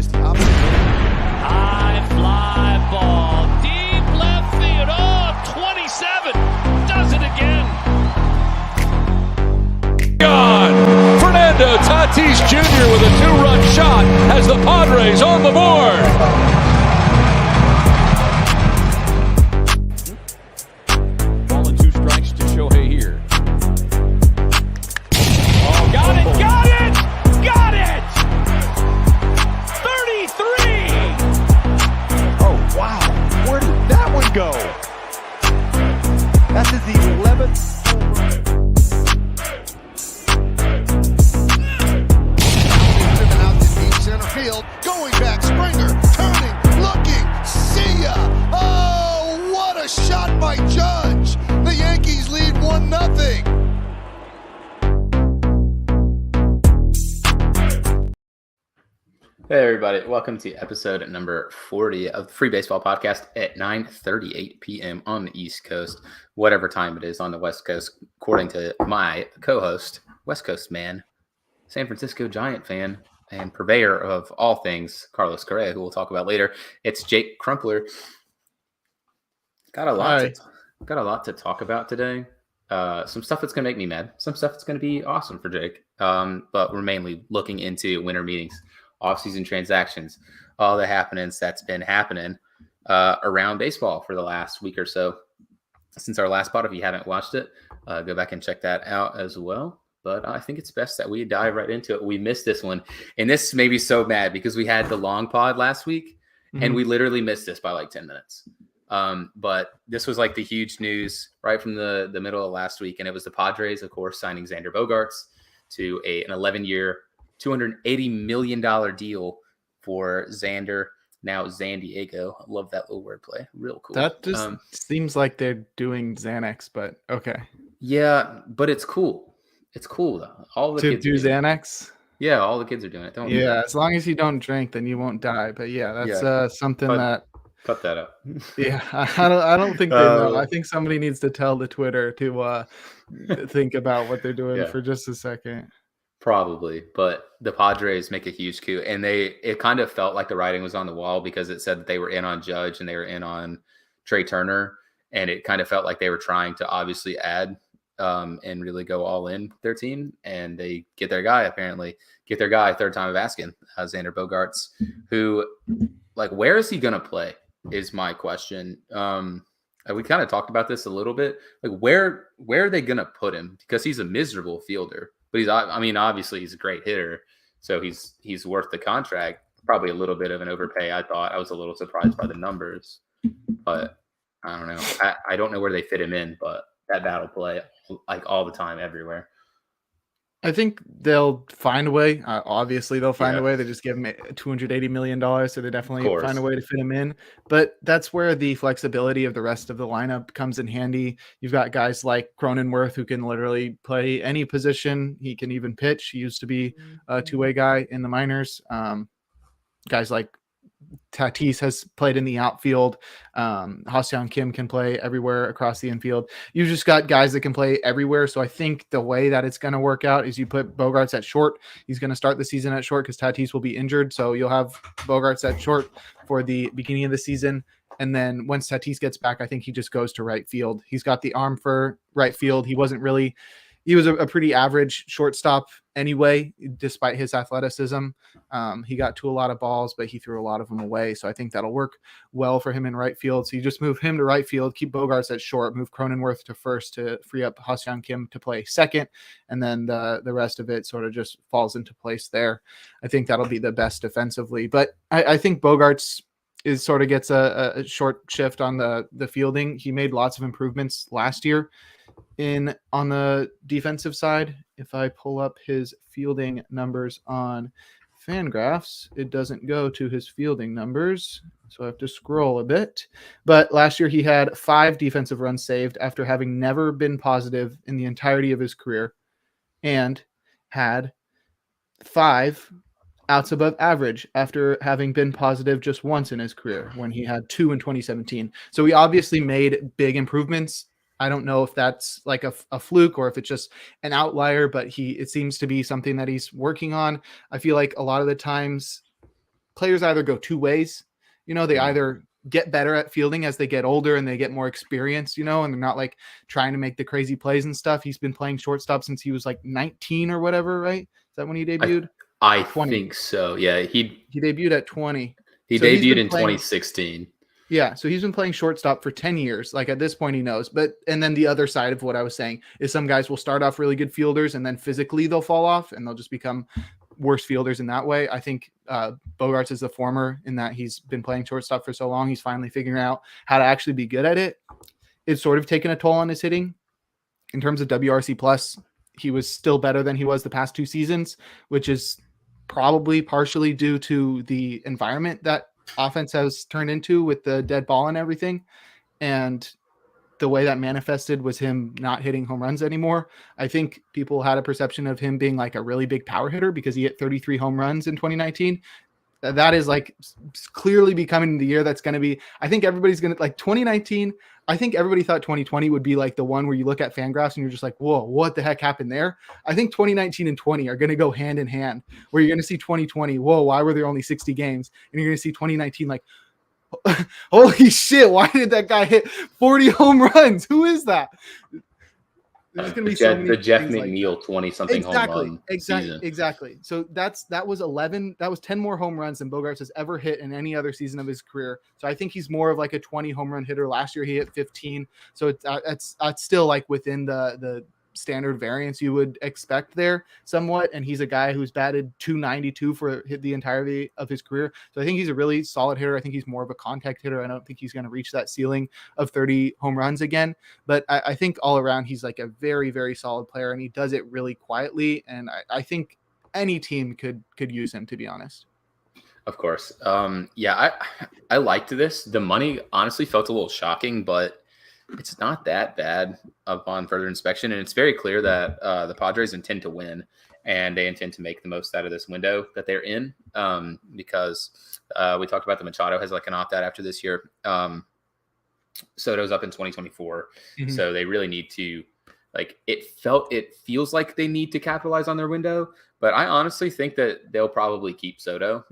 Just the opposite. High fly ball. Deep left field. Oh, 27. Does it again. Gone. Fernando Tatis Jr. with a 2-run shot has the Padres on the board. Ball and 2 strikes to Shohei here. Oh, got it! Got it! Got it! 33! Oh, wow. Where did that one go? That's his 11th. Driven out to deep center field. Going back. Springer turning, looking. See ya. Oh, what a shot by Judge. The Yankees lead 1-0. Hey everybody, welcome to episode number 40 of the Free Baseball Podcast at 9:38 p.m. on the East Coast, whatever time it is on the West Coast, according to my co-host, West Coast man, San Francisco Giant fan, and purveyor of all things, Carlos Correa, who we'll talk about later. It's Jake Crumpler. Got a lot to talk about today. Some stuff that's going to make me mad. Some stuff that's going to be awesome for Jake. But we're mainly looking into winter meetings, offseason transactions, all the happenings that's been happening around baseball for the last week or so since our last pod. If you haven't watched it, go back and check that out as well. But I think it's best that we dive right into it. We missed this one. And this made me so mad because we had the long pod last week and we literally missed this by like 10 minutes. But this was like the huge news right from the middle of last week. And it was the Padres, of course, signing Xander Bogaerts to an 11-year, $280 million deal for Xander, now San Diego. I love that little wordplay. Real cool. That just seems like they're doing Xanax, but okay. Yeah, but it's cool. It's cool though. All the to kids do Xanax. Xanax. Yeah, all the kids are doing it. Don't as long as you don't drink, then you won't die. But yeah, that's something that. Cut that up. Yeah, I don't think they know. I think somebody needs to tell the Twitter to think about what they're doing for just a second. Probably, but the Padres make a huge coup, and it kind of felt like the writing was on the wall because it said that they were in on Judge and they were in on Trey Turner, and it kind of felt like they were trying to obviously add and really go all in with their team, and they get their guy, third time of asking, Xander Bogaerts, who, like, where is he going to play is my question. We kind of talked about this a little bit, like where are they going to put him? Because he's a miserable fielder. But obviously he's a great hitter, so he's worth the contract. Probably a little bit of an overpay, I thought. I was a little surprised by the numbers, but I don't know. I don't know where they fit him in, but that battle play, like all the time, everywhere. I think they'll find a way. Obviously, they'll find a way. They just give him $280 million, so they definitely find a way to fit him in. But that's where the flexibility of the rest of the lineup comes in handy. You've got guys like Cronenworth who can literally play any position. He can even pitch. He used to be a two-way guy in the minors. Guys like Tatis has played in the outfield. Ha-Seong Kim can play everywhere across the infield. You've just got guys that can play everywhere. So I think the way that it's going to work out is you put Bogaerts at short. He's going to start the season at short because Tatis will be injured. So you'll have Bogaerts at short for the beginning of the season. And then once Tatis gets back, I think he just goes to right field. He's got the arm for right field. He was a pretty average shortstop anyway, despite his athleticism. He got to a lot of balls, but he threw a lot of them away. So I think that'll work well for him in right field. So you just move him to right field, keep Bogaerts at short, move Cronenworth to first to free up Ha-Seong Kim to play second. And then the rest of it sort of just falls into place there. I think that'll be the best defensively. But I think Bogaerts gets a short shift on the fielding. He made lots of improvements last year on the defensive side. If I pull up his fielding numbers on Fangraphs, it doesn't go to his fielding numbers, so I have to scroll a bit. But last year he had 5 defensive runs saved after having never been positive in the entirety of his career, and had 5 outs above average after having been positive just once in his career when he had 2 in 2017. So he obviously made big improvements. I don't know if that's like a fluke or if it's just an outlier, but it seems to be something that he's working on. I feel like a lot of the times players either go two ways. They either get better at fielding as they get older and they get more experience, and they're not like trying to make the crazy plays and stuff. He's been playing shortstop since he was like 19 or whatever, right? Is that when he debuted? I think so. Yeah, he debuted at 20. He debuted in 2016. Yeah, so he's been playing shortstop for 10 years. Like at this point, he knows. And then the other side of what I was saying is some guys will start off really good fielders and then physically they'll fall off and they'll just become worse fielders in that way. I think Bogaerts is the former in that he's been playing shortstop for so long. He's finally figuring out how to actually be good at it. It's sort of taken a toll on his hitting. In terms of WRC plus, he was still better than he was the past 2 seasons, which is probably partially due to the environment that offense has turned into with the dead ball and everything. And the way that manifested was him not hitting home runs anymore. I think people had a perception of him being like a really big power hitter because he hit 33 home runs in 2019. That is like clearly becoming the year that's going to be, I think everybody's going to like 2019. I think everybody thought 2020 would be like the one where you look at Fangraphs and you're just like, whoa, what the heck happened there? I think 2019 and 20 are going to go hand in hand, where you're going to see 2020, whoa, why were there only 60 games? And you're going to see 2019 like, holy shit, why did that guy hit 40 home runs? Who is that? There's going to be the Jeff McNeil 20-something home run season. Exactly. So that was 11. That was 10 more home runs than Bogaerts has ever hit in any other season of his career. So I think he's more of like a 20 home run hitter. Last year he hit 15. So it's still like within the standard variance you would expect there somewhat. And he's a guy who's batted .292 for the entirety of his career. So I think he's a really solid hitter. I think he's more of a contact hitter. I don't think he's going to reach that ceiling of 30 home runs again, but I think all around he's like a very, very solid player and he does it really quietly. And I think any team could use him, to be honest. Of course. Yeah, I liked this. The money honestly felt a little shocking, but it's not that bad upon further inspection. And it's very clear that the Padres intend to win and they intend to make the most out of this window that they're in, because we talked about the Machado has like an opt-out after this year. Soto's up in 2024. Mm-hmm. So they really need to, like, it feels like they need to capitalize on their window, but I honestly think that they'll probably keep Soto.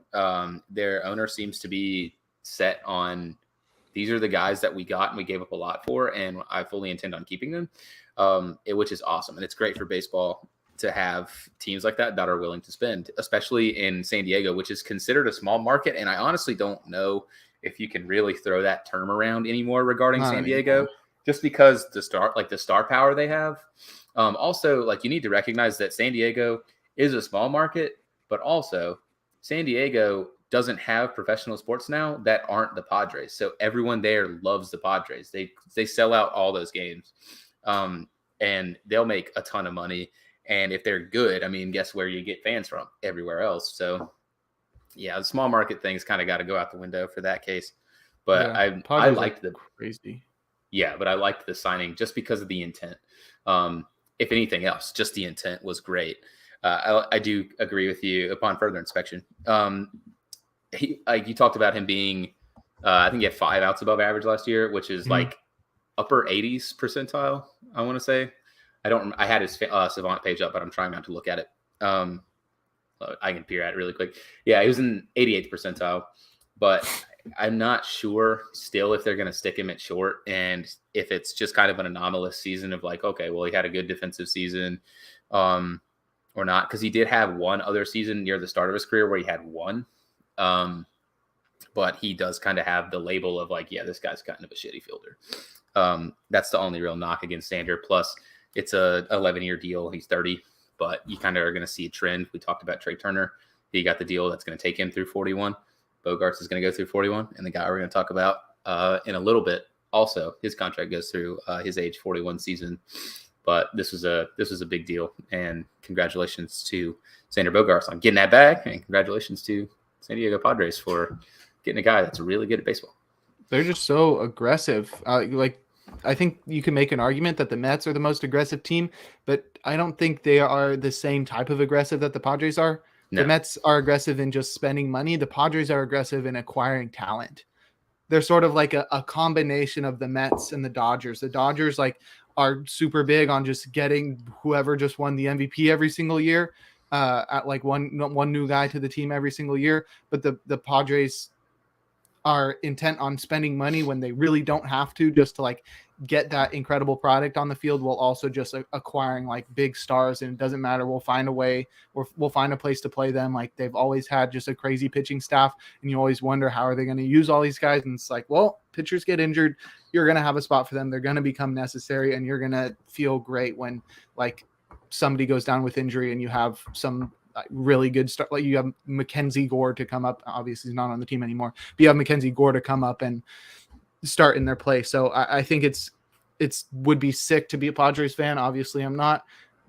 Their owner seems to be set on, these are the guys that we got and we gave up a lot for, and I fully intend on keeping them, which is awesome. And it's great for baseball to have teams like that are willing to spend, especially in San Diego, which is considered a small market. And I honestly don't know if you can really throw that term around anymore regarding San Diego, just because the star power they have. Also, like, you need to recognize that San Diego is a small market, but also San Diego doesn't have professional sports now that aren't the Padres. So everyone there loves the Padres. They sell out all those games, and they'll make a ton of money. And if they're good, I mean, guess where you get fans from? Everywhere else. So yeah, the small market thing's kind of got to go out the window for that case. But yeah, I liked the crazy. Yeah, but I liked the signing just because of the intent. If anything else, just the intent was great. I do agree with you upon further inspection. You talked about him being, I think he had 5 outs above average last year, which is like upper 80s percentile, I want to say. I had his Savant page up, but I'm trying not to look at it. I can peer at it really quick. Yeah, he was in 88th percentile, but I'm not sure still if they're going to stick him at short, and if it's just kind of an anomalous season of like, okay, well, he had a good defensive season, or not, because he did have one other season near the start of his career where he had 1. But he does kind of have the label of like, yeah, this guy's kind of a shitty fielder. That's the only real knock against Sander. Plus, it's a 11-year deal. He's 30, but you kind of are going to see a trend. We talked about Trey Turner. He got the deal that's going to take him through 41. Bogaerts is going to go through 41, and the guy we're going to talk about in a little bit, also his contract goes through his age 41 season. But this was a big deal, and congratulations to Sander Bogaerts on getting that bag, and congratulations to San Diego Padres for getting a guy that's really good at baseball. They're just so aggressive. I think you can make an argument that the Mets are the most aggressive team, but I don't think they are the same type of aggressive that the Padres are. No. The Mets are aggressive in just spending money. The Padres are aggressive in acquiring talent. They're sort of like a combination of the Mets and the Dodgers. The Dodgers are super big on just getting whoever just won the MVP every single year. at like one new guy to the team every single year. But the Padres are intent on spending money when they really don't have to, just to like get that incredible product on the field, while also just acquiring like big stars. And it doesn't matter. We'll find a way, or we'll find a place to play them. Like they've always had just a crazy pitching staff, and you always wonder, how are they going to use all these guys? And it's like, well, pitchers get injured. You're going to have a spot for them. They're going to become necessary, and you're going to feel great when like somebody goes down with injury and you have some really good start. Like you have Mackenzie Gore to come up. Obviously he's not on the team anymore, but you have Mackenzie Gore to come up and start in their place. So I think it's would be sick to be a Padres fan. Obviously I'm not,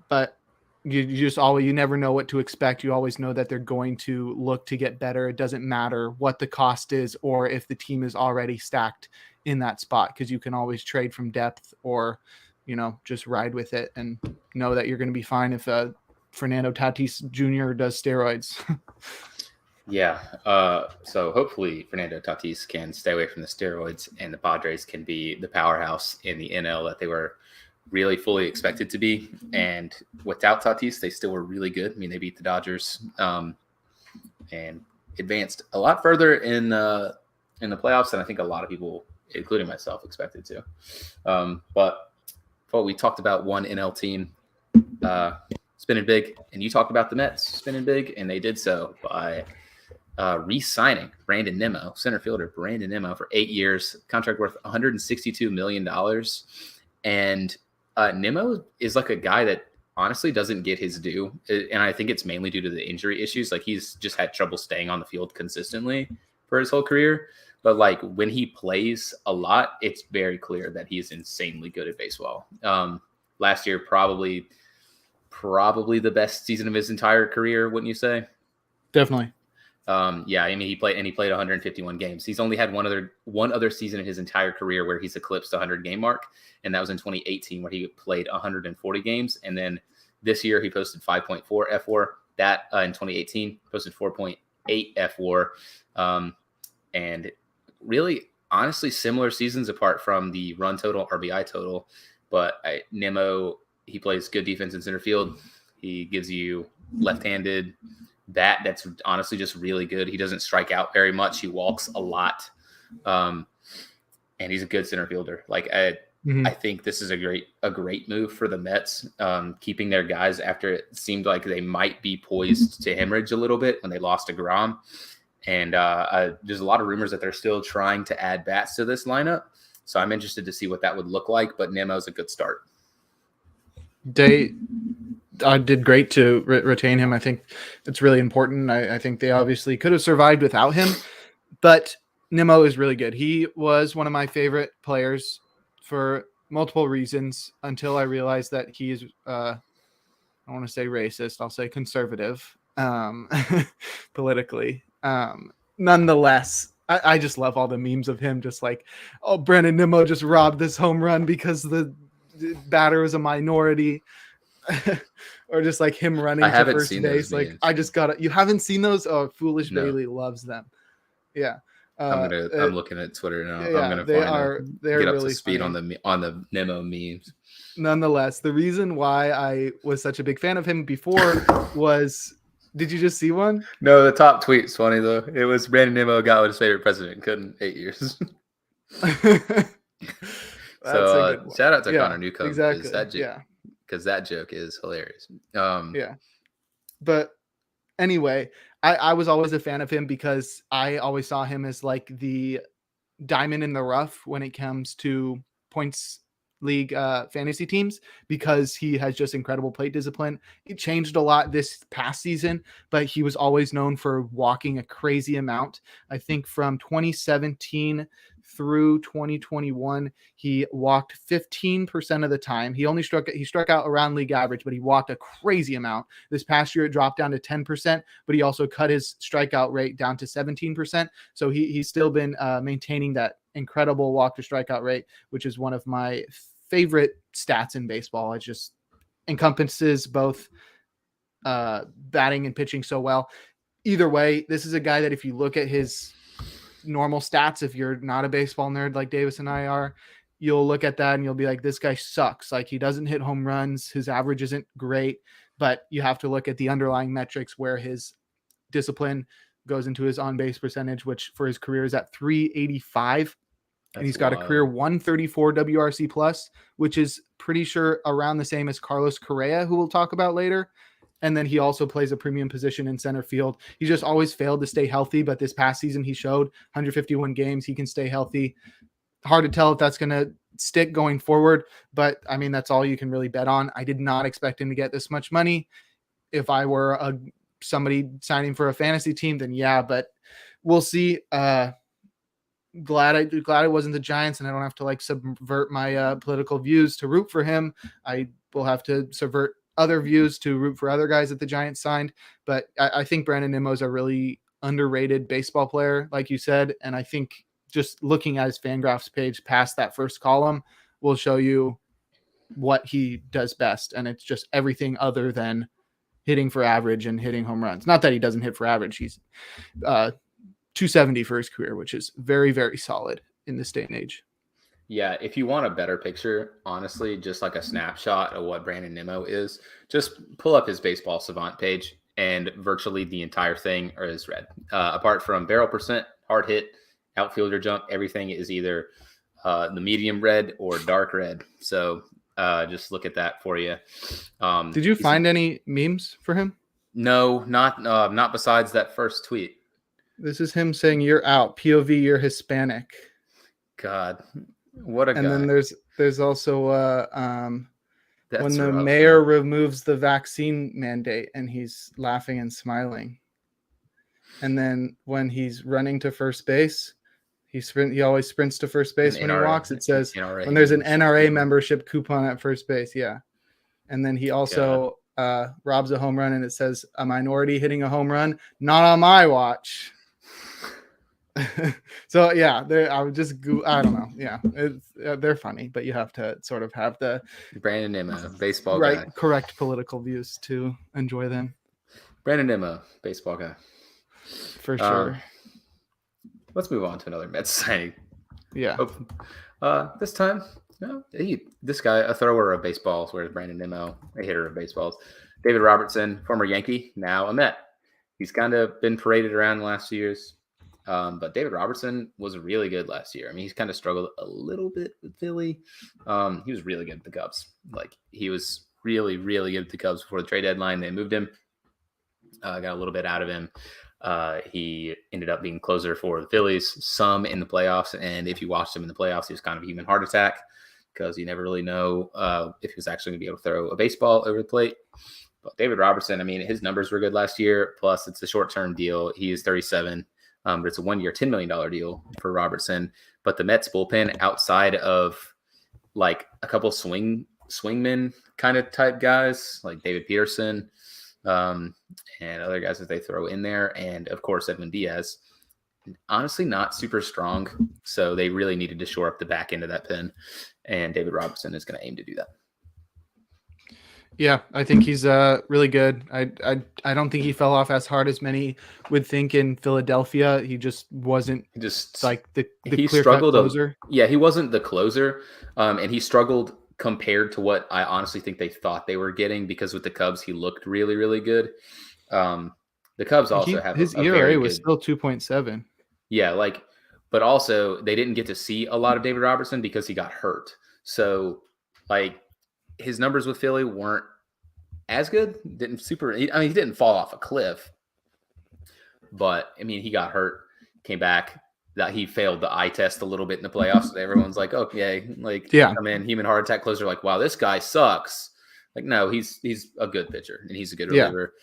but you never know what to expect. You always know that they're going to look to get better. It doesn't matter what the cost is, or if the team is already stacked in that spot, because you can always trade from depth, or, just ride with it and know that you're going to be fine if Fernando Tatis Jr. does steroids. Yeah. So hopefully Fernando Tatis can stay away from the steroids, and the Padres can be the powerhouse in the NL that they were really fully expected to be. And without Tatis, they still were really good. I mean, they beat the Dodgers and advanced a lot further in the playoffs than I think a lot of people, including myself, expected to. But we talked about one NL team spinning big, and you talked about the Mets spinning big, and they did so by re-signing Brandon Nimmo, center fielder Brandon Nimmo, for 8 years, contract worth $162 million. And Nimmo is like a guy that honestly doesn't get his due, and I think it's mainly due to the injury issues. Like he's just had trouble staying on the field consistently for his whole career. But like when he plays a lot, it's very clear that he's insanely good at baseball. Last year, probably the best season of his entire career, wouldn't you say? Definitely. Yeah, I mean he played 151 games. He's only had one other season in his entire career where he's eclipsed the 100 game mark, and that was in 2018 where he played 140 games. And then this year he posted 5.4 FWAR. That in 2018 posted 4.8 FWAR. And really, honestly, similar seasons apart from the run total, RBI total. But Nimmo, he plays good defense in center field. He gives you left-handed bat that's honestly just really good. He doesn't strike out very much. He walks a lot. And he's a good center fielder. Like I think this is a great move for the Mets, keeping their guys after it seemed like they might be poised to hemorrhage a little bit when they lost to Grom. And there's a lot of rumors that they're still trying to add bats to this lineup. So I'm interested to see what that would look like. But Nimmo's a good start. They did great to retain him. I think it's really important. I think they obviously could have survived without him, but Nimmo is really good. He was one of my favorite players for multiple reasons until I realized that he is, I don't want to say racist, I'll say conservative politically. Nonetheless, I just love all the memes of him just like, oh, Brandon Nimmo just robbed this home run because the batter was a minority. Or just like him running to first base. Like memes. I just got it. You haven't seen those? Oh, Foolish Bailey loves them. Yeah. I'm looking at Twitter now. Yeah, I'm gonna they're get up really to speed funny. on the Nimmo memes. Nonetheless, the reason why I was such a big fan of him before was, did you just see one? No, the top tweet's funny though. It was Brandon Nimmo got what his favorite president couldn't 8 years. So shout out to Connor Newcomb. Exactly. Because that joke is hilarious. Yeah. But anyway, I was always a fan of him because I always saw him as like the diamond in the rough when it comes to points league fantasy teams, because he has just incredible plate discipline. It changed a lot this past season, but he was always known for walking a crazy amount. I think from 2017 through 2021, he walked 15% of the time. He struck out around league average, but he walked a crazy amount. This past year, it dropped down to 10%, but he also cut his strikeout rate down to 17%. So he's still been maintaining that incredible walk to strikeout rate, which is one of my favorite stats in baseball. It just encompasses both batting and pitching so well. Either way, this is a guy that if you look at his normal stats, if you're not a baseball nerd like Davis and I are, you'll look at that and you'll be like, this guy sucks. Like he doesn't hit home runs. His average isn't great. but you have to look at the underlying metrics where his discipline goes into his on-base percentage, which for his career is at 385. And he's got a career 134 WRC plus, which is pretty sure around the same as Carlos Correa, who we'll talk about later. And then he also plays a premium position in center field. He just always failed to stay healthy, but this past season he showed 151 games. He can stay healthy. Hard to tell if that's going to stick going forward, but I mean, that's all you can really bet on. I did not expect him to get this much money. If I were somebody signing for a fantasy team, then yeah, but we'll see. Glad it wasn't the Giants, and I don't have to like subvert my political views to root for him. I will have to subvert other views to root for other guys that the Giants signed. But I think Brandon Nimmo is a really underrated baseball player, like you said. And I think just looking at his Fangraphs page past that first column will show you what he does best. And it's just everything other than hitting for average and hitting home runs. Not that he doesn't hit for average. He's 270 for his career, which is very, very solid in this day and age. Yeah, if you want a better picture, honestly, just like a snapshot of what Brandon Nimmo is, just pull up his Baseball Savant page, and virtually the entire thing is red. Apart from barrel percent, hard hit, outfielder jump, everything is either the medium red or dark red. So just look at that for you. Did you find any memes for him? No, not besides that first tweet. This is him saying, "You're out. POV, you're Hispanic." God, what a guy. And then there's also when the mayor removes the vaccine mandate and he's laughing and smiling. And then when he's running to first base, he always sprints to first base when he walks. It says when there's an NRA membership coupon at first base. Yeah. And then he also robs a home run, and it says a minority hitting a home run, not on my watch. So yeah, I don't know. Yeah, they're funny, but you have to sort of have the Brandon Nimmo, baseball guy. Right, correct political views to enjoy them. Brandon Nimmo, baseball guy. For sure. Let's move on to another Mets signing. Yeah. This time, this guy, a thrower of baseballs, whereas Brandon Nimmo, a hitter of baseballs. David Robertson, former Yankee, now a Met. He's kind of been paraded around the last few years. But David Robertson was really good last year. I mean, he's kind of struggled a little bit with Philly. He was really good at the Cubs. Like, he was really, really good at the Cubs before the trade deadline. They moved him, got a little bit out of him. He ended up being closer for the Phillies, some in the playoffs. And if you watched him in the playoffs, he was kind of a human heart attack because you never really know if he was actually going to be able to throw a baseball over the plate. But David Robertson, I mean, his numbers were good last year. Plus, it's a short-term deal. He is 37. But it's a 1-year, $10 million deal for Robertson. But the Mets bullpen, outside of like a couple swingman kind of type guys, like David Peterson and other guys that they throw in there, and of course Edwin Diaz, honestly not super strong. So they really needed to shore up the back end of that pen, and David Robertson is going to aim to do that. Yeah, I think he's really good. I don't think he fell off as hard as many would think in Philadelphia. He just wasn't like the he clear struggled closer. He wasn't the closer, and he struggled compared to what I honestly think they thought they were getting, because with the Cubs he looked really, really good. The Cubs also have his ERA was still 2.7. Yeah, but also they didn't get to see a lot of David Robertson because he got hurt. So his numbers with Philly weren't as good. He didn't fall off a cliff, but I mean, he got hurt, came back. That he failed the eye test a little bit in the playoffs. So everyone's like, "Oh, yeah, come in, human heart attack closer." Like, wow, this guy sucks. Like, no, he's a good pitcher and he's a good reliever.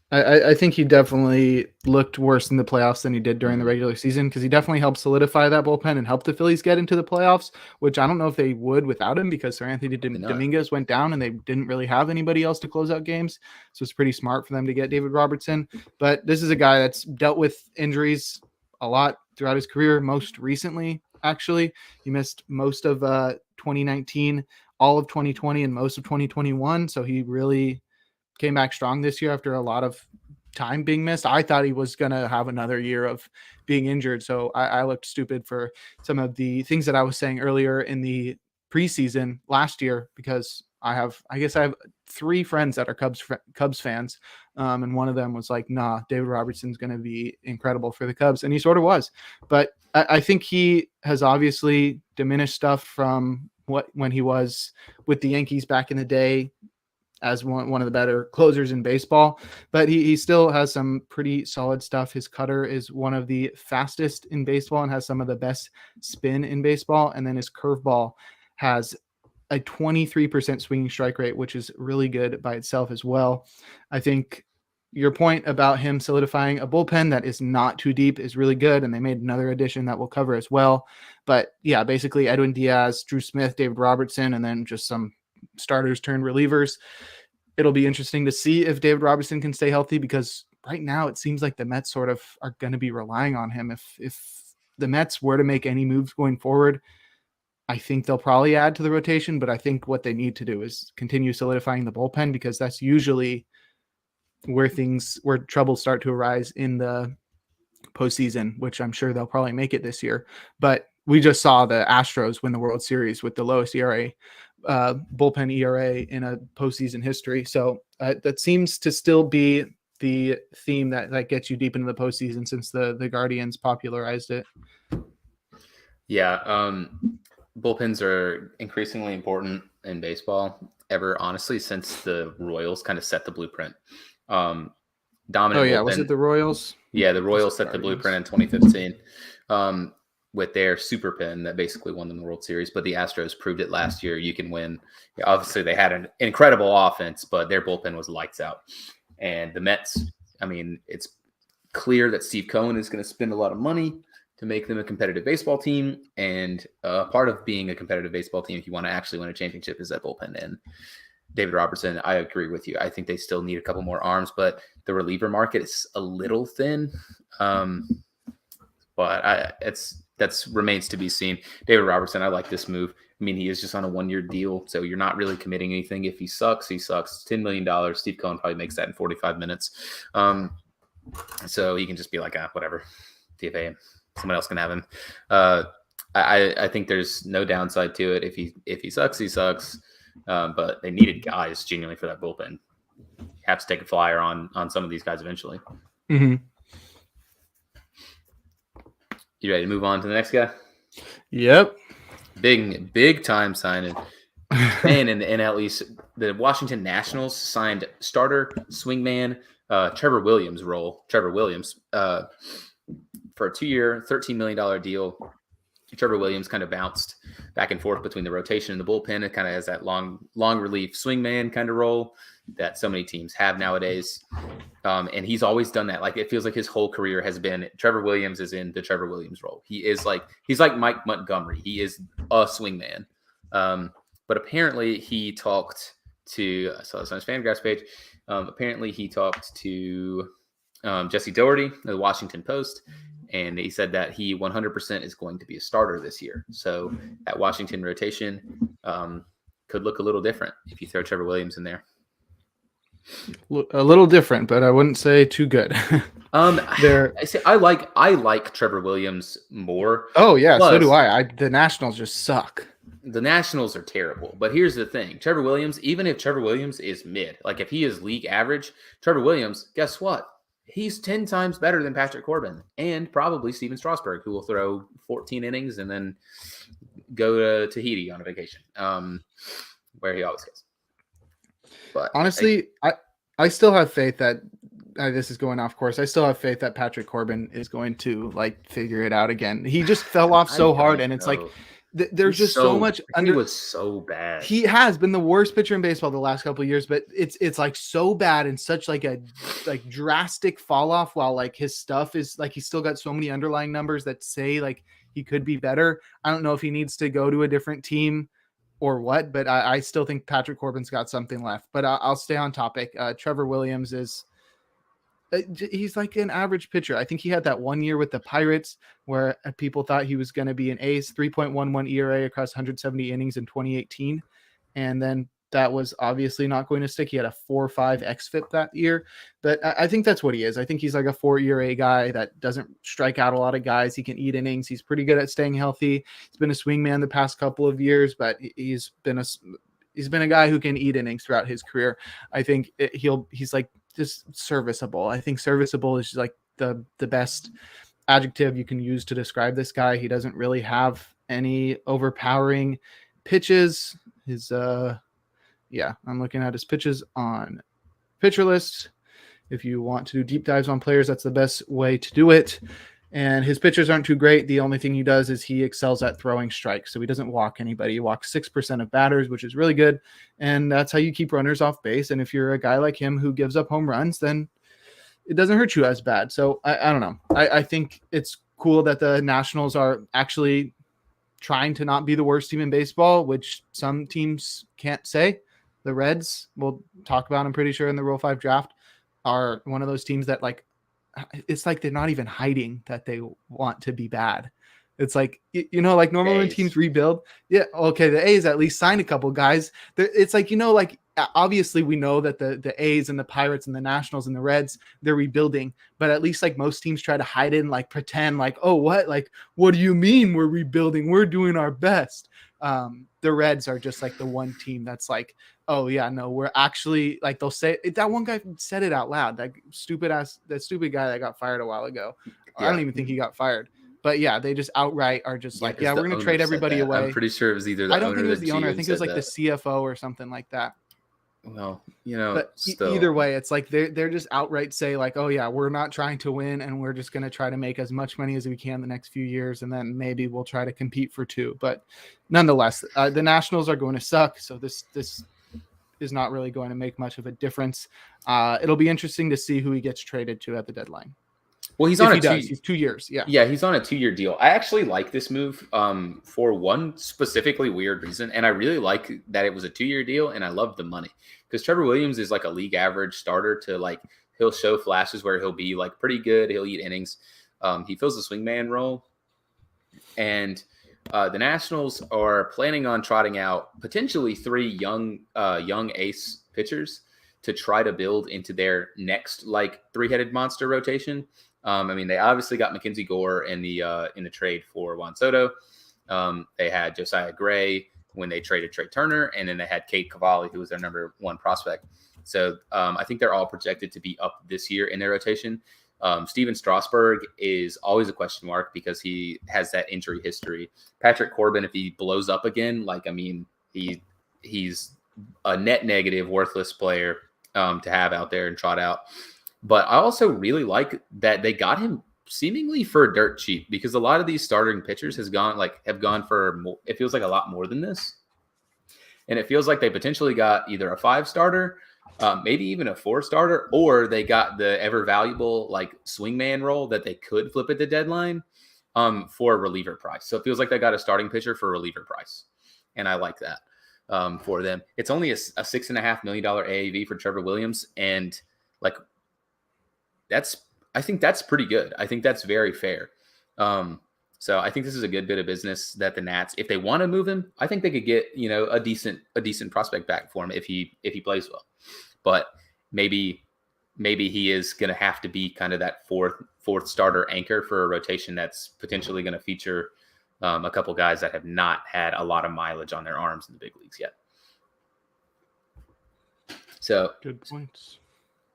I think he definitely looked worse in the playoffs than he did during the regular season, because he definitely helped solidify that bullpen and help the Phillies get into the playoffs, which I don't know if they would without him, because Sir Anthony Dominguez went down and they didn't really have anybody else to close out games. So it's pretty smart for them to get David Robertson. But this is a guy that's dealt with injuries a lot throughout his career. Most recently, actually, he missed most of 2019, all of 2020, and most of 2021. So he really came back strong this year after a lot of time being missed. I thought he was going to have another year of being injured. So I looked stupid for some of the things that I was saying earlier in the preseason last year, because I guess I have 3 friends that are Cubs fans. And one of them was like, nah, David Robertson's going to be incredible for the Cubs. And he sort of was. But I think he has obviously diminished stuff from when he was with the Yankees back in the day as one of the better closers in baseball. But he still has some pretty solid stuff. His cutter is one of the fastest in baseball and has some of the best spin in baseball. And then his curveball has a 23% swinging strike rate, which is really good by itself as well. I think your point about him solidifying a bullpen that is not too deep is really good. And they made another addition that we'll cover as well. But yeah, basically Edwin Diaz, Drew Smith, David Robertson, and then just some starters turned relievers. It'll be interesting to see if David Robertson can stay healthy, because right now it seems like the Mets sort of are going to be relying on him. If the Mets were to make any moves going forward, I think they'll probably add to the rotation, but I think what they need to do is continue solidifying the bullpen, because that's usually where troubles start to arise in the postseason, which I'm sure they'll probably make it this year. But we just saw the Astros win the World Series with the lowest ERA, bullpen ERA in a postseason history. So that seems to still be the theme that gets you deep into the postseason, since the Guardians popularized it. Yeah. Bullpens are increasingly important in baseball honestly, since the Royals kind of set the blueprint. Dominant. Oh yeah. Bullpen. Was it the Royals? Yeah. The Royals set the blueprint in 2015. With their super pen that basically won them the World Series, but the Astros proved it last year. You can win. Yeah, obviously, they had an incredible offense, but their bullpen was lights out. And the Mets, I mean, it's clear that Steve Cohen is going to spend a lot of money to make them a competitive baseball team. And part of being a competitive baseball team, if you want to actually win a championship, is that bullpen. And David Robertson, I agree with you. I think they still need a couple more arms, but the reliever market is a little thin. But that remains to be seen. David Robertson, I like this move. I mean, he is just on a 1-year deal, so you're not really committing anything. If he sucks, he sucks. $10 million. Steve Cohen probably makes that in 45 minutes. So he can just be like, whatever, DFA him. Someone else can have him. I think there's no downside to it. If he sucks, he sucks. But they needed guys genuinely for that bullpen. You have to take a flyer on some of these guys eventually. Mm-hmm. You ready to move on to the next guy? Yep. Big time signing. And in the NL East, the Washington Nationals signed starter swingman Trevor Williams for a 2-year, $13 million deal. Trevor Williams kind of bounced back and forth between the rotation and the bullpen. It kind of has that long relief swingman kind of role that so many teams have nowadays. And he's always done that. Like, it feels like his whole career has been Trevor Williams is in the Trevor Williams role. He's like Mike Montgomery. He is a swingman. But apparently he talked to, I saw this on his Fangraphs page. Apparently he talked to Jesse Doherty of the Washington Post, and he said that he 100% is going to be a starter this year. So that Washington rotation could look a little different if you throw Trevor Williams in there. A little different, but I wouldn't say too good. I like Trevor Williams more. Oh yeah, plus, so do I. The Nationals just suck. The Nationals are terrible. But here's the thing. Trevor Williams, even if Trevor Williams is mid, like if he is league average, Trevor Williams, guess what? He's 10 times better than Patrick Corbin and probably Steven Strasburg, who will throw 14 innings and then go to Tahiti on a vacation, where he always goes. But honestly, I still have faith that this is going off course. I still have faith that Patrick Corbin is going to figure it out again. He just fell off so hard, and it's like there's just so much. He was so bad. He has been the worst pitcher in baseball the last couple of years, but it's like so bad and such a drastic fall off. While his stuff is he's still got so many underlying numbers that say he could be better. I don't know if he needs to go to a different team or what, but I still think Patrick Corbin's got something left. But I'll stay on topic. Trevor Williams he's like an average pitcher. I think he had that 1 year with the Pirates where people thought he was going to be an ace, 3.11 ERA across 170 innings in 2018. And then that was obviously not going to stick. He had a 4.5 xFIP that year, but I think that's what he is. I think he's like a 4 ERA guy that doesn't strike out a lot of guys. He can eat innings. He's pretty good at staying healthy. He's been a swingman the past couple of years, but he's been he's been a guy who can eat innings throughout his career. I think he's like just serviceable. I think serviceable is like the best adjective you can use to describe this guy. He doesn't really have any overpowering pitches. His I'm looking at his pitches on Pitcher List. If you want to do deep dives on players, that's the best way to do it. And his pitchers aren't too great. The only thing he does is he excels at throwing strikes. So he doesn't walk anybody. He walks 6% of batters, which is really good. And that's how you keep runners off base. And if you're a guy like him who gives up home runs, then it doesn't hurt you as bad. So I don't know. I think it's cool that the Nationals are actually trying to not be the worst team in baseball, which some teams can't say. The Reds, we'll talk about, I'm pretty sure, in the Rule 5 draft, are one of those teams that like, it's like they're not even hiding that they want to be bad. It's like, like normally when teams rebuild, the A's at least signed a couple guys. It's like, like obviously we know that the A's and the Pirates and the Nationals and the Reds, they're rebuilding, but at least like most teams try to hide it and like pretend like, oh, what? Like, what do you mean we're rebuilding? We're doing our best. The Reds are just like the one team that's like, oh yeah, no, we're actually like, they'll say that one guy said it out loud, that stupid guy that got fired a while ago. Yeah. I don't even think he got fired, but yeah, they just outright are just like, we're going to trade everybody away. I'm pretty sure it was either the owner. I don't think it was the owner. I think it was like the CFO or something like that. Well, but either way, it's like they're just outright say like, oh yeah, we're not trying to win and we're just going to try to make as much money as we can the next few years. And then maybe we'll try to compete for 2, but nonetheless, the Nationals are going to suck. So this is not really going to make much of a difference. It'll be interesting to see who he gets traded to at the deadline. Well, he's 2 years. Yeah, he's on a 2-year deal. I actually like this move for one specifically weird reason. And I really like that it was a 2-year deal, and I love the money. Because Trevor Williams is like a league average starter to like, he'll show flashes where he'll be like pretty good. He'll eat innings. He fills the swingman role. And the Nationals are planning on trotting out potentially 3 young ace pitchers to try to build into their next like 3-headed monster rotation. They obviously got Mackenzie Gore in the trade for Juan Soto. They had Josiah Gray when they traded Trey Turner, and then they had Cade Cavalli, who was their number 1 prospect. So I think they're all projected to be up this year in their rotation. Steven Strasburg is always a question mark because he has that injury history. Patrick Corbin, if he blows up again, he's a net negative, worthless player to have out there and trot out. But I also really like that they got him seemingly for dirt cheap, because a lot of these starting pitchers have gone for more, it feels like a lot more than this. And it feels like they potentially got either a 5-starter, maybe even a 4-starter, or they got the ever valuable like swingman role that they could flip at the deadline for a reliever price. So it feels like they got a starting pitcher for a reliever price. And I like that for them. It's only a $6.5 million AAV for Trevor Williams. And like, I think that's pretty good. I think that's very fair. So I think this is a good bit of business that the Nats, if they want to move him, I think they could get, a decent prospect back for him if he plays well. But maybe he is going to have to be kind of that fourth starter anchor for a rotation that's potentially going to feature a couple guys that have not had a lot of mileage on their arms in the big leagues yet. So good points.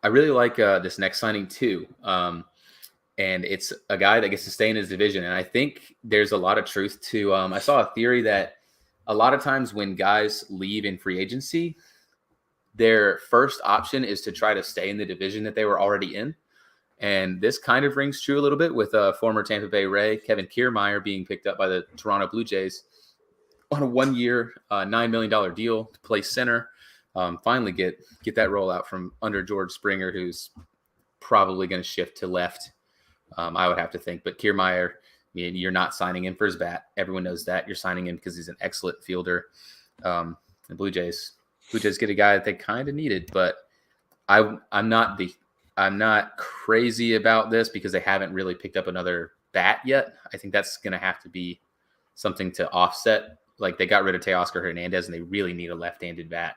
I really like this next signing too. And it's a guy that gets to stay in his division. And I think there's a lot of truth to, I saw a theory that a lot of times when guys leave in free agency, their first option is to try to stay in the division that they were already in. And this kind of rings true a little bit with former Tampa Bay Ray, Kevin Kiermaier, being picked up by the Toronto Blue Jays on a 1-year, $9 million deal to play center. Finally get that rollout from under George Springer, who's probably going to shift to left. I would have to think, but Kiermaier, you're not signing him for his bat. Everyone knows that. You're signing him because he's an excellent fielder. The Blue Jays get a guy that they kind of needed, but I'm not crazy about this because they haven't really picked up another bat yet. I think that's going to have to be something to offset. Like, they got rid of Teoscar Hernandez and they really need a left-handed bat.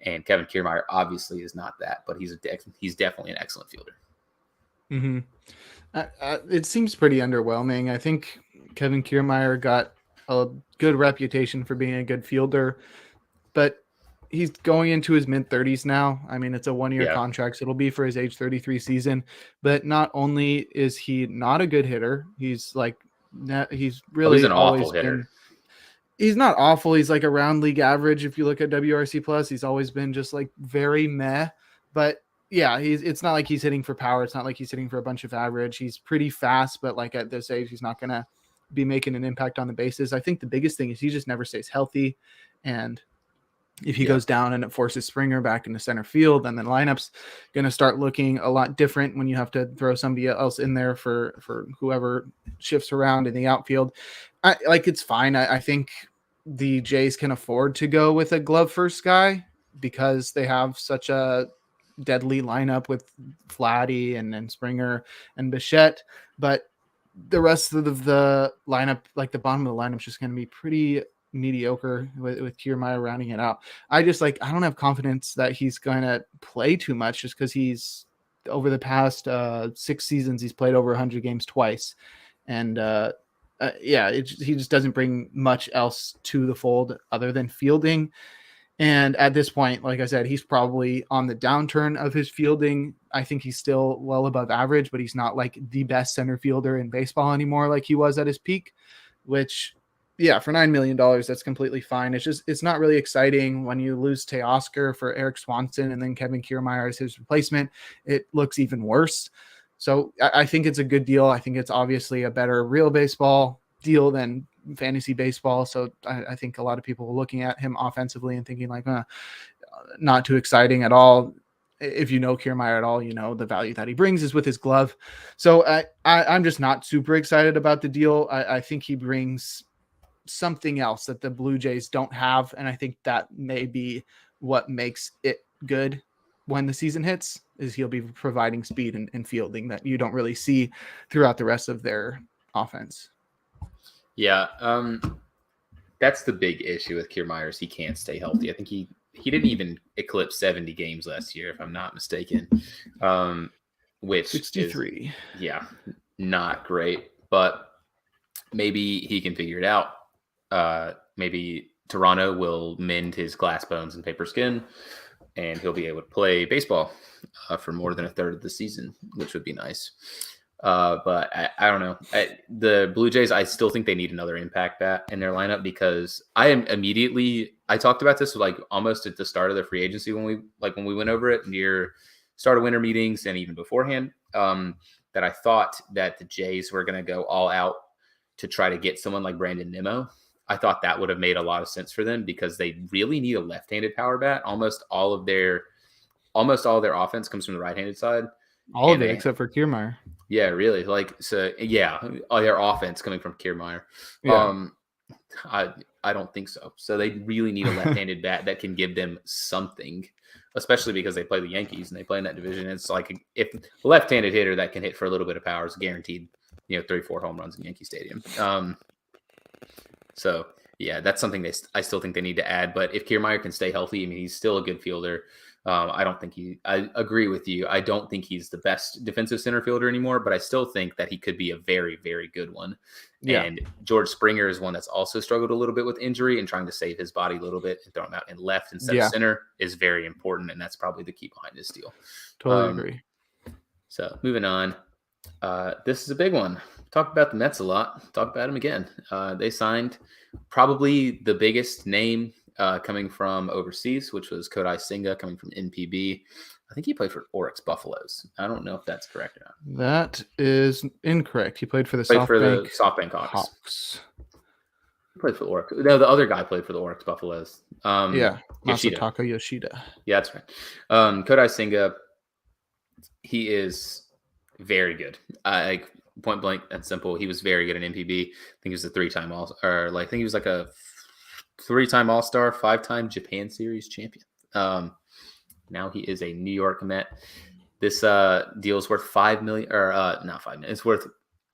And Kevin Kiermaier obviously is not that, but he's definitely an excellent fielder. Mm-hmm. It seems pretty underwhelming. I think Kevin Kiermaier got a good reputation for being a good fielder, but he's going into his mid-30s now. I mean, it's a one-year contract, so it'll be for his age 33 season. But not only is he not a good hitter, he's really an always awful hitter. He's not awful. He's like around league average. If you look at WRC plus, he's always been just like very meh. But yeah, it's not like he's hitting for power. It's not like he's hitting for a bunch of average. He's pretty fast, but like at this age, he's not going to be making an impact on the bases. I think the biggest thing is he just never stays healthy. And if he goes down and it forces Springer back into center field, then the lineup's going to start looking a lot different when you have to throw somebody else in there for whoever shifts around in the outfield. It's fine. I think the Jays can afford to go with a glove first guy because they have such a deadly lineup with Vladdy and Springer and Bichette, but the rest of the lineup, like the bottom of the lineup, is just going to be pretty mediocre with Kiermaier rounding it out. I don't have confidence that he's going to play too much just because he's over the past 6 seasons, he's played over 100 games twice. And he just doesn't bring much else to the fold other than fielding. And at this point, like I said, he's probably on the downturn of his fielding. I think he's still well above average, but he's not like the best center fielder in baseball anymore like he was at his peak, which – yeah, for $9 million, that's completely fine. It's not really exciting when you lose Teoscar for Eric Swanson and then Kevin Kiermaier as his replacement. It looks even worse. So I think it's a good deal. I think it's obviously a better real baseball deal than fantasy baseball. So I think a lot of people are looking at him offensively and thinking like, not too exciting at all. If you know Kiermaier at all, you know the value that he brings is with his glove. So I'm just not super excited about the deal. I think he brings something else that the Blue Jays don't have, and I think that may be what makes it good when the season hits, is he'll be providing speed and fielding that you don't really see throughout the rest of their offense. Yeah, that's the big issue with Kiermaier is he can't stay healthy. I think he didn't even eclipse 70 games last year, if I'm not mistaken, which 63. Is, not great, but maybe he can figure it out. Maybe Toronto will mend his glass bones and paper skin, and he'll be able to play baseball for more than a third of the season, which would be nice. But I don't know. The Blue Jays, I still think they need another impact bat in their lineup because I talked about this like almost at the start of the free agency when we went over it near start of winter meetings and even beforehand, that I thought that the Jays were going to go all out to try to get someone like Brandon Nimmo. I thought that would have made a lot of sense for them because they really need a left-handed power bat. Almost all of their offense comes from the right-handed side. All of it except for Kiermaier. Yeah, really. All their offense coming from Kiermaier. Yeah. I don't think so. So they really need a left-handed bat that can give them something, especially because they play the Yankees and they play in that division. It's like if a left-handed hitter that can hit for a little bit of power is guaranteed, 3-4 home runs in Yankee Stadium. So, yeah, that's something I still think they need to add. But if Kiermaier can stay healthy, I mean, he's still a good fielder. I agree with you. I don't think he's the best defensive center fielder anymore, but I still think that he could be a very, very good one. Yeah. And George Springer is one that's also struggled a little bit with injury, and trying to save his body a little bit and throw him out in left instead of center is very important. And that's probably the key behind this deal. Totally agree. So moving on. This is a big one. Talked about the Mets a lot. Talk about them again. They signed probably the biggest name coming from overseas, which was Kodai Senga coming from NPB. I think he played for Oryx Buffaloes. I don't know if that's correct or not. That is incorrect. He played for the SoftBank Hawks. He played for the Oryx. No, the other guy played for the Oryx Buffaloes. Masataka Yoshida. Yeah, that's right. Kodai Senga, he is very good. Like point blank and simple, he was very good in NPB. I think he was a 3-time I think he was like a 3-time All-Star, 5-time Japan Series champion. Now he is a New York Met. This deal is worth $5 million, or not $5 million. It's worth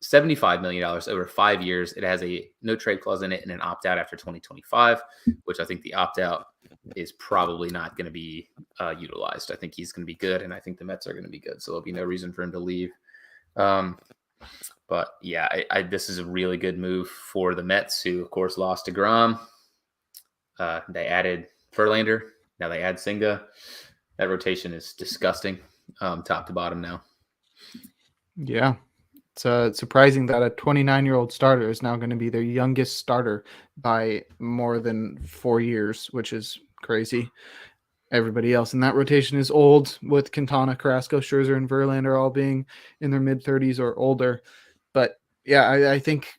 $75 million over 5 years. It has a no trade clause in it and an opt out after 2025, which I think the opt out is probably not going to be utilized. I think he's going to be good, and I think the Mets are going to be good, so there'll be no reason for him to leave. But yeah, this is a really good move for the Mets, who of course lost DeGrom. They added Verlander, Now they add Senga. That rotation is disgusting, top to bottom now. Yeah. It's surprising that a 29-year-old starter is now going to be their youngest starter by more than 4 years, which is crazy. Everybody else in that rotation is old, with Quintana, Carrasco, Scherzer, and Verlander all being in their mid-30s or older. But yeah, I think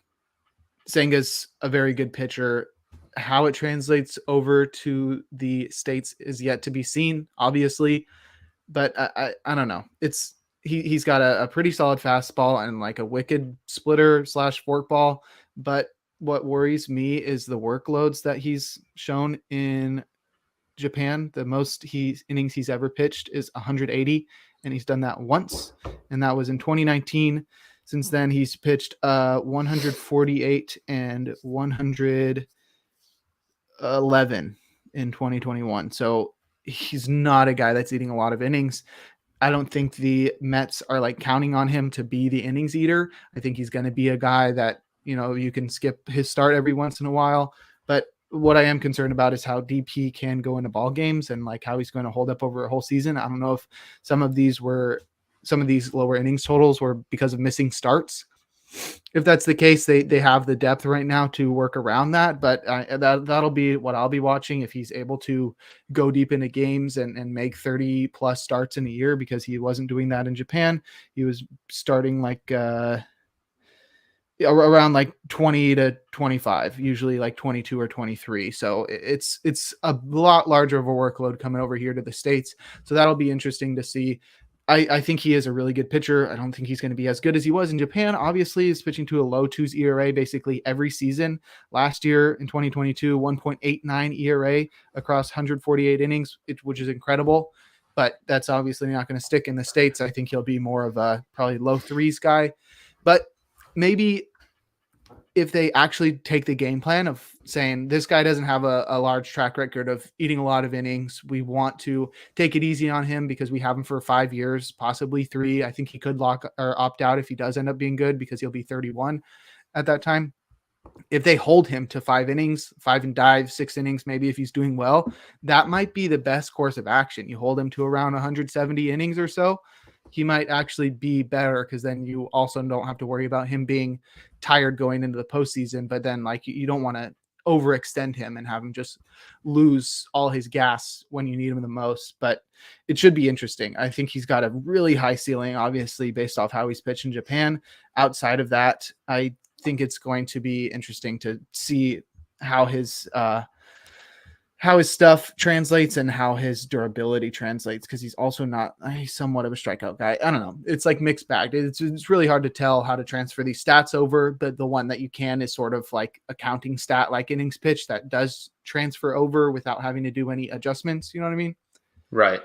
Senga's a very good pitcher. How it translates over to the States is yet to be seen, obviously. But I don't know. He's got a pretty solid fastball and like a wicked splitter / forkball. But what worries me is the workloads that he's shown in Japan. The most innings he's ever pitched is 180, and he's done that once, and that was in 2019. Since then, he's pitched 148 and 111 in 2021. So he's not a guy that's eating a lot of innings. I don't think the Mets are like counting on him to be the innings eater. I think he's going to be a guy that, you can skip his start every once in a while. But what I am concerned about is how deep he can go into ball games and like how he's going to hold up over a whole season. I don't know if some of these lower innings totals were because of missing starts. If that's the case, they have the depth right now to work around that, but that'll be what I'll be watching if he's able to go deep into games and make 30 plus starts in a year, because he wasn't doing that in Japan. He was starting like around like 20 to 25, usually like 22 or 23. So it's a lot larger of a workload coming over here to the States. So that'll be interesting to see. I think he is a really good pitcher. I don't think he's going to be as good as he was in Japan. Obviously, he's pitching to a low 2s ERA basically every season. Last year in 2022, 1.89 ERA across 148 innings, which is incredible. But that's obviously not going to stick in the States. I think he'll be more of a probably low 3s guy. But maybe if they actually take the game plan of saying this guy doesn't have a large track record of eating a lot of innings, we want to take it easy on him because we have him for 5 years, possibly 3. I think he could opt out if he does end up being good, because he'll be 31 at that time. If they hold him to 5 innings, 5 and dive, 6 innings, maybe if he's doing well, that might be the best course of action. You hold him to around 170 innings or so. He might actually be better, because then you also don't have to worry about him being tired going into the postseason. But then like you don't want to overextend him and have him just lose all his gas when you need him the most. But it should be interesting. I think he's got a really high ceiling, obviously, based off how he's pitched in Japan. Outside of that, I think it's going to be interesting to see how his stuff translates and how his durability translates, because he's also not somewhat of a strikeout guy. I don't know. It's like mixed bag. It's really hard to tell how to transfer these stats over, but the one that you can is sort of like a counting stat, like innings pitch, that does transfer over without having to do any adjustments. You know what I mean? Right.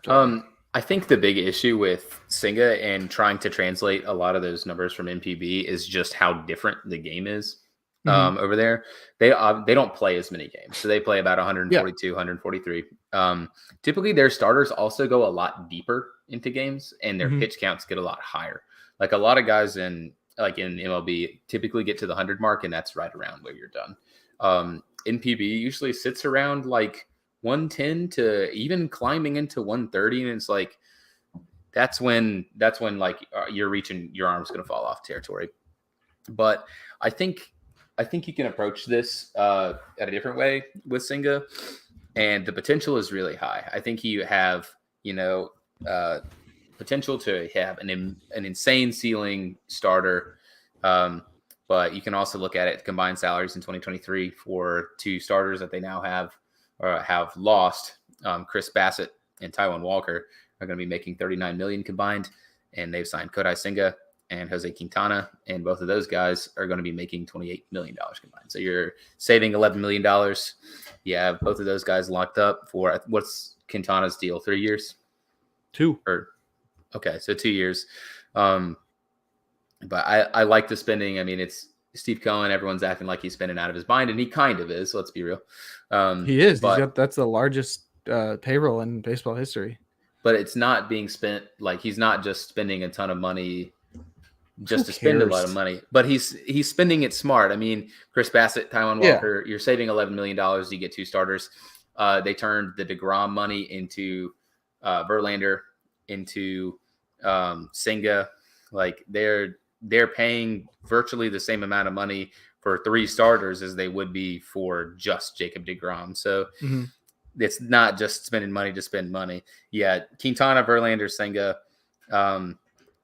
I think the big issue with Senga and trying to translate a lot of those numbers from MPB is just how different the game is. Over there, they don't play as many games, so they play about 142, 143. Typically, their starters also go a lot deeper into games, and their pitch counts get a lot higher. Like a lot of guys in MLB typically get to the 100 mark, and that's right around where you're done. NPB usually sits around like 110 to even climbing into 130, and it's like that's when like you're reaching, your arm's going to fall off territory. But I think you can approach this at a different way with Senga, and the potential is really high. I think you have, potential to have an insane ceiling starter, but you can also look at it, combined salaries in 2023 for 2 starters that they now have lost. Chris Bassett and Taijuan Walker are going to be making $39 million combined, and they've signed Kodai Senga and Jose Quintana, and both of those guys are going to be making $28 million combined. So you're saving $11 million. You have both of those guys locked up for, what's Quintana's deal? 3 years? 2. Okay, so 2 years. But I like the spending. I mean, it's Steve Cohen. Everyone's acting like he's spending out of his mind, and he kind of is. Let's be real. He is. That's the largest payroll in baseball history. But it's not being spent, like he's not just spending a ton of money just to spend a lot of money, but he's spending it smart. I mean, Chris Bassett, Taijuan Walker, you're saving $11 million. You get 2 starters. They turned the DeGrom money into Verlander, into Senga. Like they're paying virtually the same amount of money for 3 starters as they would be for just Jacob DeGrom. So it's not just spending money to spend money. Yeah, Quintana, Verlander, Senga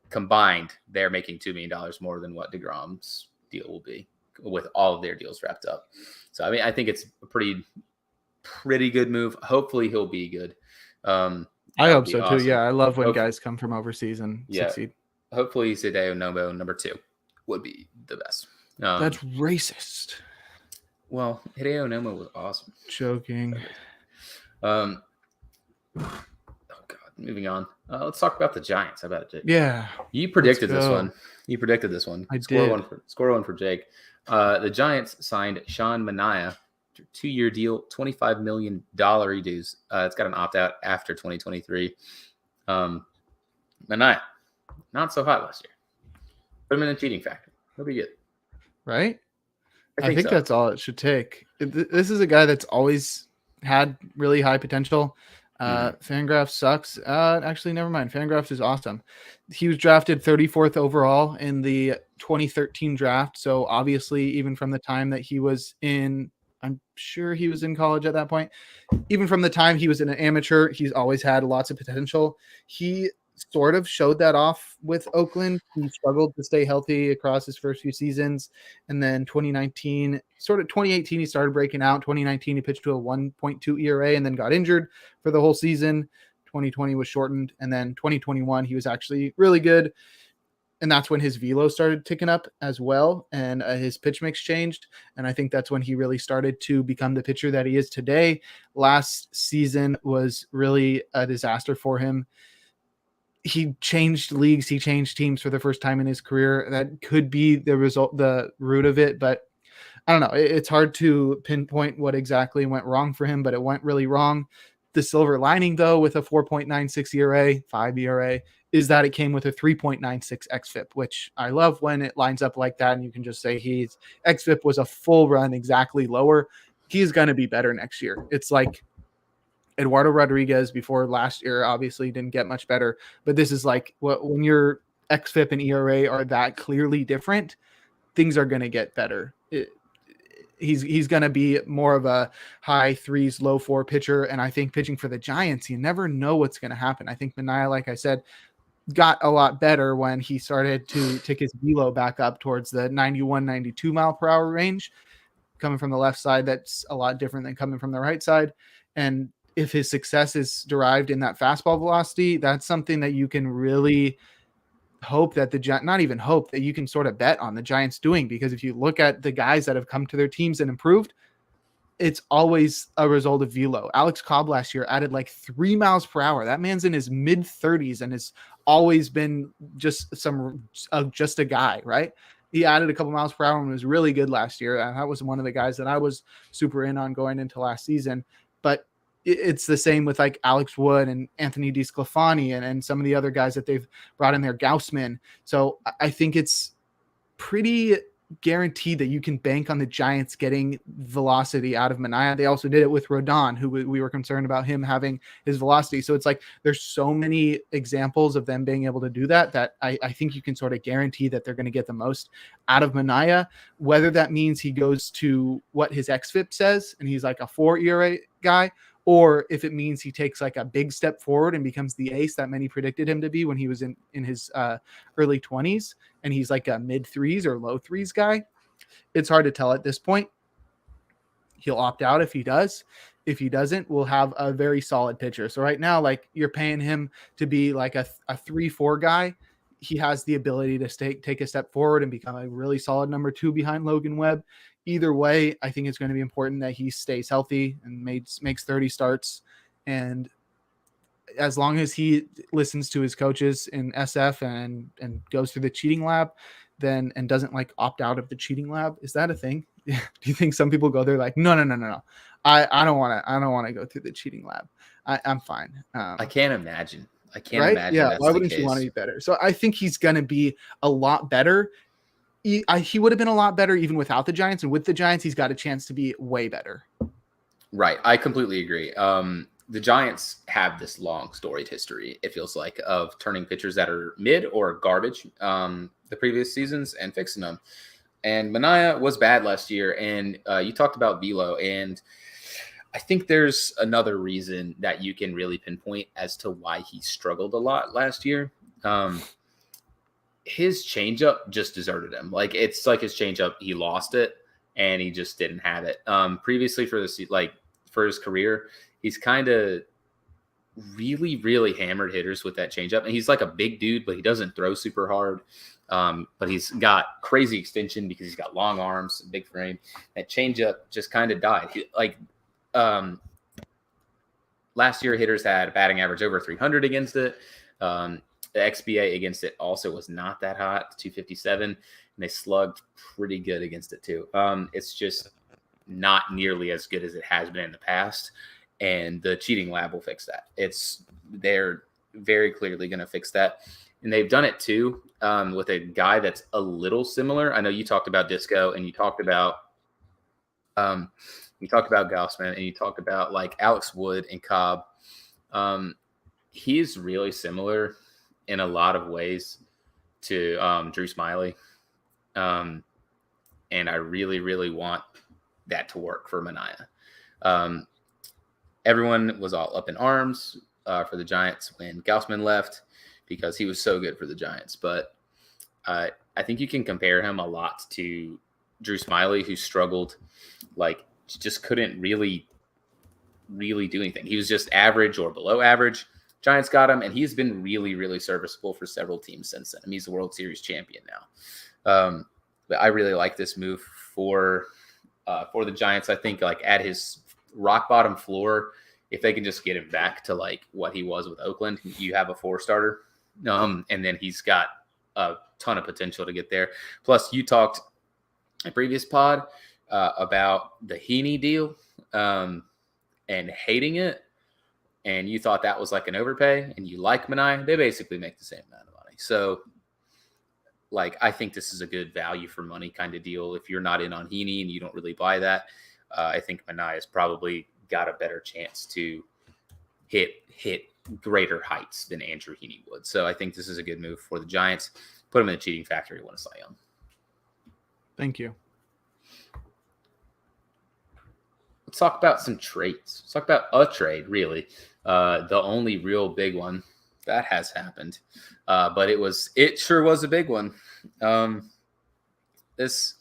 combined, they're making $2 million more than what DeGrom's deal will be with all of their deals wrapped up. So, I mean, I think it's a pretty good move. Hopefully he'll be good. I hope so too. Yeah, I love when guys come from overseas and succeed. Hopefully Hideo Nomo number 2 would be the best. That's racist. Well, Hideo Nomo was awesome. Joking. Oh God. Moving on. Let's talk about the Giants. How about it, Jake? Yeah. You predicted this one. I Score did. Score one for Jake. The Giants signed Sean Manaea, 2-year deal, $25 million dues. It's got an opt-out after 2023. Manaea, not so hot last year. Put him in a cheating factor. He'll be good. Right? I think so. that's all it should take. This is a guy that's always had really high potential. Fangraphs sucks. Actually, never mind. Fangraphs is awesome. He was drafted 34th overall in the 2013 draft. So obviously, even from the time that he was in, I'm sure he was in college at that point. Even from the time he was an amateur, he's always had lots of potential. He sort of showed that off with Oakland. He struggled to stay healthy across his first few seasons. And then 2018, he started breaking out. 2019, he pitched to a 1.2 ERA and then got injured for the whole season. 2020 was shortened. And then 2021, he was actually really good. And that's when his velo started ticking up as well. And his pitch mix changed. And I think that's when he really started to become the pitcher that he is today. Last season was really a disaster for him. He changed leagues. He changed teams for the first time in his career. That could be the root of it, but I don't know. It's hard to pinpoint what exactly went wrong for him, but it went really wrong. The silver lining, though, with a 4.96 ERA, 5 ERA, is that it came with a 3.96 xFIP, which I love when it lines up like that. And you can just say his xFIP was a full run exactly lower. He's going to be better next year. It's like Eduardo Rodriguez before last year obviously didn't get much better, but this is like when your xFIP and ERA are that clearly different, things are going to get better. He's going to be more of a high 3s, low 4 pitcher. And I think pitching for the Giants, you never know what's going to happen. I think Manaea, like I said, got a lot better when he started to tick his velo back up towards the 91, 92 mile per hour range. Coming from the left side, that's a lot different than coming from the right side. And if his success is derived in that fastball velocity, that's something that you can really hope that not even hope that you can sort of bet on the Giants doing, because if you look at the guys that have come to their teams and improved, it's always a result of velo. Alex Cobb last year added like 3 miles per hour. That man's in his mid 30s and has always been just a guy, right? He added a couple miles per hour and was really good last year. And that was one of the guys that I was super in on going into last season. But it's the same with like Alex Wood and Anthony DeSclafani and some of the other guys that they've brought in there, Gaussman. So I think it's pretty guaranteed that you can bank on the Giants getting velocity out of Manaea. They also did it with Rodon, who we were concerned about him having his velocity. So it's like there's so many examples of them being able to do that I think you can sort of guarantee that they're going to get the most out of Manaea, whether that means he goes to what his xFIP says and he's like a 4 ERA guy, or if it means he takes like a big step forward and becomes the ace that many predicted him to be when he was in his early 20s and he's like a mid 3s or low 3s guy. It's hard to tell at this point. He'll opt out if he does. If he doesn't, we'll have a very solid pitcher. So right now, like you're paying him to be like a 3-4 guy. He has the ability to take a step forward and become a really solid number 2 behind Logan Webb. Either way, I think it's going to be important that he stays healthy and makes 30 starts. And as long as he listens to his coaches in SF and goes through the cheating lab, then and doesn't like opt out of the cheating lab. Is that a thing? Do you think some people go there like, no. I don't want to go through the cheating lab. I'm fine. I can't imagine. Imagine. Yeah. Why wouldn't you want to be better? So I think he's going to be a lot better. He would have been a lot better even without the Giants, and with the Giants, he's got a chance to be way better. Right. I completely agree. The Giants have this long storied history, it feels like, of turning pitchers that are mid or garbage the previous seasons and fixing them. And Mania was bad last year. And you talked about velo. And I think there's another reason that you can really pinpoint as to why he struggled a lot last year. His changeup just deserted him. Like, it's like his changeup, he lost it and he just didn't have it. Previously for his career, he's kind of really, really hammered hitters with that changeup. And he's like a big dude, but he doesn't throw super hard. But he's got crazy extension because he's got long arms, big frame. That changeup just kind of died. Last year, hitters had a batting average over 300 against it. The XBA against it also was not that hot, 257, and they slugged pretty good against it too. It's just not nearly as good as it has been in the past, and the cheating lab will fix that. They're very clearly going to fix that, and they've done it too with a guy that's a little similar. I know you talked about Disco, and you talked about Gaussman, and you talked about like Alex Wood and Cobb. He's really similar in a lot of ways to Drew Smyly. And I really, really want that to work for Mania. Everyone was all up in arms for the Giants when Gaussman left because he was so good for the Giants. But I think you can compare him a lot to Drew Smyly, who struggled, like, just couldn't really do anything. He was just average or below average. Giants got him, and he's been really, really serviceable for several teams since then. I mean, he's the World Series champion now. But I really like this move for the Giants. I think, like, at his rock bottom floor, if they can just get him back to like what he was with Oakland, you have a 4-starter. And then he's got a ton of potential to get there. Plus, you talked in a previous pod about the Heaney deal and hating it. And you thought that was like an overpay, and you like Mania. They basically make the same amount of money. So, like, I think this is a good value for money kind of deal. If you're not in on Heaney and you don't really buy that, I think Mania's probably got a better chance to hit greater heights than Andrew Heaney would. So I think this is a good move for the Giants. Put him in the cheating factory, win a Cy Young. Thank you. Let's talk about some trades. Let's talk about a trade, really. The only real big one that has happened. But it sure was a big one. This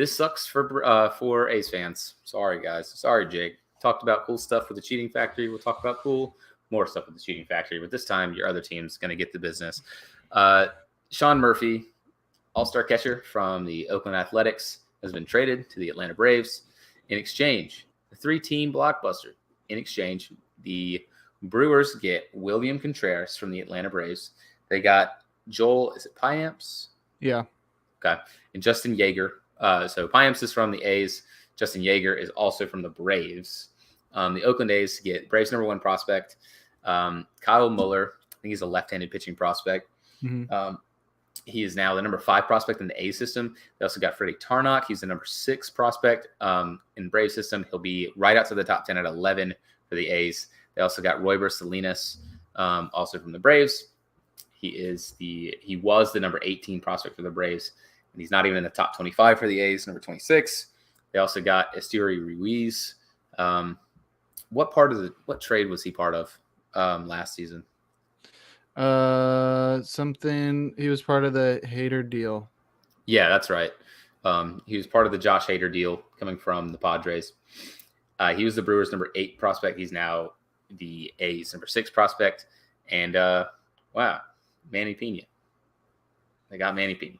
sucks for A's fans. Sorry, guys. Sorry, Jake. Talked about cool stuff with the cheating factory. We'll talk about more stuff with the cheating factory. But this time, your other team's going to get the business. Sean Murphy, all-star catcher from the Oakland Athletics, has been traded to the Atlanta Braves. In exchange, a 3-team blockbuster. In exchange, the Brewers get William Contreras from the Atlanta Braves. They got Joel, is it Piamps? Yeah. Okay. And Justin Yeager. So Piamps is from the A's. Justin Yeager is also from the Braves. The Oakland A's get Braves #1 prospect, Kyle Muller. I think he's a left-handed pitching prospect. Mm-hmm. He is now the #5 prospect in the A system. They also got Freddie Tarnok. He's the #6 prospect in the Brave system. He'll be right outside the top 10 at 11 for the A's. They also got Royber Salinas, also from the Braves. He was the #18 prospect for the Braves, and he's not even in the top 25 for the A's, #26. They also got Esteury Ruiz. What trade was he part of last season? He was part of the Hader deal. Yeah, that's right. He was part of the Josh Hader deal coming from the Padres. He was the Brewers' #8 prospect. He's now the A's #6 prospect. And wow, Manny Pena. They got Manny Pena.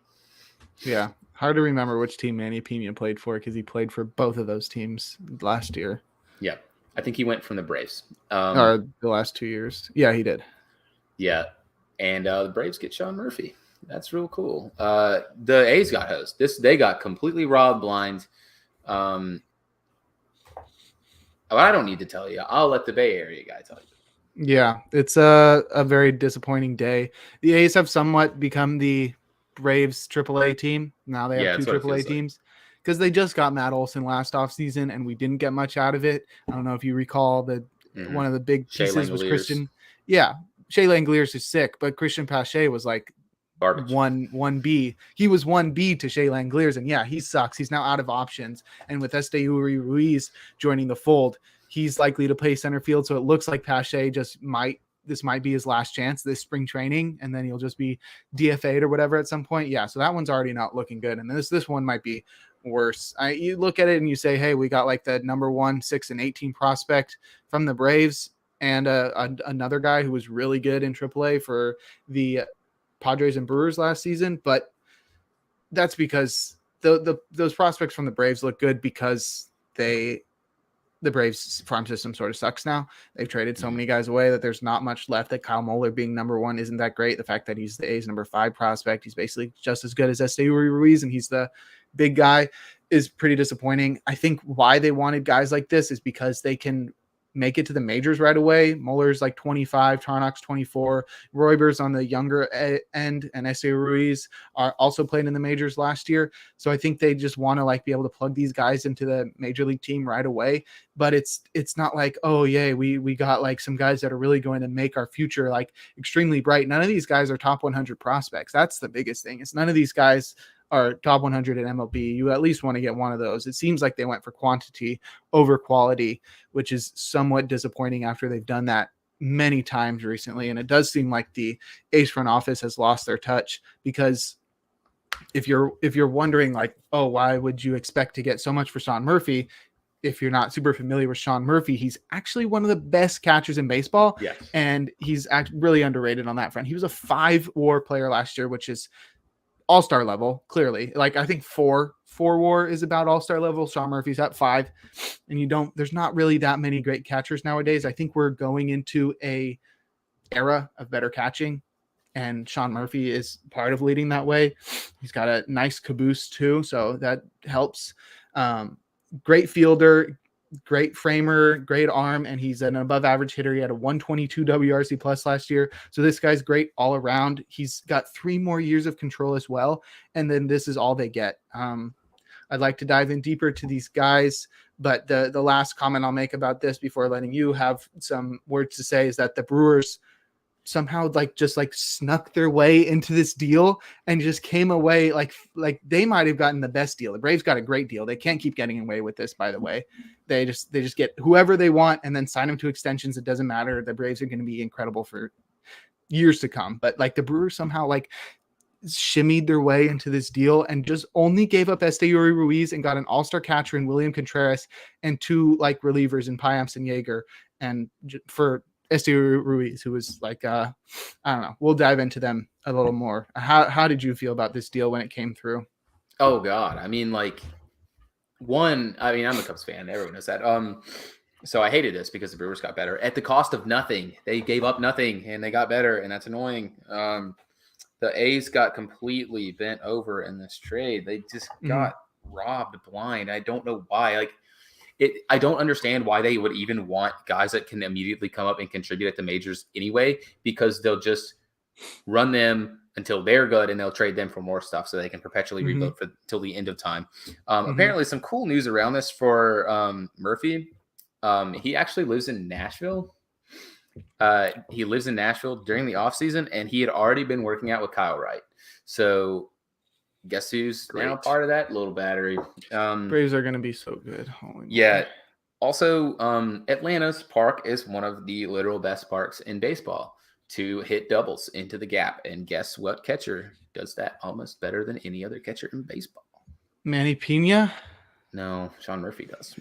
Yeah, hard to remember which team Manny Pena played for because he played for both of those teams last year. Yeah, I think he went from the Braves. Or the last 2 years. Yeah, he did. Yeah, and the Braves get Sean Murphy. That's real cool. The A's got hosed. They got completely robbed blind. I don't need to tell you. I'll let the Bay Area guy tell you. Yeah, it's a very disappointing day. The A's have somewhat become the Braves AAA team. Now they have 2 AAA teams because they just got Matt Olson last offseason and we didn't get much out of it. I don't know if you recall that one of the big pieces was Christian. Yeah, Shea Langoliers is sick, but Christian Pache was like garbage. 1B. He was 1B to Shea Langoliers, and yeah, he sucks. He's now out of options. And with Esteury Ruiz joining the fold, he's likely to play center field. So it looks like Pache this might be his last chance this spring training, and then he'll just be DFA'd or whatever at some point. Yeah, so that one's already not looking good. And this one might be worse. You look at it and you say, hey, we got like the number 1, 6, and 18 prospect from the Braves and another guy who was really good in AAA for the Padres and Brewers last season. But that's because those prospects from the Braves look good because the Braves farm system sort of sucks now. They've traded so many guys away that there's not much left. That Kyle Muller being number 1 isn't that great. The fact that he's the A's number 5 prospect, he's basically just as good as Esteury Ruiz, and he's the big guy, is pretty disappointing. I think why they wanted guys like this is because they can make it to the majors right away. Muller's like 25, Tarnok's 24, Royber's on the younger end, and Esteury Ruiz are also played in the majors last year. So I think they just want to like be able to plug these guys into the major league team right away. But it's not like, oh yay, we got like some guys that are really going to make our future like extremely bright. None of these guys are top 100 prospects. That's the biggest thing. It's none of these guys are top 100 at MLB. You at least want to get one of those. It seems like they went for quantity over quality, which is somewhat disappointing after they've done that many times recently. And it does seem like the A's front office has lost their touch, because if you're wondering like, oh, why would you expect to get so much for Sean Murphy? If you're not super familiar with Sean Murphy, he's actually one of the best catchers in baseball. Yes. And he's really underrated on that front. He was a 5 WAR player last year, which is all-star level, clearly. Like I think 4 WAR is about all-star level. Sean Murphy's at 5, and there's not really that many great catchers nowadays. I think we're going into a era of better catching, and Sean Murphy is part of leading that way. He's got a nice caboose too, so that helps. Great fielder, great framer, great arm, and he's an above average hitter. He had a 122 WRC plus last year. So this guy's great all around. He's got 3 more years of control as well. And then this is all they get. I'd like to dive in deeper to these guys, but the last comment I'll make about this before letting you have some words to say is that the Brewers somehow just snuck their way into this deal and just came away like they might have gotten the best deal. The Braves got a great deal. They can't keep getting away with this, by the way. They just get whoever they want and then sign them to extensions. It doesn't matter. The Braves are going to be incredible for years to come. But like the Brewers somehow shimmied their way into this deal and just only gave up Esteury Ruiz and got an all-star catcher in William Contreras and 2 relievers in Payamps and Yeager, and for Esteury Ruiz, who was I don't know. We'll dive into them a little more. How did you feel about this deal when it came through? Oh God. I mean, I'm a Cubs fan. Everyone knows that. So I hated this because the Brewers got better at the cost of nothing. They gave up nothing and they got better, and that's annoying. The A's got completely bent over in this trade. They just got robbed blind. I don't know why. I don't understand why they would even want guys that can immediately come up and contribute at the majors anyway, because they'll just run them until they're good and they'll trade them for more stuff so they can perpetually rebuild till the end of time. Apparently some cool news around this for Murphy. He actually lives in Nashville. He lives in Nashville during the offseason, and he had already been working out with Kyle Wright. So guess who's now part of that little battery? Braves are going to be so good. Yeah. Also, Atlanta's park is one of the literal best parks in baseball to hit doubles into the gap. And guess what catcher does that almost better than any other catcher in baseball? Manny Pena? No, Sean Murphy does.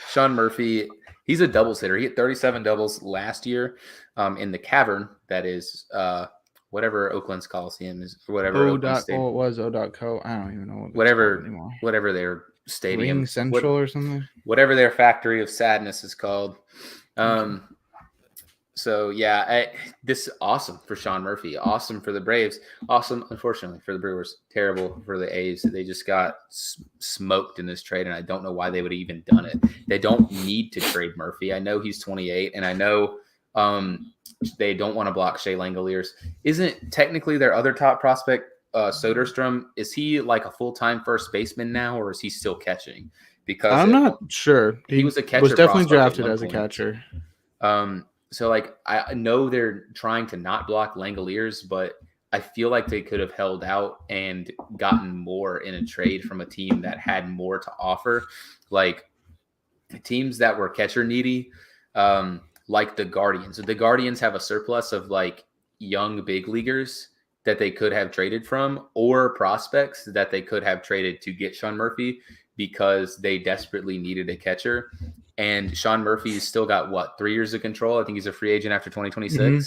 Sean Murphy, he's a doubles hitter. He hit 37 doubles last year in the cavern. That is whatever Oakland's Coliseum is, or whatever. It was O.co. I don't even know whatever their stadium, Ring Central or something. Whatever their factory of sadness is called. So yeah, this is awesome for Sean Murphy. Awesome for the Braves. Awesome, unfortunately, for the Brewers. Terrible for the A's. They just got smoked in this trade, and I don't know why they would have even done it. They don't need to trade Murphy. I know he's 28, and I know they don't want to block Shea Langoliers. Isn't technically their other top prospect Soderstrom, is he like a full-time first baseman now, or is he still catching? Because I'm not sure. He was a catcher. Was definitely prospect drafted at one as a point. catcher. So like I know they're trying to not block Langoliers, but I feel like they could have held out and gotten more in a trade from a team that had more to offer. Like teams that were catcher needy, like the Guardians. The Guardians have a surplus of like young big leaguers that they could have traded from, or prospects that they could have traded to get Sean Murphy because they desperately needed a catcher. And Sean Murphy's still got 3 years of control. I think he's a free agent after 2026. Mm-hmm.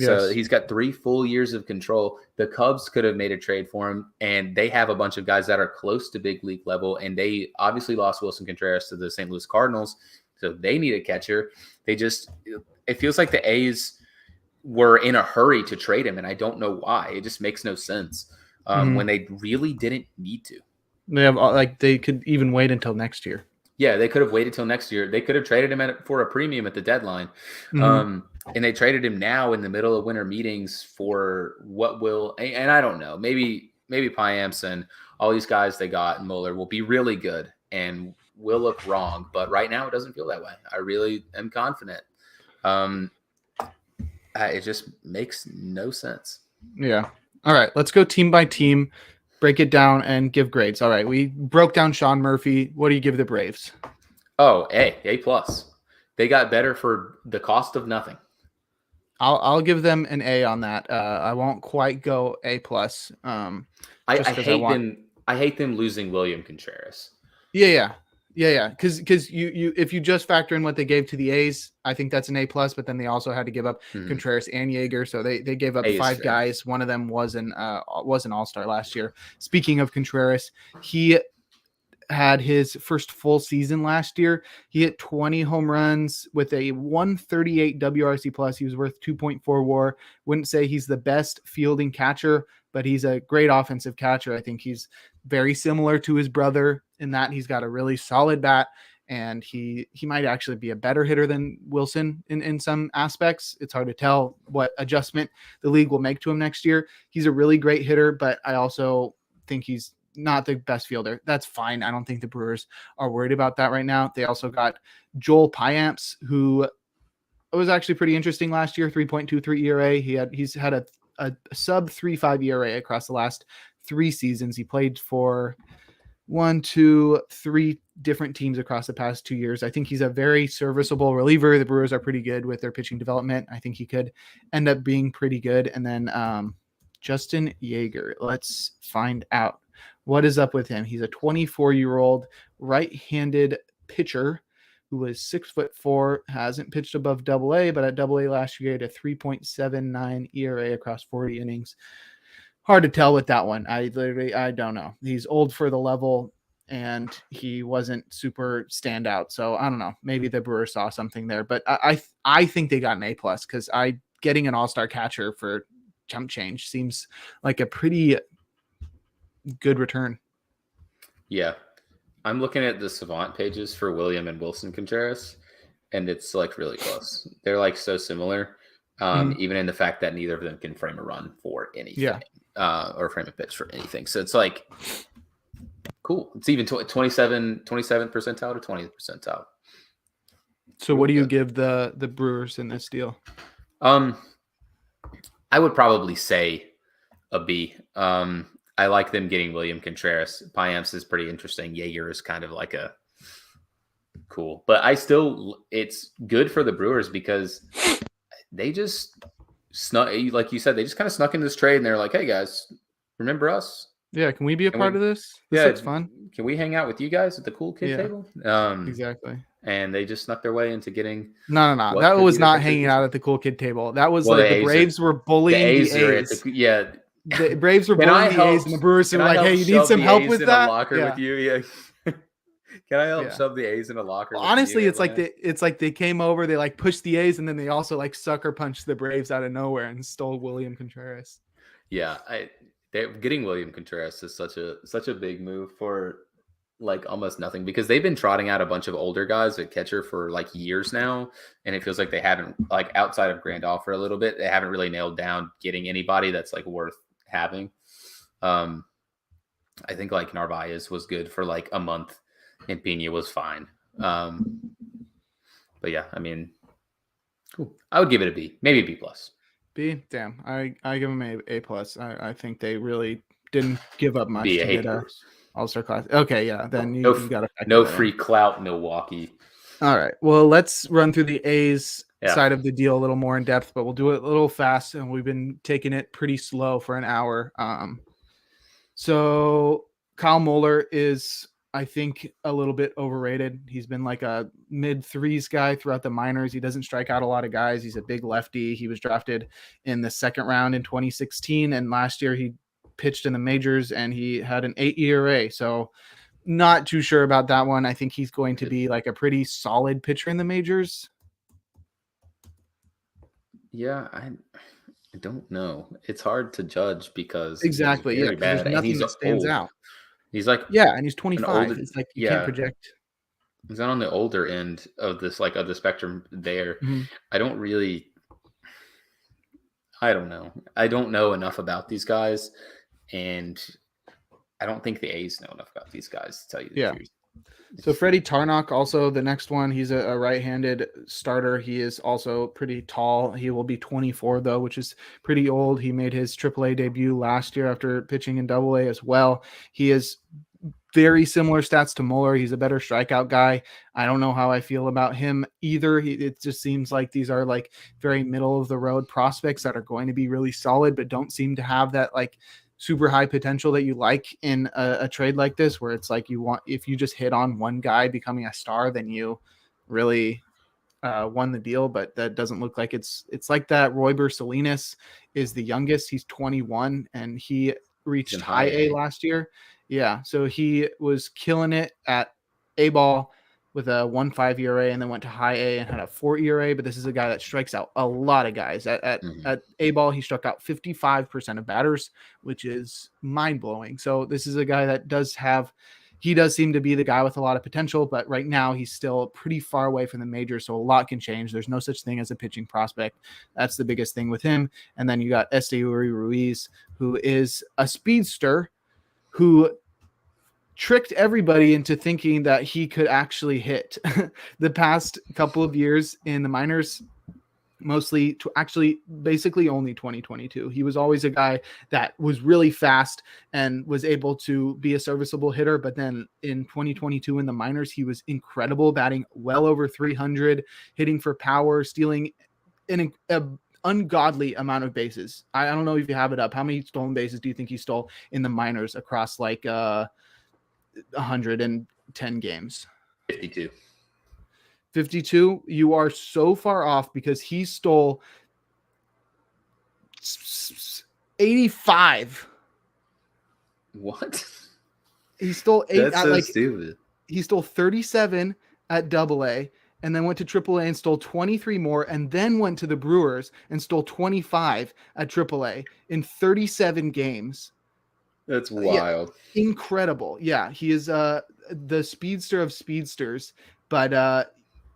So yes. He's got 3 full years of control. The Cubs could have made a trade for him, and they have a bunch of guys that are close to big league level, and they obviously lost Wilson Contreras to the St. Louis Cardinals, so they need a catcher. It feels like the A's were in a hurry to trade him, and I don't know why. It just makes no sense when they really didn't need to. They could even wait until next year. Yeah, they could have waited till next year. They could have traded him for a premium at the deadline. And they traded him now in the middle of winter meetings for what will – and I don't know. Maybe Piamps and all these guys they got and Mueller will be really good and will look wrong. But right now it doesn't feel that way. I really am confident. It just makes no sense. Yeah. All right, let's go team by team. Break it down and give grades. All right, we broke down Sean Murphy. What do you give the Braves? Oh, A plus. They got better for the cost of nothing. I'll give them an A on that. I won't quite go A plus. I hate them losing William Contreras. Yeah. Because you if you just factor in what they gave to the A's, I think that's an A plus. But then they also had to give up Contreras and Yeager, so they gave up 5 guys. One of them was an All-Star last year. Speaking of Contreras, he had his first full season last year. He hit 20 home runs with a 138 WRC plus. He was worth 2.4 WAR. Wouldn't say he's the best fielding catcher, but he's a great offensive catcher. I think he's very similar to his brother in that he's got a really solid bat, and he might actually be a better hitter than Wilson in some aspects. It's hard to tell what adjustment the league will make to him next year. He's a really great hitter, but I also think he's not the best fielder. That's fine. I don't think the Brewers are worried about that right now. They also got Joel Piamps, who was actually pretty interesting last year, 3.23 ERA. He's had a sub 3.5 ERA across the last 3 seasons. He played for 3 different teams across the past 2 years. I think he's a very serviceable reliever. The Brewers are pretty good with their pitching development. I think he could end up being pretty good. And then Justin Yeager, let's find out what is up with him. He's a 24-year-old right-handed pitcher who was 6'4", hasn't pitched above AA, but at AA last year he had a 3.79 ERA across 40 innings. Hard to tell with that one. I don't know. He's old for the level, and he wasn't super standout. So I don't know. Maybe the Brewers saw something there, but I think they got an A plus because getting an all-star catcher for chump change seems like a pretty good return. Yeah. I'm looking at the Savant pages for William and Wilson Contreras, and it's like really close. They're like so similar, even in the fact that neither of them can frame a run for anything, or frame a pitch for anything. So it's like cool. It's even 27 percentile to 20th percentile. So what do you give the Brewers in this deal? I would probably say a B. I like them getting William Contreras. Piamps is pretty interesting. Yeager is kind of like a cool. But it's good for the Brewers because they just snuck, like you said, they just kind of snuck in this trade and they're like, hey guys, remember us? Yeah, can we be a part of this? This looks fun. Can we hang out with you guys at the cool kid table? Exactly. And they just snuck their way into getting. No. That was not hanging out at the cool kid table. That was the Braves were bullying the A's. The Braves were bullying the A's, and the Brewers were like, "Hey, you need some help with that?" With you, yeah. Can I help shove the A's in a locker? Well, honestly, it's like they came over, they like pushed the A's, and then they also like sucker punched the Braves out of nowhere and stole William Contreras. Yeah, getting William Contreras is such a big move for like almost nothing because they've been trotting out a bunch of older guys at catcher for like years now, and it feels like they haven't, like outside of Grandal for a little bit, they haven't really nailed down getting anybody that's like worth having. I think like Narvaez was good for like a month, and Pena was fine. But yeah, I mean, cool. I would give it a B, maybe a B plus. B, damn. I give them a plus. I think they really didn't give up much to get a All-Star class. Okay, yeah. Then you got no free clout, Milwaukee. All right. Well, let's run through the A's side of the deal a little more in depth, but we'll do it a little fast, and we've been taking it pretty slow for an hour. So Kyle Muller is, I think, a little bit overrated. He's been like a mid-threes guy throughout the minors. He doesn't strike out a lot of guys. He's a big lefty. He was drafted in the second round in 2016, and last year he pitched in the majors, and he had an 8 ERA. So not too sure about that one. I think he's going to be like a pretty solid pitcher in the majors. Yeah, I don't know. It's hard to judge because exactly, he's very bad. There's nothing that stands out. He's like and he's 25. It's like you can't project. He's not on the older end of this, like of the spectrum there. Mm-hmm. I don't know. I don't know enough about these guys, and I don't think the A's know enough about these guys to tell you the truth. So Freddie Tarnok, also the next one, he's a right-handed starter. He is also pretty tall. He will be 24 though, which is pretty old. He made his AAA debut last year after pitching in AA as well. He is very similar stats to Muller. He's a better strikeout guy. I don't know how I feel about him either. It just seems like these are like very middle of the road prospects that are going to be really solid, but don't seem to have that like super high potential that you like in a trade like this, where it's like if you just hit on one guy becoming a star, then you really won the deal. But that doesn't look like it's like that. Royber Salinas is the youngest. He's 21 and he reached high A last year. Yeah. So he was killing it at A ball with a 1.5 ERA and then went to high A and had a 4 ERA. But this is a guy that strikes out a lot of guys. At A ball, he struck out 55% of batters, which is mind blowing. So this is a guy that does seem to be the guy with a lot of potential, but right now he's still pretty far away from the majors. So a lot can change. There's no such thing as a pitching prospect. That's the biggest thing with him. And then you got Esteury Ruiz, who is a speedster who tricked everybody into thinking that he could actually hit. The past couple of years in the minors, mostly to actually basically only 2022. He was always a guy that was really fast and was able to be a serviceable hitter. But then in 2022 in the minors, he was incredible, batting well over 300, hitting for power, stealing an ungodly amount of bases. I don't know if you have it up. How many stolen bases do you think he stole in the minors across like 110 games? 52. You are so far off because he stole 85. What? He stole 8. That's so stupid. He stole 37 at AA and then went to AAA and stole 23 more and then went to the Brewers and stole 25 at AAA in 37 games. That's wild. Yeah, incredible. Yeah, he is the speedster of speedsters, but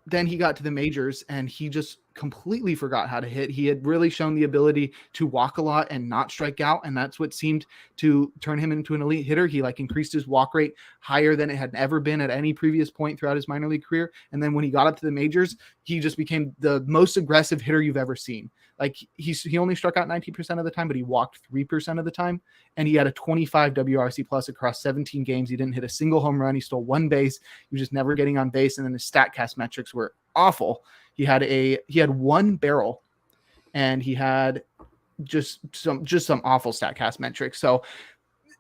then he got to the majors and he just completely forgot how to hit. He had really shown the ability to walk a lot and not strike out, and that's what seemed to turn him into an elite hitter. He like increased his walk rate higher than it had ever been at any previous point throughout his minor league career. And then when he got up to the majors, he just became the most aggressive hitter you've ever seen. Like he only struck out 19% of the time, but he walked 3% of the time. And he had a 25 WRC plus across 17 games. He didn't hit a single home run. He stole one base. He was just never getting on base. And then his StatCast metrics were awful. He had one barrel and he had just some awful StatCast metrics. So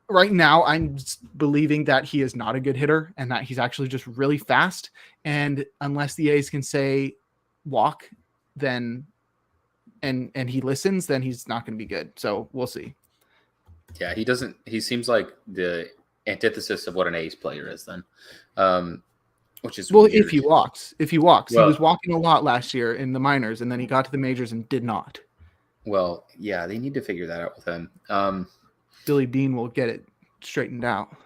right now I'm believing that he is not a good hitter and that he's actually just really fast. And unless the A's can say walk, then and he listens, then he's not going to be good. So we'll see. Yeah, he seems like the antithesis of what an A's player is then. Which is weird. If he walks, well, he was walking a lot last year in the minors, and then he got to the majors and did not. Well, yeah, they need to figure that out with him. Billy Beane will get it straightened out.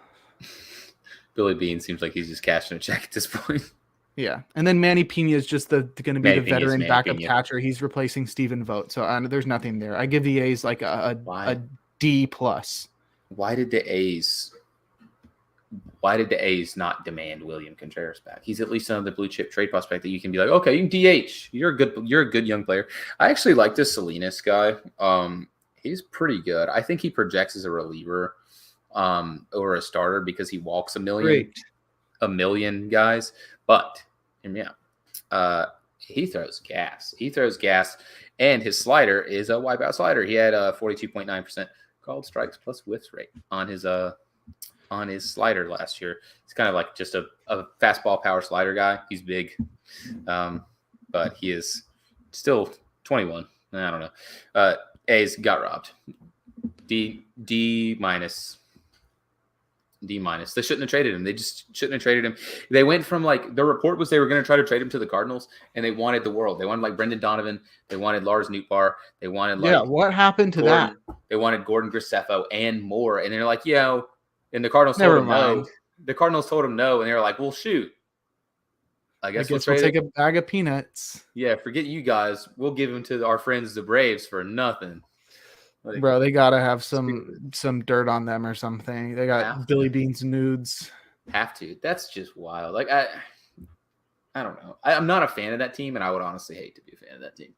Billy Beane seems like he's just cashing a check at this point. Yeah, and then Manny Pena is just going to be the veteran backup catcher. He's replacing Stephen Vogt, so there's nothing there. I give the A's like a D plus. why did the A's not demand William Contreras back? He's at least another blue chip trade prospect that you can be like, okay, you can DH. You're a good young player. I actually like this Salinas guy. He's pretty good. I think he projects as a reliever or a starter because he walks a million guys. But he throws gas. And his slider is a wipeout slider. He had a 42.9% called strikes plus whiffs rate on his slider last year. He's kind of like just a fastball power slider guy. He's big, but he is still 21. I don't know. A's got robbed. D minus. They shouldn't have traded him. They just shouldn't have traded him. They went from like the report was they were going to try to trade him to the Cardinals, and they wanted the world. They wanted like Brendan Donovan. They wanted Lars Nootbaar. They wanted what happened to Gordon, that? They wanted Gordon Graceffo and more, and they're like, and the Cardinals told him no. The Cardinals told him no, and they were like, well, shoot. I guess we'll take a bag of peanuts. Yeah, forget you guys. We'll give him to our friends the Braves for nothing. Bro, they gotta have some dirt on them or something. They got Billy Bean's nudes. Have to. That's just wild. Like I don't know. I'm not a fan of that team, and I would honestly hate to be a fan of that team.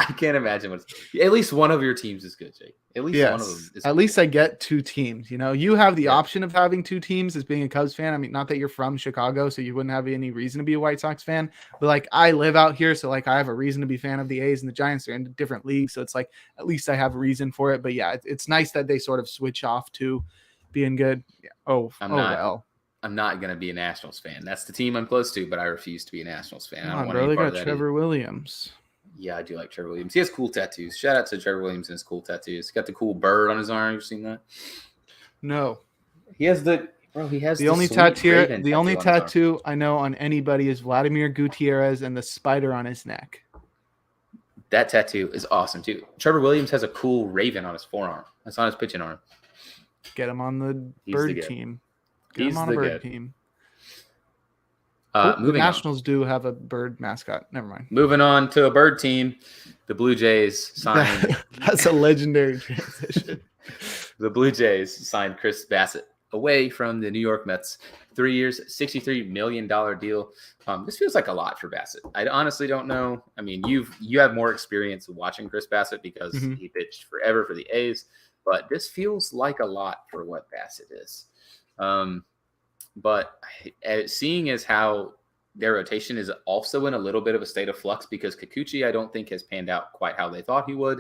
I can't imagine what's. At least one of your teams is good, Jake. At least one of them. At least I get two teams. You have the option of having two teams as being a Cubs fan. I mean, not that you're from Chicago, so you wouldn't have any reason to be a White Sox fan. But like, I live out here, so like, I have a reason to be a fan of the A's and the Giants. They're in different leagues, so it's like at least I have a reason for it. But yeah, it's nice that they sort of switch off to being good. Yeah. I'm not going to be a Nationals fan. That's the team I'm close to, but I refuse to be a Nationals fan. Come on, bro. They got Trevor Williams. Yeah, I do like Trevor Williams. He has cool tattoos. Shout out to Trevor Williams and his cool tattoos. He got the cool bird on his arm. You've seen that? No. He has the only tattoo. The only tattoo I know on anybody is Vladimir Gutierrez and the spider on his neck. That tattoo is awesome too. Trevor Williams has a cool raven on his forearm. That's on his pitching arm. Get him on the bird team. Get him on a bird team. The Nationals do have a bird mascot. Never mind. Moving on to a bird team. The Blue Jays signed. That's a legendary transition. The Blue Jays signed Chris Bassett away from the New York Mets. 3 years, $63 million deal. This feels like a lot for Bassett. I honestly don't know. I mean, you have more experience watching Chris Bassett because he pitched forever for the A's, but this feels like a lot for what Bassett is. But seeing as how their rotation is also in a little bit of a state of flux because Kikuchi, I don't think has panned out quite how they thought he would.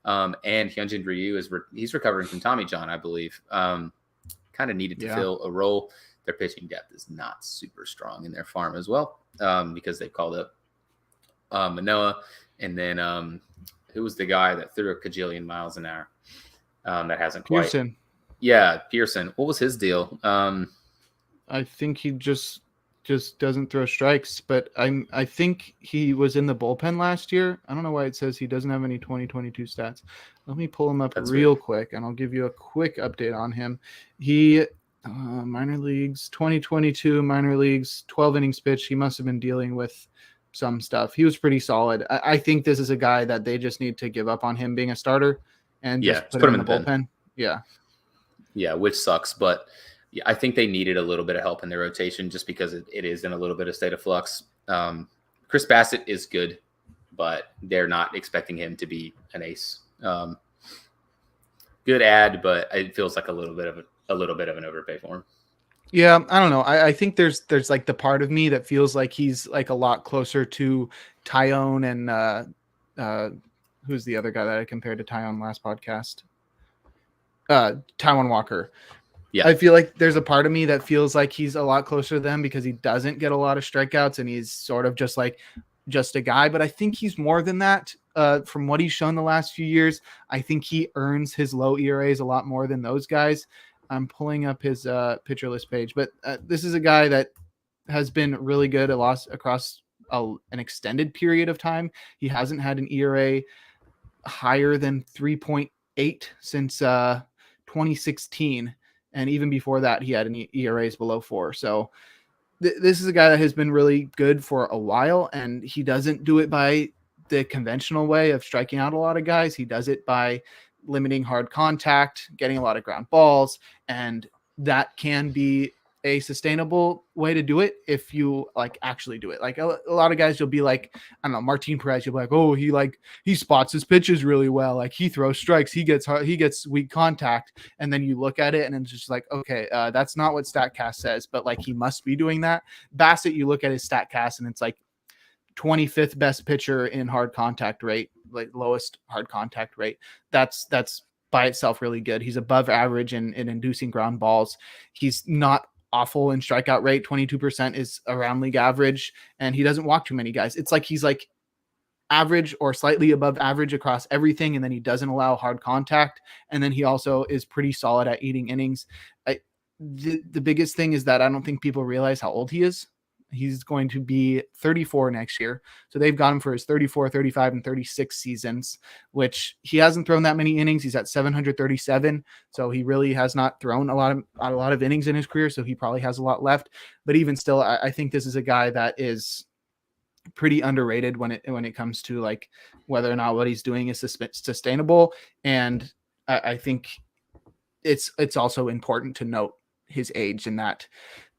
And Hyunjin Ryu he's recovering from Tommy John, I believe. Kind of needed to fill a role. Their pitching depth is not super strong in their farm as well because they've called up Manoah. And then who was the guy that threw a kajillion miles an hour that hasn't quite. Pearson. Yeah, Pearson. What was his deal? I think he just doesn't throw strikes, but I think he was in the bullpen last year. I don't know why it says he doesn't have any 2022 stats. Let me pull him up real quick, and I'll give you a quick update on him. He minor leagues 2022 minor leagues 12 innings pitched. He must have been dealing with some stuff. He was pretty solid. I think this is a guy that they just need to give up on him being a starter and just put him in the bullpen. Yeah, which sucks, but. Yeah, I think they needed a little bit of help in their rotation just because it is in a little bit of state of flux. Chris Bassett is good, but they're not expecting him to be an ace. Good ad, but it feels like a little bit of an overpay for him. Yeah, I don't know. I think there's like the part of me that feels like he's like a lot closer to Tyone and who's the other guy that I compared to Tyone last podcast? Taijuan Walker. Yeah, I feel like there's a part of me that feels like he's a lot closer to them because he doesn't get a lot of strikeouts and he's sort of just a guy. But I think he's more than that. From what he's shown the last few years, I think he earns his low ERAs a lot more than those guys. I'm pulling up his pitcher list page, but this is a guy that has been really good across an extended period of time. He hasn't had an ERA higher than 3.8 since 2016. And even before that, he had an ERAs below 4. So this is a guy that has been really good for a while, and he doesn't do it by the conventional way of striking out a lot of guys. He does it by limiting hard contact, getting a lot of ground balls, and that can be a sustainable way to do it if you like actually do it. Like a lot of guys, you'll be like, I don't know, Martin Perez, you'll be like, oh, he spots his pitches really well. Like he throws strikes, he gets weak contact. And then you look at it and it's just like, okay, that's not what StatCast says, but like he must be doing that. Bassett, you look at his StatCast and it's like 25th best pitcher in hard contact rate, like lowest hard contact rate. That's by itself really good. He's above average in inducing ground balls. He's not awful in strikeout rate. 22% is around league average, and he doesn't walk too many guys. It's like he's like average or slightly above average across everything, and then he doesn't allow hard contact, and then he also is pretty solid at eating innings. The biggest thing is that I don't think people realize how old he is. He's going to be 34 next year. So they've got him for his 34, 35, and 36 seasons, which he hasn't thrown that many innings. He's at 737. So he really has not thrown a lot of innings in his career. So he probably has a lot left. But even still, I think this is a guy that is pretty underrated when it comes to like whether or not what he's doing is sustainable. And I think it's also important to note his age in that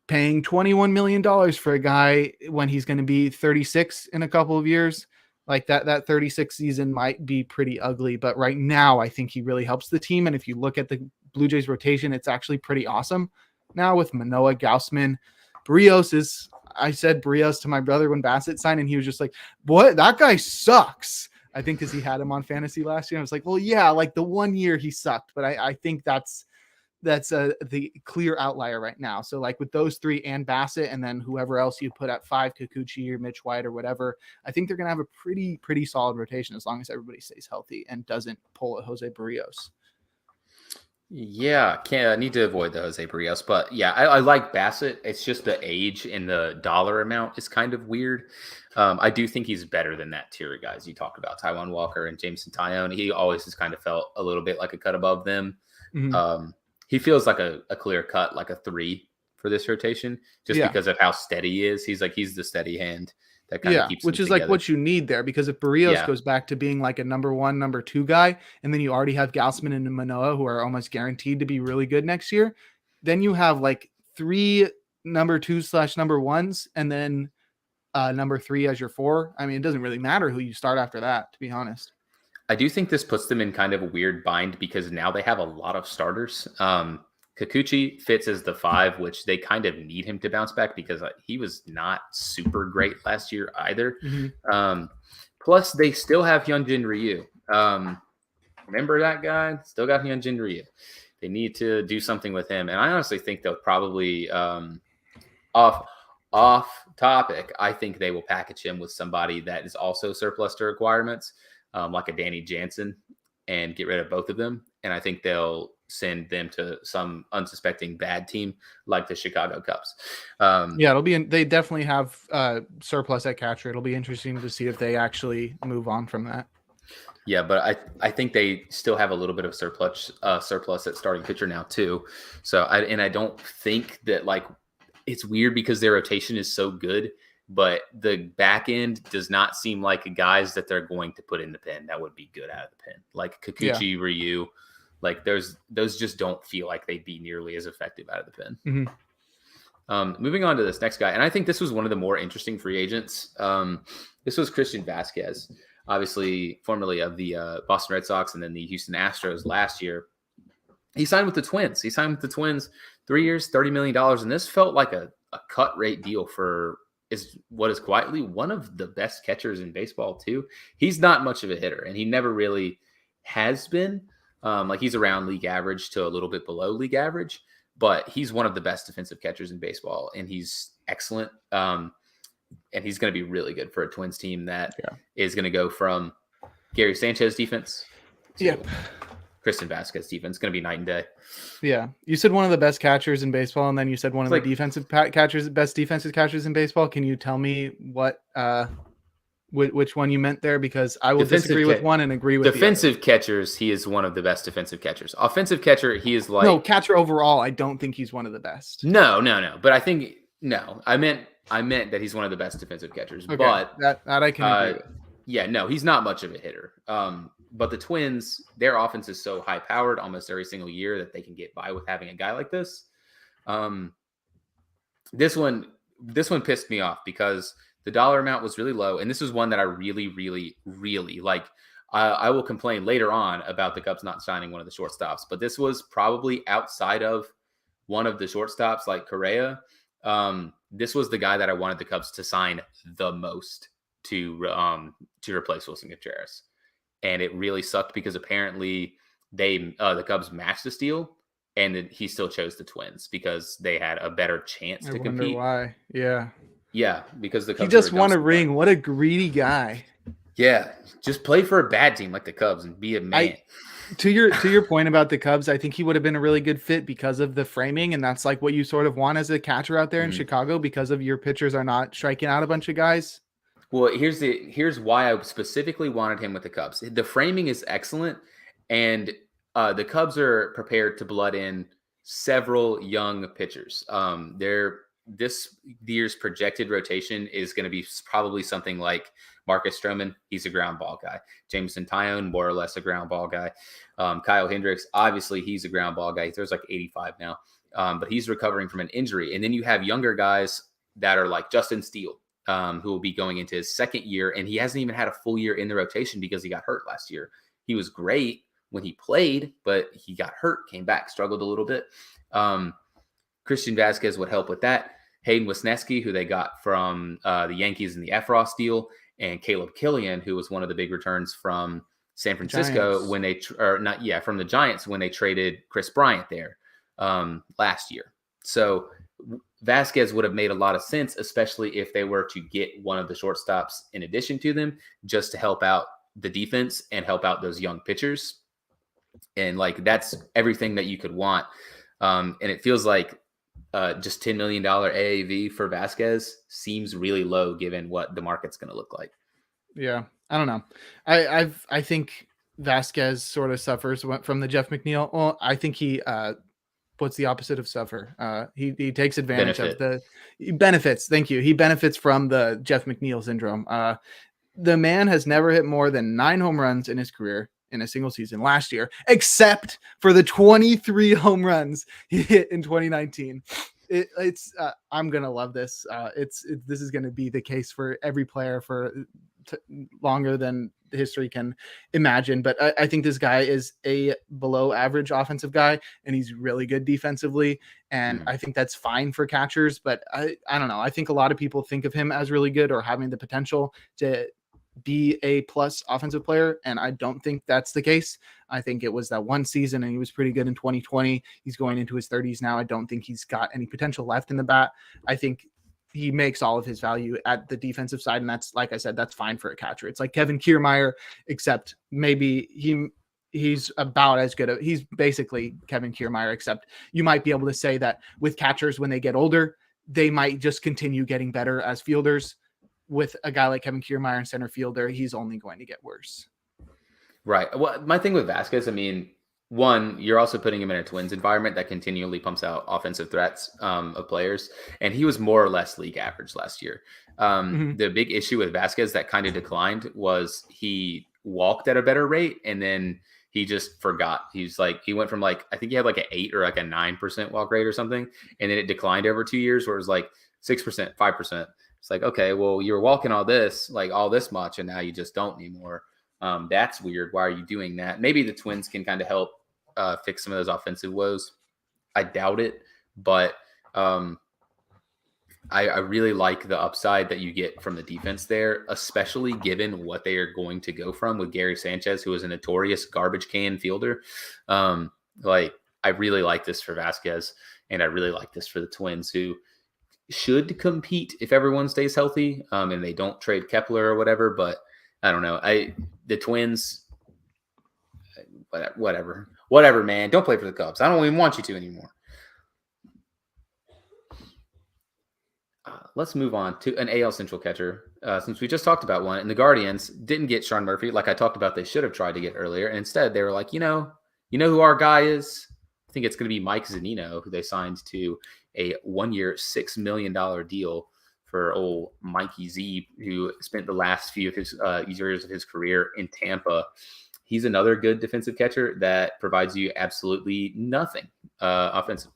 paying $21 million for a guy when he's going to be 36 in a couple of years, like that 36 season might be pretty ugly. But right now, I think he really helps the team. And if you look at the Blue Jays rotation, it's actually pretty awesome now with Manoah, Gausman, Barrios I said Barrios to my brother when Bassett signed, and he was just like, what? That guy sucks. I think because he had him on fantasy last year. I was like, well, yeah, like the 1 year he sucked, but I think that's the clear outlier right now. So like with those three and Bassett, and then whoever else you put at 5, Kikuchi or Mitch White or whatever, I think they're going to have a pretty solid rotation as long as everybody stays healthy and doesn't pull a Jose Barrios. Yeah, I need to avoid the Jose Barrios, but yeah, I like Bassett. It's just the age and the dollar amount is kind of weird. I do think he's better than that tier of guys you talk about, Taijuan Walker and Jameson Taillon. He always has kind of felt a little bit like a cut above them. Mm-hmm. He feels like a clear cut, like a 3 for this rotation, just because of how steady he is. He's the steady hand that kind of keeps which is together. Like what you need there, because if Barrios goes back to being like a number 1, number 2 guy, and then you already have Gausman and Manoah who are almost guaranteed to be really good next year, then you have like 3 number 2/number 1s and then number 3 as your 4. I mean, it doesn't really matter who you start after that, to be honest. I do think this puts them in kind of a weird bind because now they have a lot of starters. Kikuchi fits as the 5, which they kind of need him to bounce back because he was not super great last year either. Mm-hmm. Plus, they still have Hyunjin Ryu. Remember that guy? Still got Hyunjin Ryu. They need to do something with him. And I honestly think they'll probably, off topic, I think they will package him with somebody that is also surplus to requirements. Like a Danny Jansen, and get rid of both of them. And I think they'll send them to some unsuspecting bad team like the Chicago Cubs. They definitely have surplus at catcher. It'll be interesting to see if they actually move on from that. Yeah, but I think they still have a little bit of surplus at starting pitcher now too. So I don't think that, like, it's weird because their rotation is so good, but the back end does not seem like guys that they're going to put in the pen that would be good out of the pen. Like Kikuchi, Ryu, like those just don't feel like they'd be nearly as effective out of the pen. Mm-hmm. Moving on to this next guy, and I think this was one of the more interesting free agents. This was Christian Vasquez, obviously formerly of the Boston Red Sox and then the Houston Astros last year. He signed with the Twins. 3 years, $30 million, and this felt like a cut rate deal for is what is quietly one of the best catchers in baseball too. He's not much of a hitter, and he never really has been. Like he's around league average to a little bit below league average, but he's one of the best defensive catchers in baseball, and he's excellent. And he's going to be really good for a Twins team that is going to go from Gary Sanchez defense to Christian Vasquez defense. It's going to be night and day. Yeah. You said one of the best catchers in baseball, and then you said one of the best defensive catchers in baseball. Can you tell me what which one you meant there? Because I will disagree with one and agree with the other. Defensive catchers, he is one of the best defensive catchers. Offensive catcher, he is like... No, catcher overall, I don't think he's one of the best. No. But I think... No, I meant that he's one of the best defensive catchers. Okay, but that I can agree with. Yeah, no, he's not much of a hitter. But the Twins, their offense is so high powered almost every single year that they can get by with having a guy like this. This one pissed me off because the dollar amount was really low, and this was one that I really, really, really like. I will complain later on about the Cubs not signing one of the shortstops, but this was probably outside of one of the shortstops like Correa. This was the guy that I wanted the Cubs to sign the most to replace Wilson Contreras, and it really sucked because apparently the Cubs matched the steal, and he still chose the Twins because they had a better chance to compete. Why? Yeah, because the Cubs he just won a ring. What a greedy guy. Yeah, just play for a bad team like the Cubs and be a man. To your point about the Cubs, I think he would have been a really good fit because of the framing, and that's like what you sort of want as a catcher out there in Chicago because of your pitchers are not striking out a bunch of guys. Well, here's why I specifically wanted him with the Cubs. The framing is excellent, and the Cubs are prepared to blood in several young pitchers. This year's projected rotation is going to be probably something like Marcus Stroman. He's a ground ball guy. Jameson Taillon, more or less a ground ball guy. Kyle Hendricks, obviously he's a ground ball guy. He throws like 85 now, but he's recovering from an injury. And then you have younger guys that are like Justin Steele, who will be going into his second year, and he hasn't even had a full year in the rotation because he got hurt last year. He was great when he played, but he got hurt, came back, struggled a little bit. Christian Vasquez would help with that. Hayden Wesneski, who they got from the Yankees in the Efros deal, and Caleb Killian, who was one of the big returns from San Francisco when they from the Giants when they traded Chris Bryant there last year. So Vasquez would have made a lot of sense, especially if they were to get one of the shortstops in addition to them, just to help out the defense and help out those young pitchers. And like that's everything that you could want. And it feels like just $10 million AAV for Vasquez seems really low given what the market's going to look like. Yeah, I don't know. I think Vasquez sort of suffers from the Jeff McNeil. Well, I think he what's the opposite of suffer? He takes advantage of the benefits. Thank you. He benefits from the Jeff McNeil syndrome. The man has never hit more than 9 home runs in his career in a single season last year, except for the 23 home runs he hit in 2019. It's I'm gonna love this. This is gonna be the case for every player for longer than history can imagine. But I think this guy is a below average offensive guy, and he's really good defensively. And I think that's fine for catchers. But I don't know. I think a lot of people think of him as really good or having the potential to be a plus offensive player, and I don't think that's the case. I think it was that one season and he was pretty good in 2020. He's going into his 30s now. I don't think he's got any potential left in the bat. I think he makes all of his value at the defensive side, and that's, like I said, that's fine for a catcher. It's like Kevin Kiermaier, except maybe he's about as good. He's basically Kevin Kiermaier, except you might be able to say that with catchers when they get older, they might just continue getting better as fielders. With a guy like Kevin Kiermaier in center fielder, he's only going to get worse. Right. Well, my thing with Vasquez, I mean, one, you're also putting him in a Twins environment that continually pumps out offensive threats of players, and he was more or less league average last year. The big issue with Vasquez that kind of declined was he walked at a better rate, and then he just forgot. He went from I think he had like an 8 or like a 9% walk rate or something, and then it declined over 2 years where it was like 6%, 5%. It's like, okay, well, you were walking all this much, and now you just don't anymore. That's weird. Why are you doing that? Maybe the Twins can kind of help fix some of those offensive woes. I doubt it, but I really like the upside that you get from the defense there, especially given what they are going to go from with Gary Sanchez, who is a notorious garbage can fielder. I really like this for Vasquez, and I really like this for the Twins, who should compete if everyone stays healthy and they don't trade Kepler or whatever. But I don't know. The Twins, whatever, man. Don't play for the Cubs. I don't even want you to anymore. Let's move on to an AL Central catcher, since we just talked about one. And the Guardians didn't get Sean Murphy, like I talked about. They should have tried to get earlier. And instead, they were like, you know who our guy is? I think it's going to be Mike Zunino, who they signed to a 1-year, $6 million deal for old Mikey Z, who spent the last few of his years of his career in Tampa. he's another good defensive catcher that provides you absolutely nothing offensively.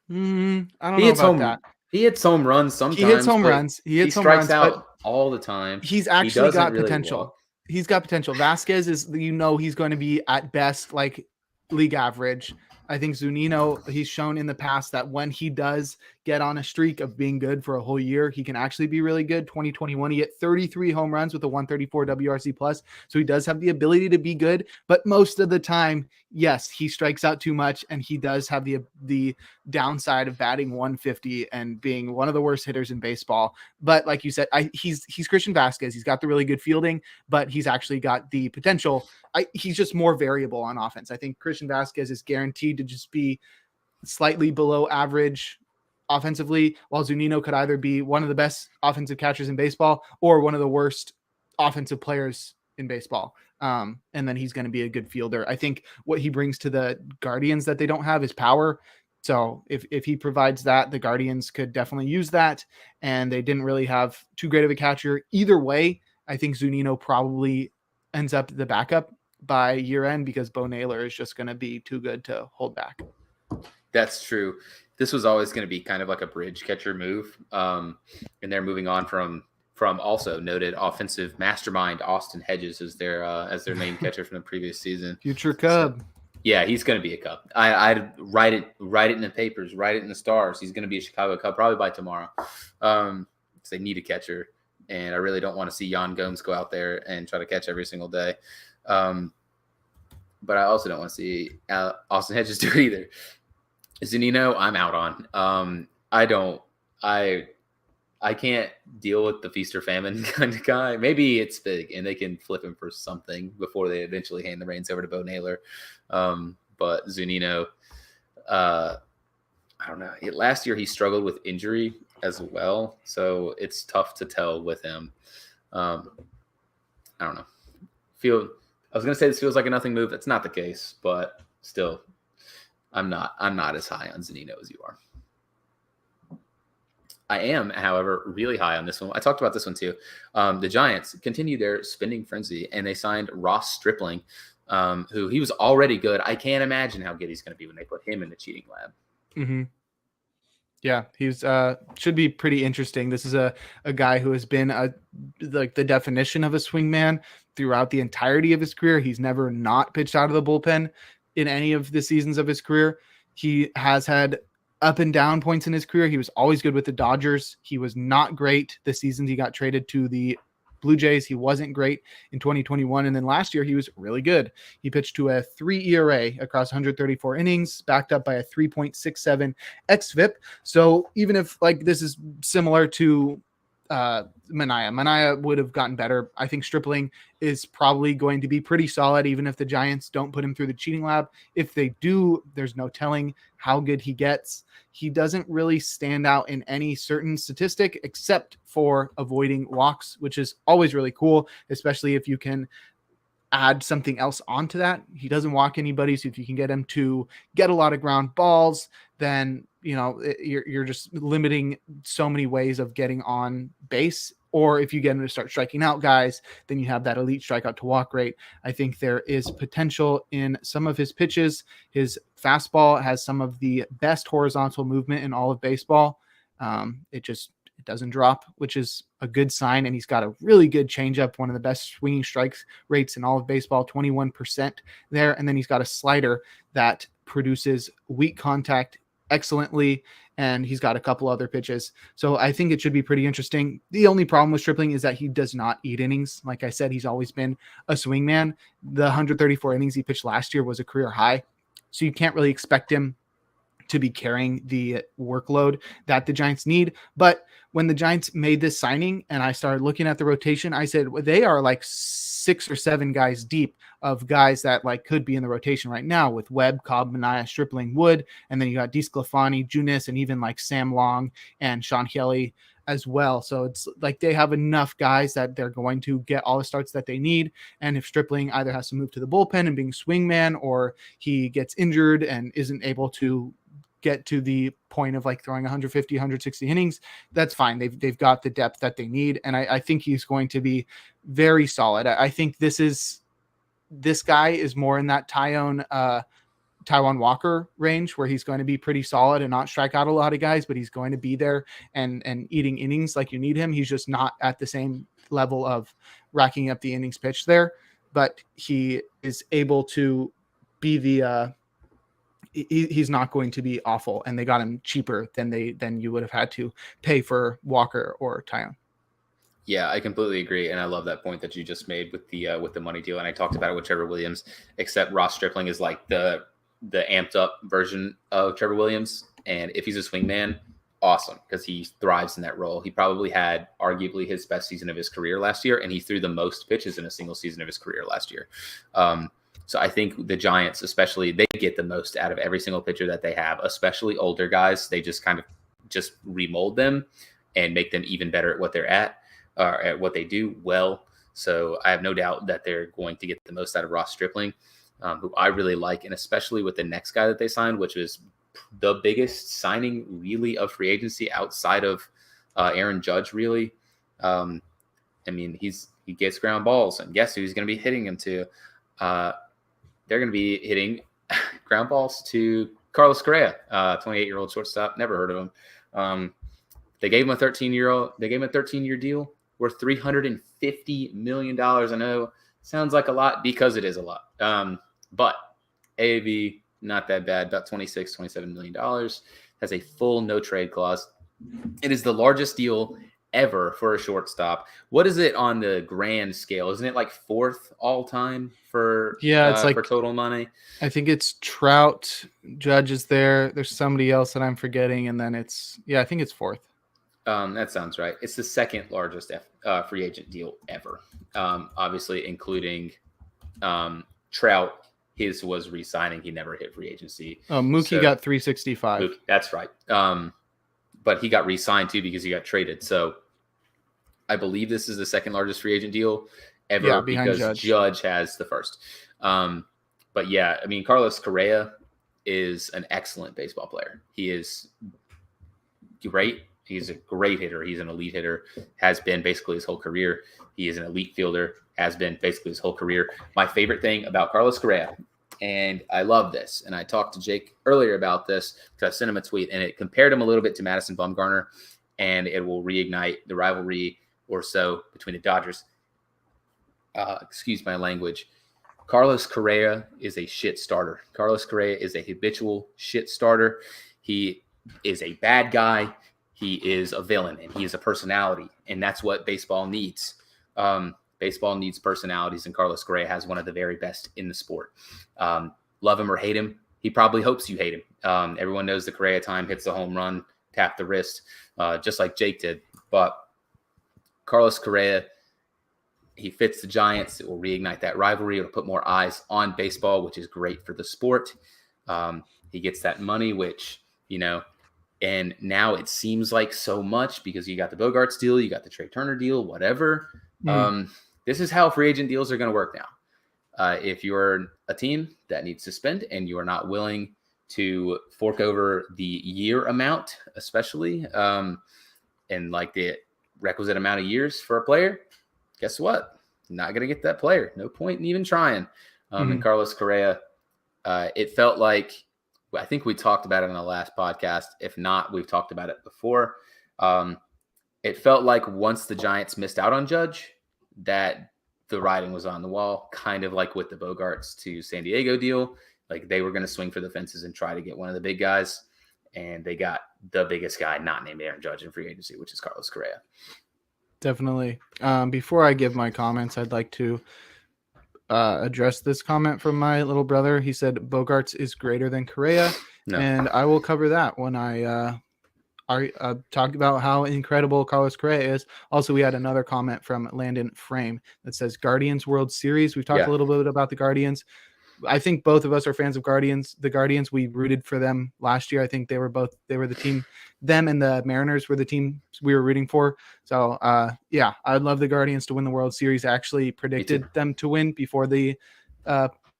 I don't know about that. He hits home runs sometimes. He hits home runs. He strikes out all the time. He's actually got potential. He's got potential. Vasquez is, he's going to be at best like league average. I think Zunino, he's shown in the past that when he does get on a streak of being good for a whole year, he can actually be really good. 2021, he hit 33 home runs with a 134 WRC plus. So he does have the ability to be good, but most of the time, yes, he strikes out too much, and he does have the downside of batting 150 and being one of the worst hitters in baseball. But like you said, he's Christian Vasquez. He's got the really good fielding, but he's actually got the potential. He's just more variable on offense. I think Christian Vasquez is guaranteed to just be slightly below average offensively, while Zunino could either be one of the best offensive catchers in baseball or one of the worst offensive players in baseball. And then he's going to be a good fielder. I think what he brings to the Guardians that they don't have is power. So if he provides that, the Guardians could definitely use that. And they didn't really have too great of a catcher. Either way, I think Zunino probably ends up the backup by year end because Bo Naylor is just going to be too good to hold back. That's true. This was always going to be kind of like a bridge catcher move. And they're moving on from also noted offensive mastermind Austin Hedges as their main catcher from the previous season. Future Cub. So, yeah, he's going to be a Cub. I'd write it in the papers, write it in the stars. He's going to be a Chicago Cub probably by tomorrow. So they need a catcher, and I really don't want to see Yan Gomes go out there and try to catch every single day. But I also don't want to see Austin Hedges do it either. Zunino, I'm out on. I can't deal with the feast or famine kind of guy. Maybe it's big and they can flip him for something before they eventually hand the reins over to Bo Naylor. But Zunino, I don't know. Last year he struggled with injury as well, so it's tough to tell with him. I don't know. I was gonna say this feels like a nothing move. That's not the case, but still, I'm not as high on Zunino as you are. I am, however, really high on this one. I talked about this one too. The Giants continue their spending frenzy, and they signed Ross Stripling, who he was already good. I can't imagine how good he's going to be when they put him in the cheating lab. Mm-hmm. Yeah, he's should be pretty interesting. This is a guy who has been like the definition of a swingman throughout the entirety of his career. He's never not pitched out of the bullpen in any of the seasons of his career. He has had up and down points in his career. He was always good with the Dodgers. He was not great the seasons he got traded to the Blue Jays. He wasn't great in 2021. And then last year he was really good. He pitched to a 3 ERA across 134 innings, backed up by a 3.67 xFIP. So even if like this is similar to Manaea would have gotten better. I think Stripling is probably going to be pretty solid, even if the Giants don't put him through the cheating lab. If they do, there's no telling how good he gets. He doesn't really stand out in any certain statistic except for avoiding walks, which is always really cool, especially if you can add something else onto that. He doesn't walk anybody. So if you can get him to get a lot of ground balls, then you're just limiting so many ways of getting on base. Or if you get him to start striking out guys, then you have that elite strikeout to walk rate. I think there is potential in some of his pitches. His fastball has some of the best horizontal movement in all of baseball. It doesn't drop, which is a good sign. And he's got a really good changeup, one of the best swinging strikes rates in all of baseball, 21% there. And then he's got a slider that produces weak contact excellently, and he's got a couple other pitches. So I think it should be pretty interesting. The only problem with Stripling is that he does not eat innings. Like I said, he's always been a swingman. The 134 innings he pitched last year was a career high. So you can't really expect him to be carrying the workload that the Giants need. But when the Giants made this signing and I started looking at the rotation, I said, well, they are like 6 or 7 guys deep of guys that like could be in the rotation right now with Webb, Cobb, Manaea, Stripling, Wood. And then you got DeSclafani, Junis, and even like Sam Long and Sean Kelly as well. So it's like they have enough guys that they're going to get all the starts that they need. And if Stripling either has to move to the bullpen and being a swingman, or he gets injured and isn't able to get to the point of like throwing 150, 160 innings, that's fine. They've got the depth that they need. And I think he's going to be very solid. I think this is this guy is more in that Taiwan Walker range where he's going to be pretty solid and not strike out a lot of guys, but he's going to be there and eating innings like you need him. He's just not at the same level of racking up the innings pitched there, but he is able to be the he's not going to be awful, and they got him cheaper than you would have had to pay for Walker or Taiwan. Yeah, I completely agree, and I love that point that you just made with the money deal. And I talked about it with Trevor Williams, except Ross Stripling is like the amped up version of Trevor Williams, and if he's a swingman, awesome, because he thrives in that role. He probably had arguably his best season of his career last year, and he threw the most pitches in a single season of his career last year. So I think the Giants, especially, they get the most out of every single pitcher that they have, especially older guys. They just kind of just remold them and make them even better at what they're at what they do well. So I have no doubt that they're going to get the most out of Ross Stripling, who I really like, and especially with the next guy that they signed, which is the biggest signing really of free agency outside of Aaron Judge, really. I mean, he gets ground balls, and guess who he's going to be hitting him to? They're going to be hitting ground balls to Carlos Correa, 28-year-old shortstop. Never heard of him. They gave him a 13-year deal worth $350 million. I know sounds like a lot because it is a lot. But AAV, not that bad, about $27 million. Has a full no trade clause. It is the largest deal ever for a shortstop. What is it on the grand scale? Isn't it like fourth all time for it's like for total money? I think it's Trout, Judge is there. There's somebody else that I'm forgetting, and then I think it's fourth. That sounds right. It's the second largest free agent deal ever. Obviously, including Trout. His was re-signing. He never hit free agency. Mookie got 365. Mookie, that's right. But he got re-signed too because he got traded. So I believe this is the second largest free agent deal ever because Judge has the first. But yeah, I mean, Carlos Correa is an excellent baseball player. He is great. He's a great hitter. He's an elite hitter, has been basically his whole career. He is an elite fielder, has been basically his whole career. My favorite thing about Carlos Correa, and I love this, and I talked to Jake earlier about this because I sent him a tweet, and it compared him a little bit to Madison Bumgarner, and it will reignite the rivalry or so between the Dodgers. Excuse my language. Carlos Correa is a shit starter. Carlos Correa is a habitual shit starter. He is a bad guy. He is a villain, and he is a personality, and that's what baseball needs. Baseball needs personalities, and Carlos Correa has one of the very best in the sport. Love him or hate him, he probably hopes you hate him. Everyone knows the Correa time, hits the home run, tap the wrist, just like Jake did. But Carlos Correa, he fits the Giants. It will reignite that rivalry. It'll put more eyes on baseball, which is great for the sport. He gets that money, which, and now it seems like so much because you got the Bogarts deal, you got the Trey Turner deal, whatever. This is how free agent deals are going to work now. If you're a team that needs to spend and you are not willing to fork over the year amount, especially, and like the requisite amount of years for a player, guess what? Not going to get that player. No point in even trying. And Carlos Correa, it felt like, I think we talked about it in the last podcast. If not, we've talked about it before. It felt like once the Giants missed out on Judge, that the writing was on the wall, kind of like with the Bogarts to San Diego deal. Like they were going to swing for the fences and try to get one of the big guys, and they got the biggest guy not named Aaron Judge in free agency, which is Carlos Correa. Definitely. Before I give my comments, I'd like to address this comment from my little brother. He said Bogarts is greater than Correa, and I will cover that when I talk about how incredible Carlos Correa is. Also, we had another comment from Landon Frame that says Guardians World Series. We've talked a little bit about the Guardians. I think both of us are fans of Guardians. The Guardians, we rooted for them last year. I think they were the team. Them and the Mariners were the team we were rooting for. So, I'd love the Guardians to win the World Series. I actually predicted them to win before the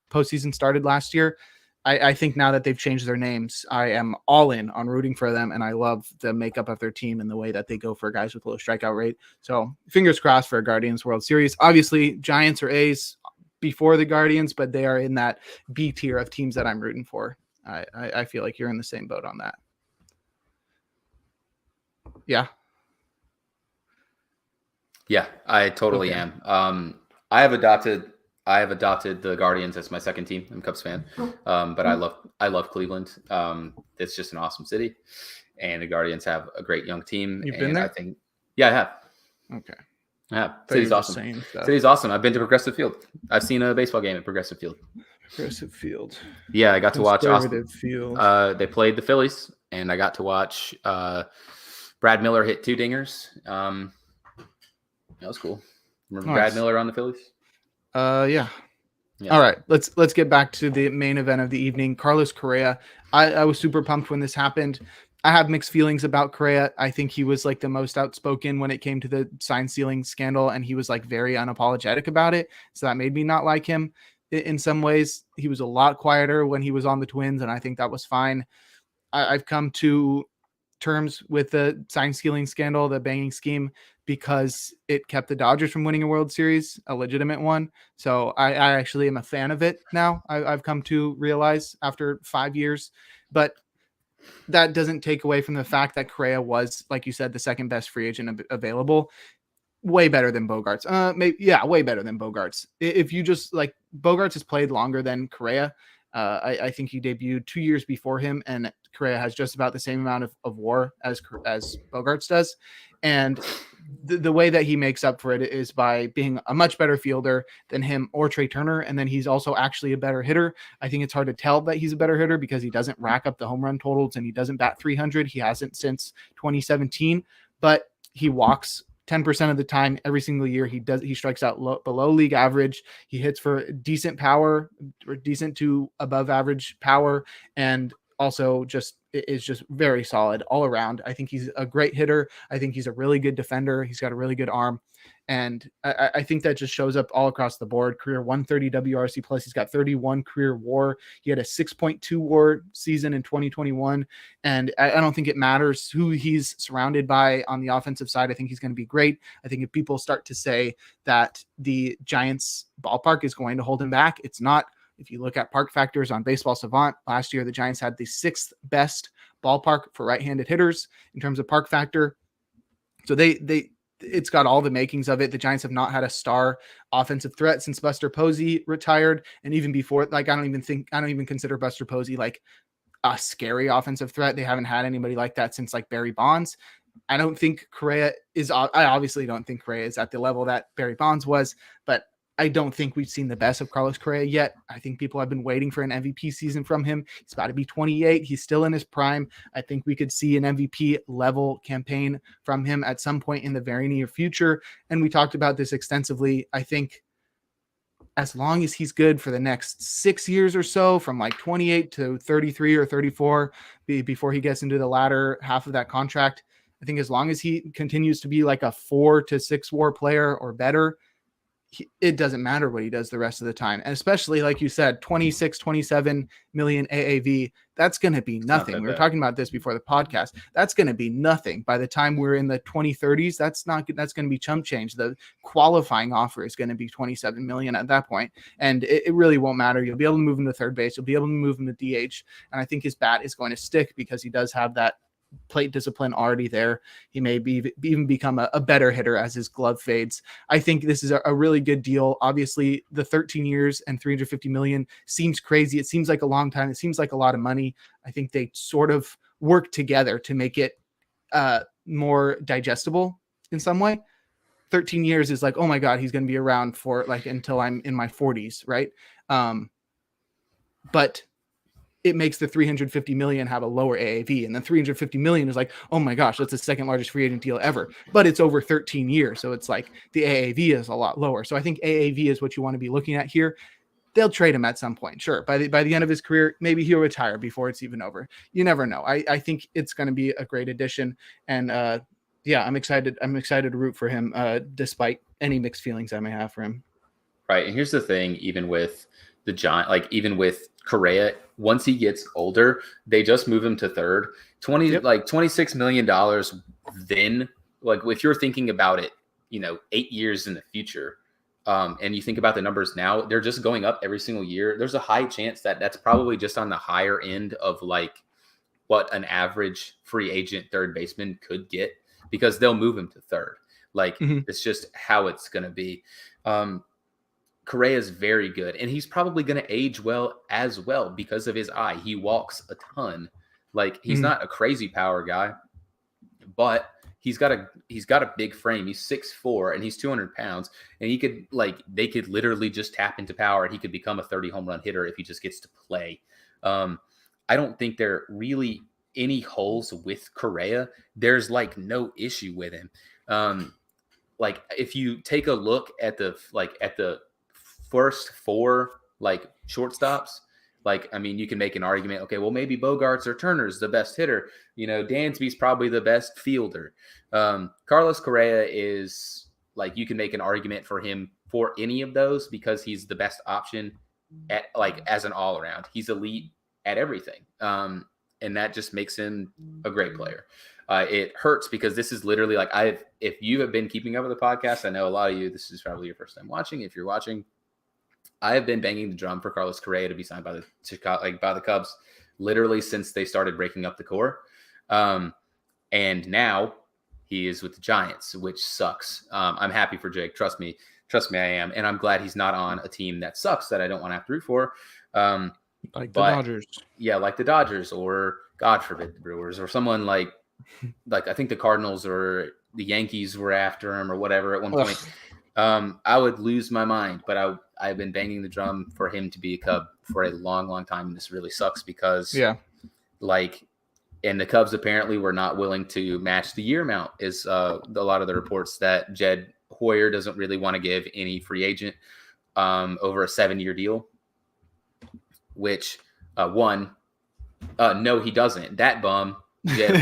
postseason started last year. I think now that they've changed their names, I am all in on rooting for them, and I love the makeup of their team and the way that they go for guys with low strikeout rate. So, fingers crossed for a Guardians World Series. Obviously, Giants or A's, before the Guardians, but they are in that B tier of teams that I'm rooting for. I feel like you're in the same boat on that. Yeah. Yeah, I totally am. I have adopted the Guardians as my second team. I'm a Cubs fan, but I love Cleveland. It's just an awesome city, and the Guardians have a great young team. You've been there? I have. Okay. Yeah, city's awesome. City's awesome. I've been to Progressive Field. I've seen a baseball game at Progressive Field. Progressive Field. Yeah, I got to watch Austin. Field. They played the Phillies, and I got to watch Brad Miller hit 2 dingers. That was cool. Remember Brad Miller on the Phillies? Yeah. All right, let's get back to the main event of the evening. Carlos Correa. I was super pumped when this happened. I have mixed feelings about Correa. I think he was like the most outspoken when it came to the sign stealing scandal, and he was like very unapologetic about it. So that made me not like him in some ways. He was a lot quieter when he was on the Twins, and I think that was fine. I've come to terms with the sign stealing scandal, the banging scheme, because it kept the Dodgers from winning a World Series, a legitimate one. So I actually am a fan of it now. I've come to realize after 5 years, but that doesn't take away from the fact that Correa was, like you said, the second best free agent available. Way better than Bogarts. Way better than Bogarts. If you just like, Bogarts has played longer than Correa. I think he debuted 2 years before him, and Correa has just about the same amount of WAR as Bogarts does. And the way that he makes up for it is by being a much better fielder than him or Trey Turner. And then he's also actually a better hitter. I think it's hard to tell that he's a better hitter because he doesn't rack up the home run totals and he doesn't bat 300. He hasn't since 2017, but he walks 10% of the time every single year. He strikes out below league average. He hits for decent power, or decent to above average power, and also is just very solid all around. I think he's a great hitter. I think he's a really good defender. He's got a really good arm. And I think that just shows up all across the board. Career 130 WRC plus. He's got 31 career WAR. He had a 6.2 WAR season in 2021. And I don't think it matters who he's surrounded by on the offensive side. I think he's going to be great. I think if people start to say that the Giants ballpark is going to hold him back, it's not. If you look at park factors on Baseball Savant, last year the Giants had the 6th best ballpark for right-handed hitters in terms of park factor. So it's got all the makings of it. The Giants have not had a star offensive threat since Buster Posey retired. And even before, like, I don't even consider Buster Posey like a scary offensive threat. They haven't had anybody like that since like Barry Bonds. I obviously don't think Correa is at the level that Barry Bonds was, but I don't think we've seen the best of Carlos Correa yet. I think people have been waiting for an MVP season from him. He's about to be 28. He's still in his prime. I think we could see an MVP level campaign from him at some point in the very near future. And we talked about this extensively. I think as long as he's good for the next 6 years or so, from like 28 to 33 or 34, before he gets into the latter half of that contract, I think as long as he continues to be like a 4 to 6 WAR player or better, it doesn't matter what he does the rest of the time. And especially, like you said, 26, 27 million AAV, that's going to be nothing. We were talking about this before the podcast. That's going to be nothing by the time we're in the 2030s. That's going to be chump change. The qualifying offer is going to be 27 million at that point. And it really won't matter. You'll be able to move him to third base. You'll be able to move him to DH. And I think his bat is going to stick because he does have that plate discipline already there. He may even become a better hitter as his glove fades. I think this is a really good deal. Obviously, the 13 years and 350 million seems crazy. It seems like a long time. It seems like a lot of money. I think they sort of work together to make it more digestible in some way. 13 years is like, oh my God, he's going to be around for like until I'm in my 40s, right? But it makes the 350 million have a lower AAV. And then 350 million is like, oh my gosh, that's the second largest free agent deal ever. But it's over 13 years. So it's like the AAV is a lot lower. So I think AAV is what you want to be looking at here. They'll trade him at some point. Sure. By the end of his career, maybe he'll retire before it's even over. You never know. I think it's going to be a great addition. And yeah, I'm excited. I'm excited to root for him despite any mixed feelings I may have for him. Right. And here's the thing, even with the Giant, like even with Correa, once he gets older, they just move him to third. $26 million. Then, like, if you're thinking about it, 8 years in the future, and you think about the numbers now, they're just going up every single year. There's a high chance that that's probably just on the higher end of like what an average free agent third baseman could get, because they'll move him to third. Like it's just how it's going to be. Correa is very good, and he's probably going to age well as well because of his eye. He walks a ton. Like he's not a crazy power guy, but he's got a big frame. He's 6'4" and he's 200 pounds, and they could literally just tap into power, and he could become a 30 home run hitter if he just gets to play. I don't think there are really any holes with Correa. There's like no issue with him. Like if you take a look at the first four like shortstops, like, I mean, you can make an argument, okay, well, maybe Bogarts or Turner's the best hitter. You know, Dansby's probably the best fielder. Carlos Correa is like, you can make an argument for him for any of those because he's the best option at like as an all around. He's elite at everything. And that just makes him a great player. It hurts because this is literally like if you have been keeping up with the podcast, I know a lot of you, this is probably your first time watching. If you're watching, I have been banging the drum for Carlos Correa to be signed by the Cubs literally since they started breaking up the core. And now he is with the Giants, which sucks. I'm happy for Jake. Trust me, I am. And I'm glad he's not on a team that sucks that I don't want to have to root for. Like the Dodgers. Yeah, like the Dodgers, or God forbid the Brewers, or someone like I think the Cardinals or the Yankees were after him or whatever at one point. I would lose my mind, but I've been banging the drum for him to be a Cub for a long, long time. And this really sucks because and the Cubs apparently were not willing to match the year amount is a lot of the reports that Jed Hoyer doesn't really want to give any free agent over a 7-year deal, which no, he doesn't. That bum Jed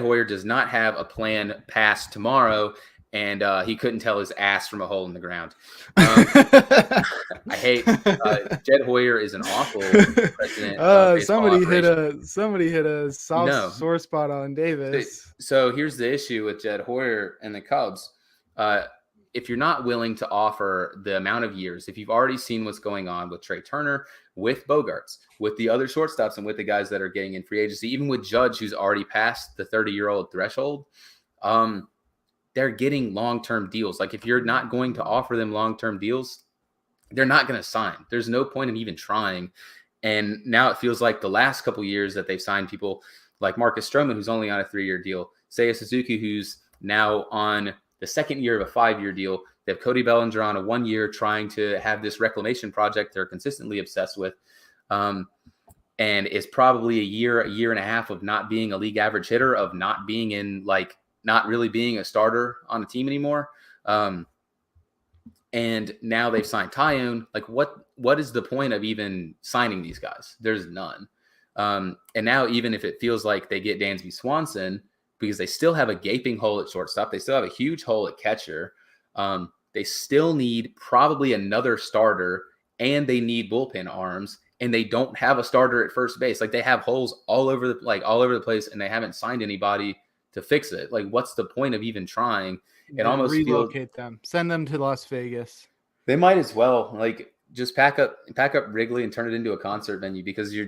Hoyer does not have a plan past tomorrow. And he couldn't tell his ass from a hole in the ground. I hate Jed Hoyer is an awful president. Somebody hit a sore spot on Davis. So here's the issue with Jed Hoyer and the Cubs. If you're not willing to offer the amount of years, if you've already seen what's going on with Trey Turner, with Bogarts, with the other shortstops, and with the guys that are getting in free agency, even with Judge, who's already passed the 30-year-old threshold, they're getting long-term deals. Like if you're not going to offer them long-term deals, they're not going to sign. There's no point in even trying. And now it feels like the last couple years that they've signed people like Marcus Stroman, who's only on a 3-year deal, Seiya Suzuki, who's now on the second year of a 5-year deal. They have Cody Bellinger on a 1-year trying to have this reclamation project they're consistently obsessed with. And it's probably a year and a half of not being a league average hitter, of not being in not really being a starter on a team anymore. And now they've signed Tyone. Like what is the point of even signing these guys? There's none. And now even if it feels like they get Dansby Swanson, because they still have a gaping hole at shortstop, they still have a huge hole at catcher. They still need probably another starter, and they need bullpen arms, and they don't have a starter at first base. Like they have holes all over the place, and they haven't signed anybody to fix it. Like, what's the point of even trying? It almost relocate them, send them to Las Vegas. They might as well, like, just pack up Wrigley and turn it into a concert venue, because you're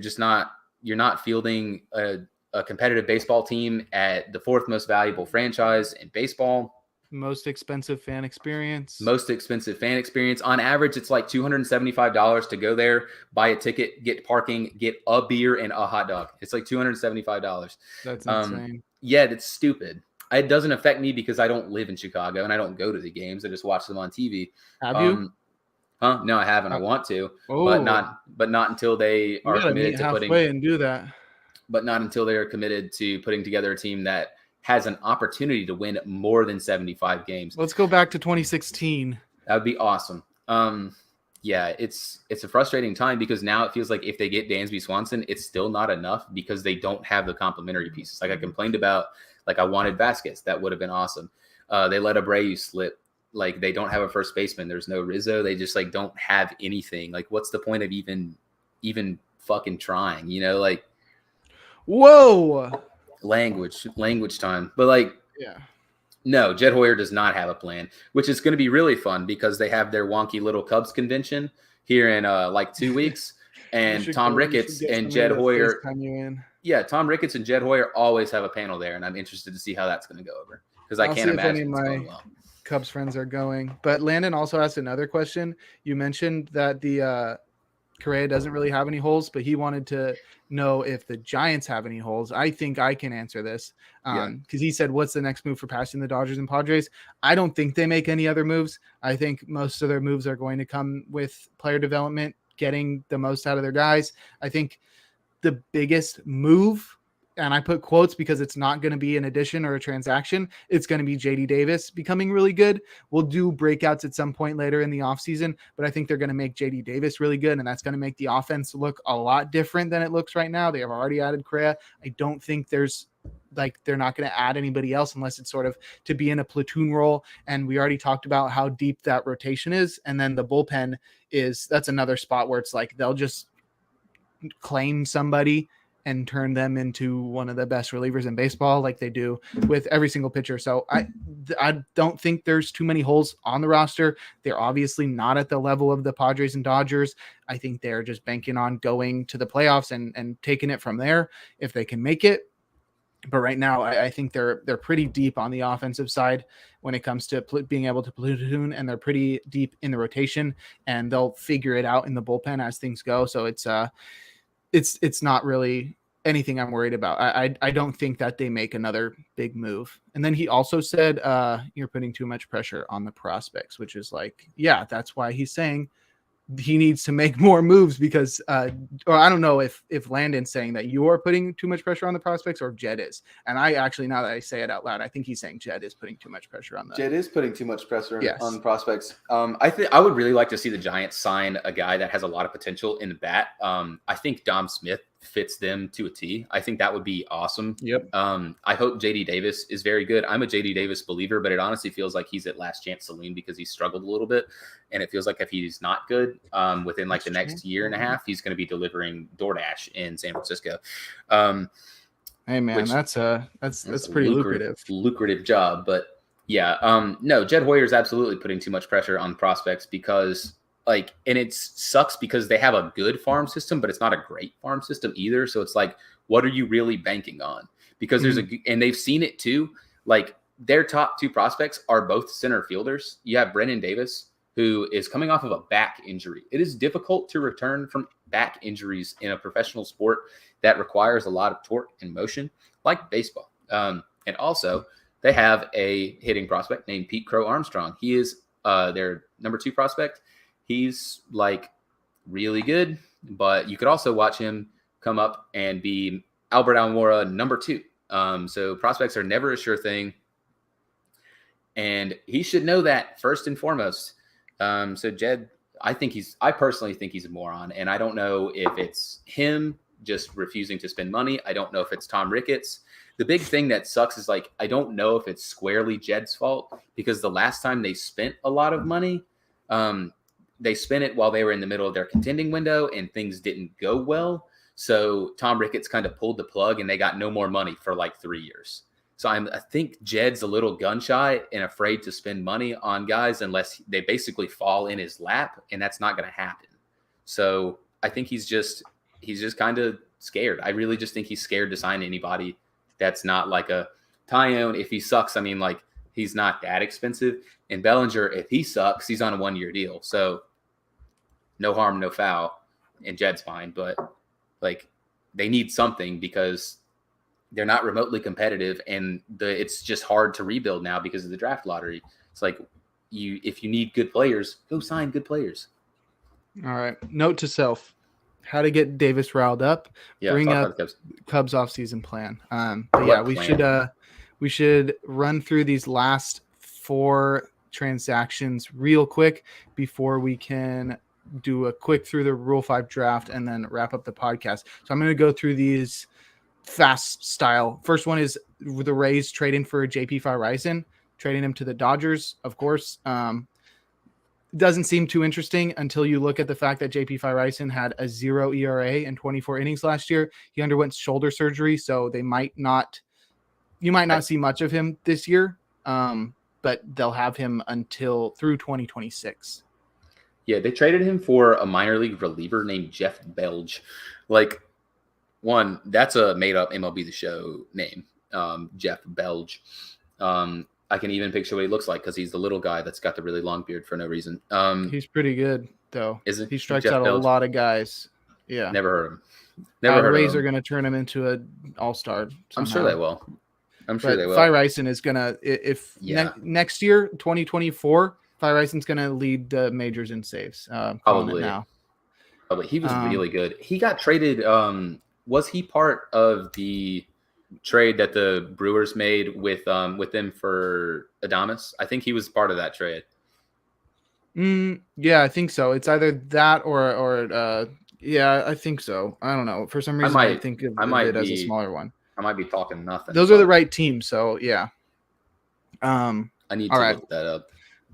not fielding a competitive baseball team at the 4th most valuable franchise in baseball. Most expensive fan experience. On average, it's like $275 to go there, buy a ticket, get parking, get a beer and a hot dog. It's like $275. That's insane. Yeah, that's stupid. It doesn't affect me because I don't live in Chicago and I don't go to the games. I just watch them on TV. Have you? No, I haven't. I want to, but not until they are committed to halfway and do that. But not until they are committed to putting together a team that has an opportunity to win more than 75 games. Let's go back to 2016. That would be awesome. Yeah, it's a frustrating time because now it feels like if they get Dansby Swanson, it's still not enough because they don't have the complementary pieces. Like I complained about, like I wanted Vasquez. That would have been awesome. They let Abreu slip. Like they don't have a first baseman. There's no Rizzo. They just like don't have anything. Like what's the point of even fucking trying? You know, like whoa, language time. But like yeah. No, Jed Hoyer does not have a plan, which is going to be really fun because they have their wonky little Cubs convention here in like 2 weeks. And Tom Ricketts and Jed Hoyer. Yeah, Tom Ricketts and Jed Hoyer always have a panel there, and I'm interested to see how that's going to go over because I can't imagine it's going well. Cubs friends are going. But Landon also asked another question. You mentioned that the Correa doesn't really have any holes, but he wanted to know if the Giants have any holes. I think I can answer this because he said, what's the next move for passing the Dodgers and Padres? I don't think they make any other moves. I think most of their moves are going to come with player development, getting the most out of their guys. I think the biggest move, and I put quotes because it's not going to be an addition or a transaction, it's going to be JD Davis becoming really good. We'll do breakouts at some point later in the offseason, but I think they're going to make JD Davis really good, and that's going to make the offense look a lot different than it looks right now. They have already added Correa. I don't think they're not going to add anybody else unless it's sort of to be in a platoon role. And we already talked about how deep that rotation is. And then the bullpen that's another spot where it's like they'll just claim somebody and turn them into one of the best relievers in baseball like they do with every single pitcher. So I don't think there's too many holes on the roster. They're obviously not at the level of the Padres and Dodgers. I think they're just banking on going to the playoffs and taking it from there if they can make it. But right now, I think they're pretty deep on the offensive side when it comes to being able to platoon, and they're pretty deep in the rotation, and they'll figure it out in the bullpen as things go. So it's not really anything I'm worried about. I don't think that they make another big move. And then he also said, you're putting too much pressure on the prospects, which is like, yeah, that's why he's saying he needs to make more moves because, or I don't know if Landon's saying that you're putting too much pressure on the prospects or Jed is. And I actually, now that I say it out loud, I think he's saying Jed is putting too much pressure on Jed is putting too much pressure on prospects. I would really like to see the Giants sign a guy that has a lot of potential in the bat. I think Dom Smith fits them to a T. I think that would be awesome. Yep. I hope JD Davis is very good. I'm a JD Davis believer, but it honestly feels like he's at last chance saloon because he struggled a little bit. And it feels like if he's not good within like the next year and a half, he's going to be delivering DoorDash in San Francisco. Hey man, that's pretty lucrative job. But yeah, no, Jed Hoyer is absolutely putting too much pressure on prospects because and it sucks because they have a good farm system, but it's not a great farm system either. So it's like, what are you really banking on? Because and they've seen it too. Like their top two prospects are both center fielders. You have Brennan Davis, who is coming off of a back injury. It is difficult to return from back injuries in a professional sport that requires a lot of torque and motion, like baseball. And also, they have a hitting prospect named Pete Crow Armstrong. He is their number 2 prospect. He's like really good, but you could also watch him come up and be Albert Almora number 2. So prospects are never a sure thing. And he should know that first and foremost. So Jed, I personally think he's a moron. And I don't know if it's him just refusing to spend money. I don't know if it's Tom Ricketts. The big thing that sucks is I don't know if it's squarely Jed's fault because the last time they spent a lot of money, they spent it while they were in the middle of their contending window and things didn't go well. So Tom Ricketts kind of pulled the plug and they got no more money for 3 years. So I think Jed's a little gun shy and afraid to spend money on guys unless they basically fall in his lap, and that's not going to happen. So I think he's just kind of scared. I really just think he's scared to sign anybody that's not like a Tyone. If he sucks, he's not that expensive. And Bellinger, if he sucks, he's on a 1-year deal. So no harm, no foul. And Jed's fine. But they need something because they're not remotely competitive. And it's just hard to rebuild now because of the draft lottery. It's if you need good players, go sign good players. All right. Note to self. How to get Davis riled up. Yeah, bring up Cubs offseason plan. But yeah, we should run through these last 4 transactions real quick before we can do a quick through the Rule 5 draft and then wrap up the podcast. So I'm going to go through these fast style. First one is the Rays trading for JP Feyereisen, trading him to the Dodgers, of course. Doesn't seem too interesting until you look at the fact that JP Feyereisen had a 0 ERA in 24 innings last year. He underwent shoulder surgery, so you might not see much of him this year. but they'll have him through 2026. Yeah, they traded him for a minor league reliever named Jeff Belge. Like, one, that's a made-up MLB The Show name, Jeff Belge. I can even picture what he looks like because he's the little guy that's got the really long beard for no reason. He's pretty good, though. Isn't he strikes Jeff out Belge? A lot of guys. Yeah. Never heard of him. Never heard Rays of him. are going to turn him into an all-star somehow. I'm sure they will. Fyreisen is going to, next year, 2024, Fyreisen's going to lead the majors in saves. Probably. Now. Probably. He was really good. He got traded. Was he part of the trade that the Brewers made with them for Adames? I think he was part of that trade. Yeah, I think so. It's either that or yeah, I think so. I don't know. For some reason, I think of it as a smaller one. I might be talking nothing. Those are the right teams, so yeah. I need to look that up.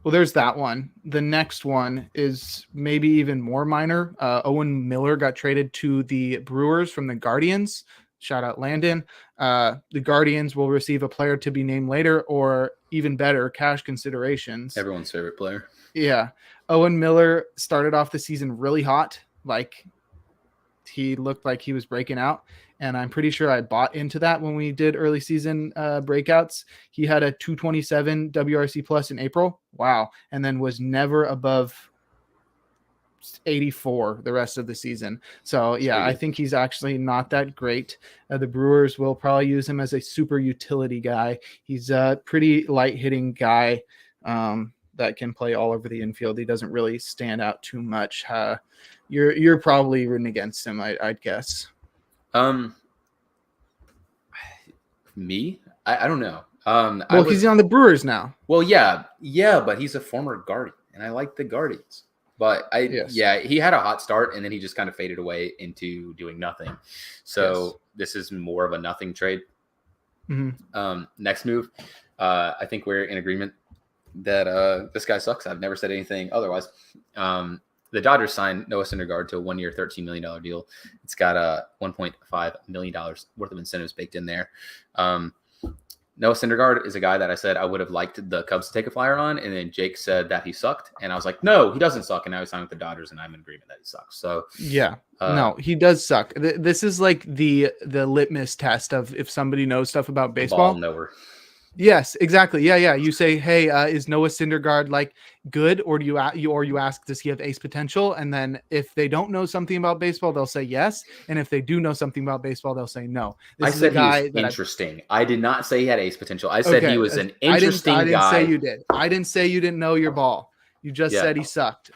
Well, there's that one. The next one is maybe even more minor. Owen Miller got traded to the Brewers from the Guardians. Shout out Landon. The Guardians will receive a player to be named later, or even better, cash considerations. Everyone's favorite player. Yeah. Owen Miller started off the season really hot. Like, he looked like he was breaking out. And I'm pretty sure I bought into that when we did early season breakouts. He had a 227 WRC plus in April. Wow. And then was never above 84 the rest of the season. So yeah, I think he's actually not that great. The Brewers will probably use him as a super utility guy. He's a pretty light hitting guy that can play all over the infield. He doesn't really stand out too much. You're probably rooting against him, I'd guess. Me? I don't know. He's on the Brewers now. Well, yeah, but he's a former Guardian, and I like the Guardians. But he had a hot start, and then he just kind of faded away into doing nothing. So This is more of a nothing trade. Mm-hmm. Next move, I think we're in agreement that this guy sucks. I've never said anything otherwise. The Dodgers signed Noah Syndergaard to a 1-year, $13 million deal. It's got $1.5 million worth of incentives baked in there. Noah Syndergaard is a guy that I said I would have liked the Cubs to take a flyer on, and then Jake said that he sucked, and I was like, no, he doesn't suck, and now he's signed with the Dodgers, and I'm in agreement that he sucks. So yeah, no, he does suck. This is like the litmus test of if somebody knows stuff about baseball. Ball knower. Yes, exactly. Yeah. You say, hey, is Noah Syndergaard like good, or do you ask, does he have ace potential? And then if they don't know something about baseball, they'll say yes, and if they do know something about baseball, they'll say no. I said he was interesting. I did not say he had ace potential. I said he was an interesting guy. I didn't say you did. I didn't say you didn't know your ball. You just said he sucked.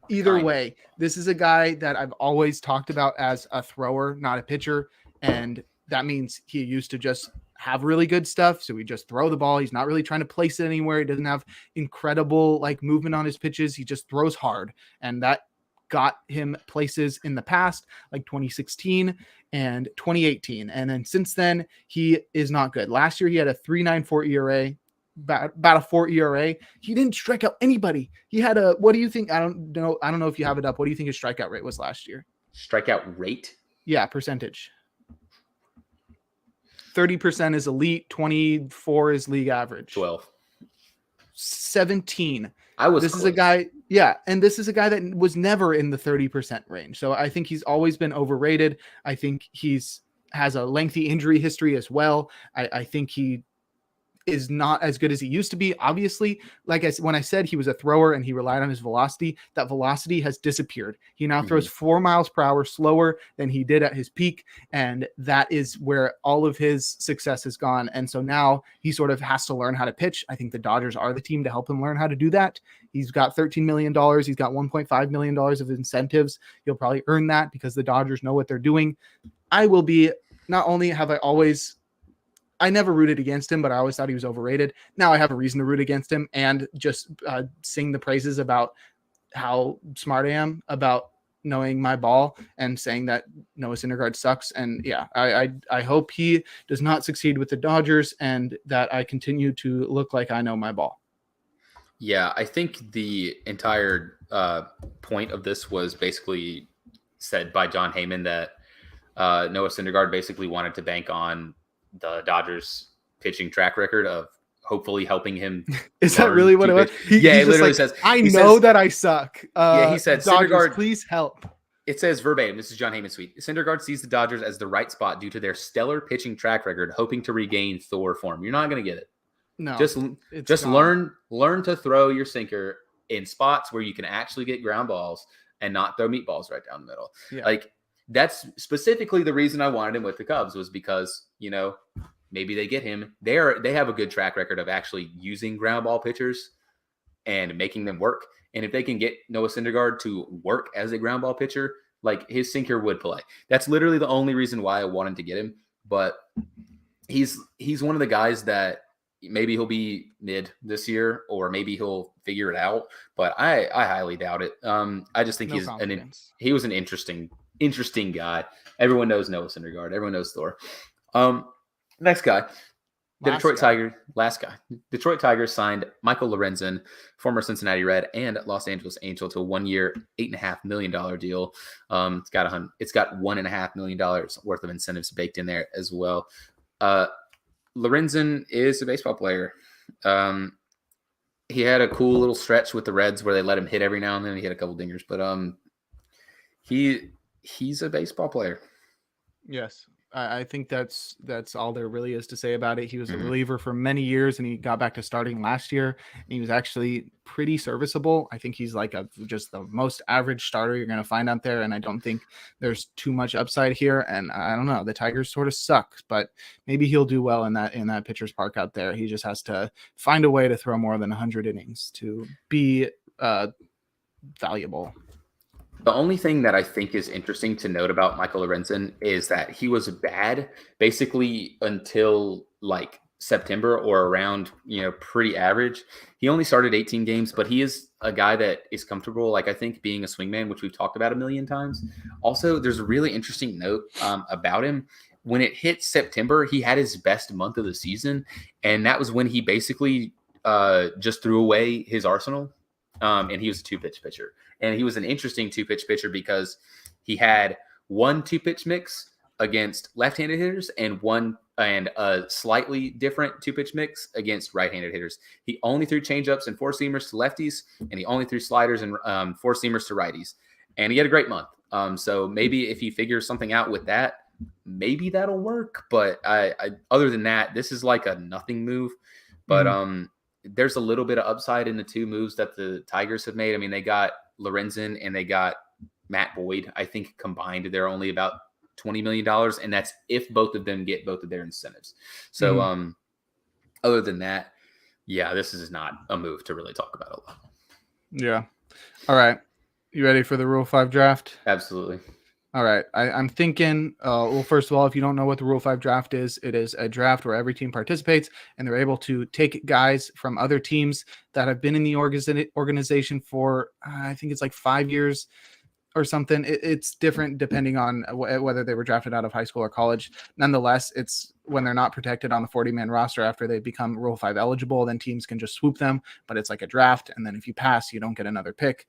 Either way, this is a guy that I've always talked about as a thrower, not a pitcher, and that means he used to just have really good stuff. So we just throw the ball. He's not really trying to place it anywhere. He doesn't have incredible like movement on his pitches. He just throws hard. And that got him places in the past, like 2016 and 2018. And then since then, he is not good. Last year, he had a 3.94 ERA, about a 4 ERA. He didn't strike out anybody. He had what do you think? I don't know if you have it up. What do you think his strikeout rate was last year? Strikeout rate? Yeah, percentage. 30% is elite, 24 is league average. 12. 17. This is a guy, and this is a guy that was never in the 30% range. So I think he's always been overrated. I think has a lengthy injury history as well. I think he is not as good as he used to be. Obviously, when I said he was a thrower and he relied on his velocity, that velocity has disappeared. He now throws 4 miles per hour slower than he did at his peak. And that is where all of his success has gone. And so now he sort of has to learn how to pitch. I think the Dodgers are the team to help him learn how to do that. He's got $13 million. He's got $1.5 million of incentives. He'll probably earn that because the Dodgers know what they're doing. I never rooted against him, but I always thought he was overrated. Now I have a reason to root against him and just sing the praises about how smart I am about knowing my ball and saying that Noah Syndergaard sucks. And yeah, I hope he does not succeed with the Dodgers and that I continue to look like I know my ball. Yeah, I think the entire point of this was basically said by John Heyman that Noah Syndergaard basically wanted to bank on the Dodgers pitching track record of hopefully helping him. Is that really what it was? He it literally like, says, I know that I suck. He said, Dodgers, Syndergaard, please help. It says verbatim, this is John Heyman's tweet. Syndergaard sees the Dodgers as the right spot due to their stellar pitching track record, hoping to regain Thor form. You're not going to get it. No. Just learn to throw your sinker in spots where you can actually get ground balls and not throw meatballs right down the middle. Yeah. Like, that's specifically the reason I wanted him with the Cubs, was because, maybe they get him. They have a good track record of actually using ground ball pitchers and making them work. And if they can get Noah Syndergaard to work as a ground ball pitcher, like, his sinker would play. That's literally the only reason why I wanted to get him. But he's one of the guys that maybe he'll be mid this year, or maybe he'll figure it out. But I highly doubt it. I just think he was an interesting guy. Everyone knows Noah Syndergaard. Everyone knows Thor. Next guy. Detroit Tigers signed Michael Lorenzen, former Cincinnati Red and Los Angeles Angel, to a 1 year, $8.5 million deal. It's got $1.5 million worth of incentives baked in there as well. Lorenzen is a baseball player. He had a cool little stretch with the Reds where they let him hit every now and then. He had a couple dingers, but he's a baseball player. Yes. I think that's all there really is to say about it. He was a reliever for many years, and he got back to starting last year. And he was actually pretty serviceable. I think he's like just the most average starter you're going to find out there, and I don't think there's too much upside here. And I don't know, the Tigers sort of suck, but maybe he'll do well in that pitcher's park out there. He just has to find a way to throw more than 100 innings to be valuable. The only thing that I think is interesting to note about Michael Lorenzen is that he was bad basically until like September, or around, pretty average. He only started 18 games, but he is a guy that is comfortable, like, I think, being a swingman, which we've talked about a million times. Also, there's a really interesting note about him. When it hit September, he had his best month of the season, and that was when he basically just threw away his arsenal. And he was a two-pitch pitcher. And he was an interesting two-pitch pitcher because he had one two-pitch mix against left-handed hitters and a slightly different two-pitch mix against right-handed hitters. He only threw changeups and four-seamers to lefties, and he only threw sliders and four-seamers to righties. And he had a great month. So maybe if he figures something out with that, maybe that'll work. But I other than that, this is like a nothing move. But there's a little bit of upside in the two moves that the Tigers have made. I mean, they got Lorenzen and they got Matt Boyd. I think combined, they're only about $20 million. And that's if both of them get both of their incentives. So other than that, yeah, this is not a move to really talk about a lot. Yeah. All right. You ready for the Rule 5 draft? Absolutely. All right. I'm thinking, well, first of all, if you don't know what the Rule 5 draft is, it is a draft where every team participates and they're able to take guys from other teams that have been in the organization for, I think it's like 5 years or something. It's different depending on whether they were drafted out of high school or college. Nonetheless, it's when they're not protected on the 40-man roster after they become Rule 5 eligible, then teams can just swoop them, but it's like a draft. And then if you pass, you don't get another pick.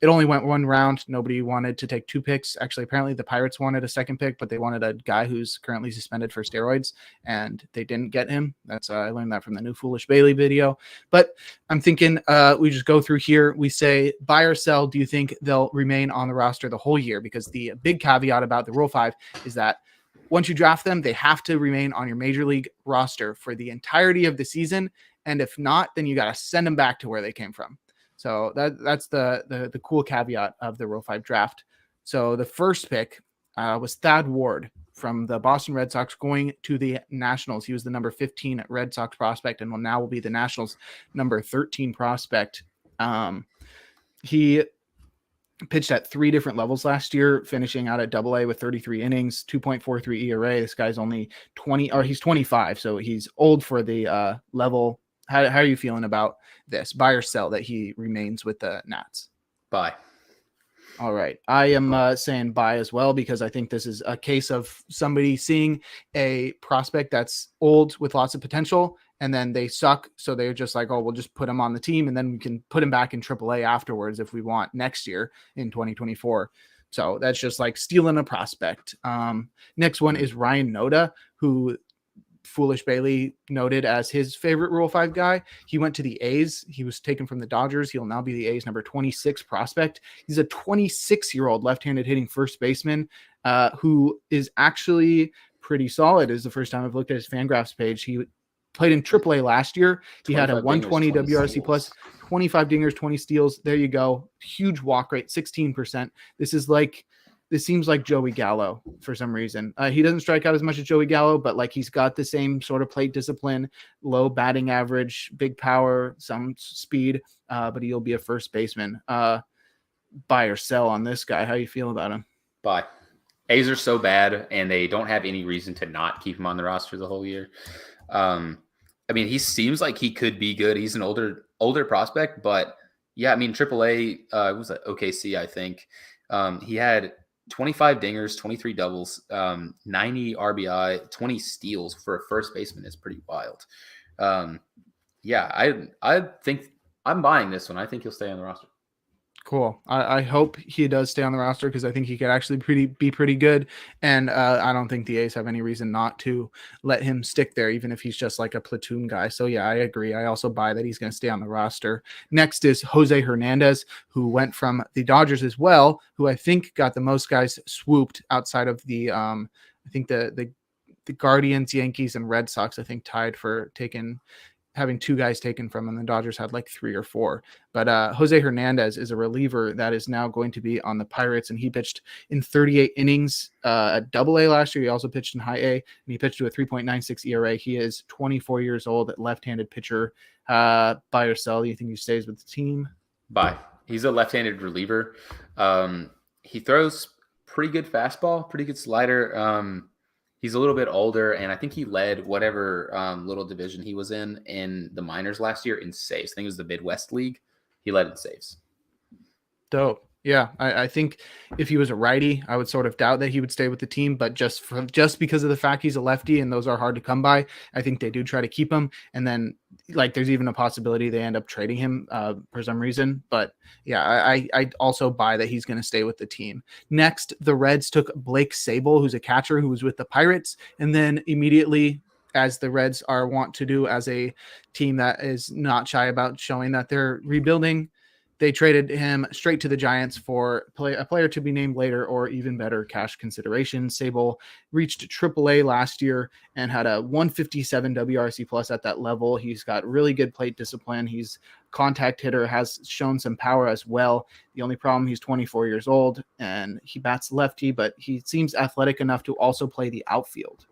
It only went one round. Nobody wanted to take two picks. Actually, apparently the Pirates wanted a second pick, but they wanted a guy who's currently suspended for steroids, and they didn't get him. That's I learned that from the new Foolish Bailey video. But I'm thinking we just go through here. We say buy or sell. Do you think they'll remain on the roster the whole year? Because the big caveat about the Rule 5 is that once you draft them, they have to remain on your major league roster for the entirety of the season. And if not, then you got to send them back to where they came from. So that's the cool caveat of the Rule 5 draft. So the first pick was Thad Ward from the Boston Red Sox going to the Nationals. He was the number 15 Red Sox prospect and will be the Nationals' number 13 prospect. He pitched at 3 different levels last year, finishing out at AA with 33 innings, 2.43 ERA. This guy's only 20, or he's 25, so he's old for the level. How are you feeling about this? Buy or sell that he remains with the Nats? Buy. All right. I am saying buy as well, because I think this is a case of somebody seeing a prospect that's old with lots of potential, and then they suck. So they're just like, oh, we'll just put him on the team, and then we can put him back in AAA afterwards if we want next year in 2024. So that's just like stealing a prospect. Next one is Ryan Noda, who Foolish Bailey noted as his favorite Rule 5 guy. He went to the A's. He was taken from the Dodgers. He'll now be the A's number 26 prospect. He's a 26-year-old left-handed hitting first baseman who is actually pretty solid. Is the first time I've looked at his Fangraphs page. He played in AAA last year. He had a 120 WRC plus, 25 dingers, 20 steals. There you go. Huge walk rate, 16%. This seems like Joey Gallo for some reason. He doesn't strike out as much as Joey Gallo, but like he's got the same sort of plate discipline, low batting average, big power, some speed, but he'll be a first baseman. Buy or sell on this guy. How you feel about him? Buy. A's are so bad, and they don't have any reason to not keep him on the roster the whole year. I mean, he seems like he could be good. He's an older prospect, but yeah, I mean, AAA was at OKC, I think. He had 25 dingers, 23 doubles, 90 RBI, 20 steals for a first baseman is pretty wild. Yeah, I think I'm buying this one. I think he'll stay on the roster. Cool. I hope he does stay on the roster because I think he could actually be pretty good. And I don't think the A's have any reason not to let him stick there, even if he's just like a platoon guy. So yeah, I agree. I also buy that he's going to stay on the roster. Next is Jose Hernandez, who went from the Dodgers as well, who I think got the most guys swooped outside of the I think the Guardians, Yankees, and Red Sox, I think tied for having two guys taken from him. The Dodgers had like 3 or 4. But Jose Hernandez is a reliever that is now going to be on the Pirates, and he pitched in 38 innings at AA last year. He also pitched in High A, and he pitched to a 3.96 ERA. He is 24 years old, left-handed pitcher. Buy or sell? Do you think he stays with the team? Buy. He's a left-handed reliever. He throws pretty good fastball, pretty good slider. He's a little bit older, and I think he led whatever little division he was in the minors last year in saves. I think it was the Midwest League. He led in saves. Dope. Yeah, I think if he was a righty, I would sort of doubt that he would stay with the team. But just because of the fact he's a lefty and those are hard to come by, I think they do try to keep him. And then like there's even a possibility they end up trading him for some reason. But yeah, I also buy that he's going to stay with the team. Next, the Reds took Blake Sable, who's a catcher who was with the Pirates, and then immediately, as the Reds are wont to do as a team that is not shy about showing that they're rebuilding, they traded him straight to the Giants for a player to be named later or even better cash consideration. Sable reached AAA last year and had a 157 WRC plus at that level. He's got really good plate discipline. He's contact hitter, has shown some power as well. The only problem, he's 24 years old and he bats lefty, but he seems athletic enough to also play the outfield.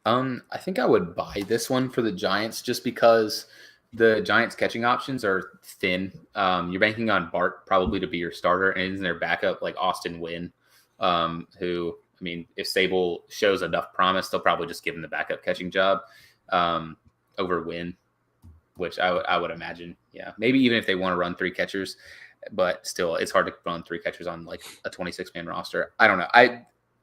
I think I would buy this one for the Giants just because the Giants catching options are thin. You're banking on Bart probably to be your starter, and isn't their backup like Austin Wynn, who, I mean, if Sable shows enough promise, they'll probably just give him the backup catching job over Wynn, which I would imagine. Yeah, maybe even if they want to run 3 catchers, but still, it's hard to run 3 catchers on like a 26-man roster. I don't know.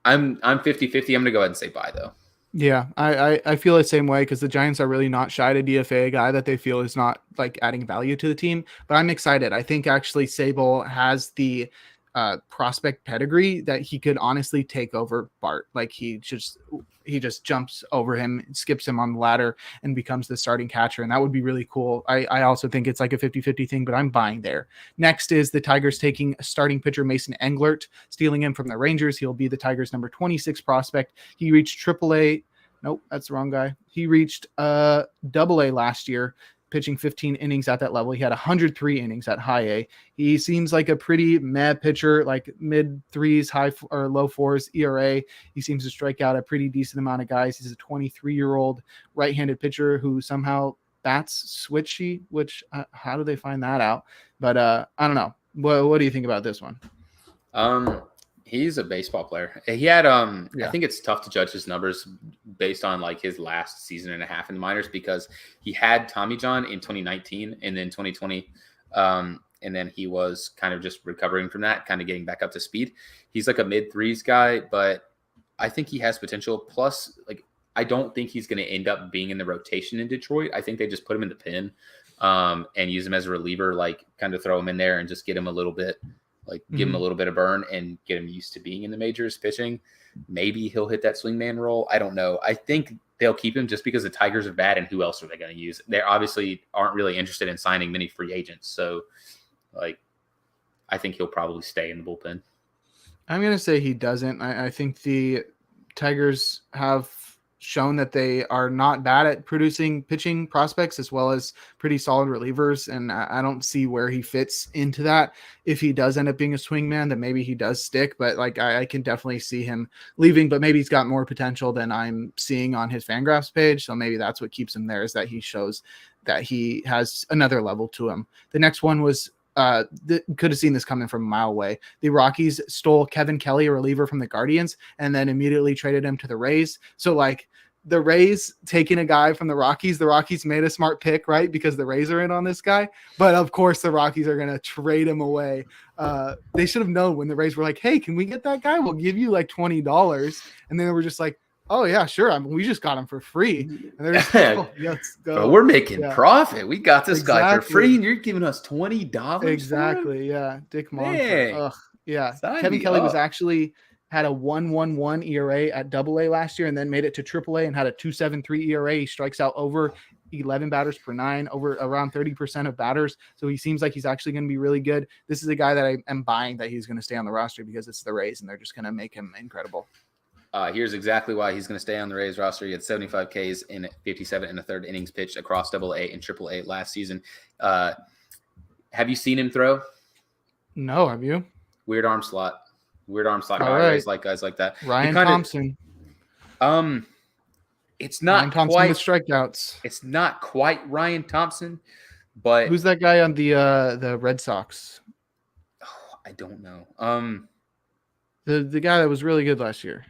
I'm 50-50. I'm going to go ahead and say buy though. Yeah, I feel the same way because the Giants are really not shy to DFA a guy that they feel is not like adding value to the team. But I'm excited. I think actually Sable has the prospect pedigree that he could honestly take over Bart. Like he just jumps over him, skips him on the ladder, and becomes the starting catcher. And that would be really cool. I also think it's like a 50-50 thing, but I'm buying there. Next is the Tigers taking starting pitcher Mason Englert, stealing him from the Rangers. He'll be the Tigers' number 26 prospect. He reached AAA. Nope, that's the wrong guy. He reached AA last year, pitching 15 innings at that level. He had 103 innings at High A. He seems like a pretty meh pitcher, like mid 3s, high or low 4s ERA. He seems to strike out a pretty decent amount of guys. He's a 23-year-old right-handed pitcher who somehow bats switchy, which how do they find that out? But I don't know. What do you think about this one? He's a baseball player. He had I think it's tough to judge his numbers based on like his last season and a half in the minors because he had Tommy John in 2019 and then 2020. And then he was kind of just recovering from that, kind of getting back up to speed. He's like a mid-3s guy, but I think he has potential. Plus, like, I don't think he's going to end up being in the rotation in Detroit. I think they just put him in the pen and use him as a reliever, like kind of throw him in there and just get him a little bit. Like give him a little bit of burn and get him used to being in the majors pitching. Maybe he'll hit that swingman role. I don't know. I think they'll keep him just because the Tigers are bad, and who else are they going to use? They obviously aren't really interested in signing many free agents. So, like, I think he'll probably stay in the bullpen. I'm going to say he doesn't. I think the Tigers have shown that they are not bad at producing pitching prospects as well as pretty solid relievers. And I don't see where he fits into that. If he does end up being a swingman, then maybe he does stick, but like I can definitely see him leaving, but maybe he's got more potential than I'm seeing on his Fangraphs page. So maybe that's what keeps him there, is that he shows that he has another level to him. The next one was could have seen this coming from a mile away. The Rockies stole Kevin Kelly, a reliever from the Guardians, and then immediately traded him to the Rays. So like the Rays taking a guy from the Rockies made a smart pick, right? Because the Rays are in on this guy. But of course the Rockies are going to trade him away. They should have known when the Rays were like, hey, can we get that guy? We'll give you like $20. And then they were just like, oh yeah, sure. I mean, we just got him for free. And they're just like, oh, let's go. But we're making profit. We got this guy for free, and you're giving us $20. Exactly. Yeah. Dick Monfort. Yeah. Kevin Kelly was actually had a 1.11 ERA at AA last year, and then made it to AAA and had a 2.73 ERA. He strikes out over 11 batters per 9, over around 30% of batters. So he seems like he's actually going to be really good. This is a guy that I am buying that he's going to stay on the roster because it's the Rays, and they're just going to make him incredible. Here's exactly why he's going to stay on the Rays roster. He had 75 Ks in 57 and a third innings pitched across AA and AAA last season. Have you seen him throw? No, have you? Weird arm slot. All Right. Like guys like that. Ryan Thompson. It's not Ryan Thompson quite with strikeouts. It's not quite Ryan Thompson, but who's that guy on the Red Sox? Oh, I don't know. The guy that was really good last year.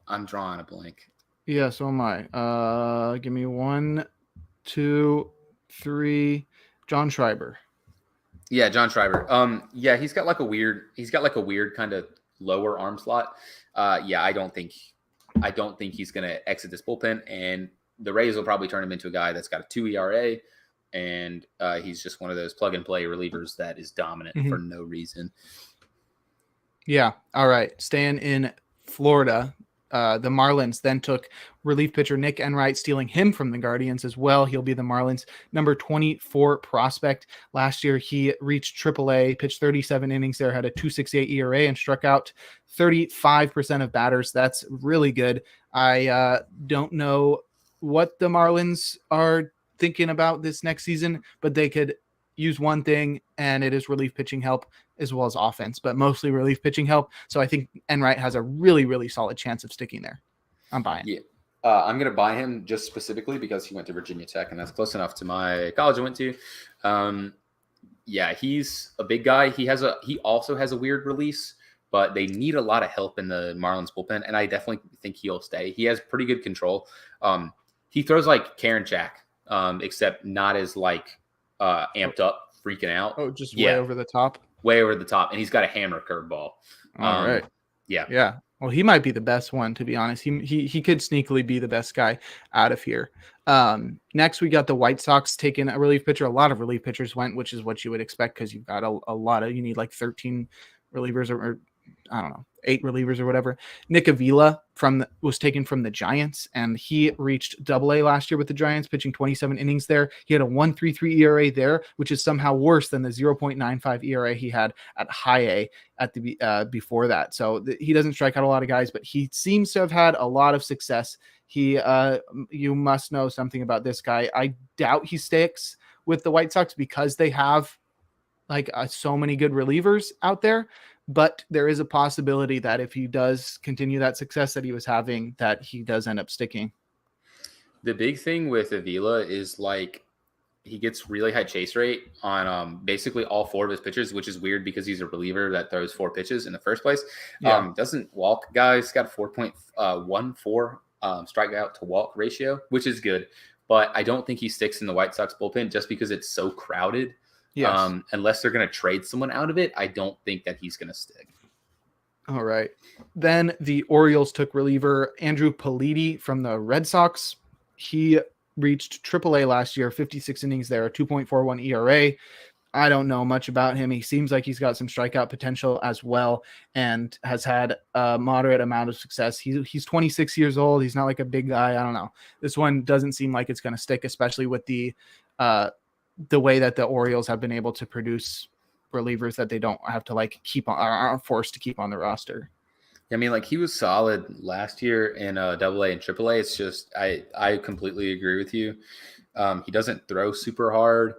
I'm drawing a blank. Yeah, so am I. Give me 1, 2, 3. John Schreiber. Yeah, John Schreiber. Yeah, he's got like a weird kind of lower arm slot. Yeah, I don't think he's gonna exit this bullpen, and the Rays will probably turn him into a guy that's got a 2 ERA, and he's just one of those plug and play relievers that is dominant for no reason. Yeah. All right. Staying in Florida. The Marlins then took relief pitcher Nick Enright, stealing him from the Guardians as well. He'll be the Marlins' number 24 prospect. Last year, he reached AAA, pitched 37 innings there, had a 2.68 ERA, and struck out 35% of batters. That's really good. I don't know what the Marlins are thinking about this next season, but they could use one thing, and it is relief pitching help as well as offense, but mostly relief pitching help. So I think Enright has a really, really solid chance of sticking there. I'm buying. Yeah. I'm going to buy him just specifically because he went to Virginia Tech, and that's close enough to my college I went to. Yeah, he's a big guy. He also has a weird release, but they need a lot of help in the Marlins bullpen, and I definitely think he'll stay. He has pretty good control. He throws like Karen Jack, except not as like amped up, freaking out. Oh, just way over the top. Way over the top, and he's got a hammer curveball. All right. Yeah. Well, he might be the best one, to be honest. He could sneakily be the best guy out of here. Next, we got the White Sox taking a relief pitcher. A lot of relief pitchers went, which is what you would expect because you've got a lot of. You need like 13 relievers or I don't know, 8 relievers or whatever. Nick Avila was taken from the Giants, and he reached AA last year with the Giants, pitching 27 innings there. He had a 1.33 ERA there, which is somehow worse than the 0.95 ERA he had at high A at the before that. So he doesn't strike out a lot of guys, but he seems to have had a lot of success. You must know something about this guy. I doubt he sticks with the White Sox because they have like so many good relievers out there. But there is a possibility that if he does continue that success that he was having, that he does end up sticking. The big thing with Avila is like he gets really high chase rate on basically all 4 of his pitches, which is weird because he's a reliever that throws 4 pitches in the first place. Yeah. Doesn't walk guys, got a 4.14 strikeout to walk ratio, which is good. But I don't think he sticks in the White Sox bullpen just because it's so crowded. Yes. Unless they're going to trade someone out of it, I don't think that he's going to stick. All right. Then the Orioles took reliever Andrew Politi from the Red Sox. He reached AAA last year, 56 innings there, a 2.41 ERA. I don't know much about him. He seems like he's got some strikeout potential as well and has had a moderate amount of success. He's 26 years old. He's not like a big guy. I don't know. This one doesn't seem like it's going to stick, especially with the way that the Orioles have been able to produce relievers that they don't have to like keep on, aren't forced to keep on the roster. I mean, like, he was solid last year in AA and AAA. It's just I completely agree with you. He doesn't throw super hard.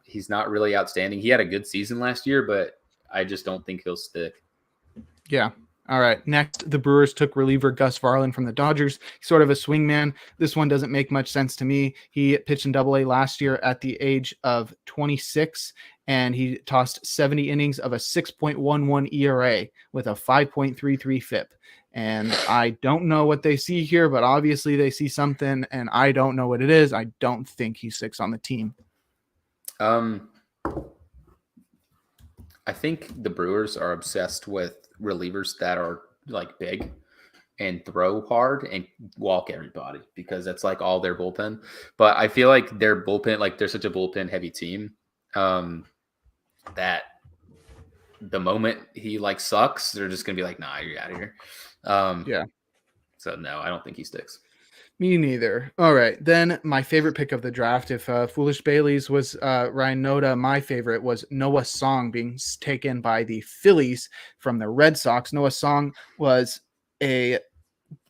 He's not really outstanding. He had a good season last year, but I just don't think he'll stick. Yeah. All right. Next, the Brewers took reliever Gus Varland from the Dodgers. He's sort of a swingman. This one doesn't make much sense to me. He pitched in AA last year at the age of 26, and he tossed 70 innings of a 6.11 ERA with a 5.33 FIP. And I don't know what they see here, but obviously they see something, and I don't know what it is. I don't think he sticks on the team. I think the Brewers are obsessed with relievers that are like big and throw hard and walk everybody because that's like all their bullpen. But I feel like their bullpen, like they're such a bullpen heavy team, that the moment he like sucks, they're just gonna be like, nah, you're out of here. Yeah. So no, I don't think he sticks. Me neither. All right. Then my favorite pick of the draft, if Foolish Bailey's was Ryan Noda, my favorite was Noah Song being taken by the Phillies from the Red Sox. Noah Song was a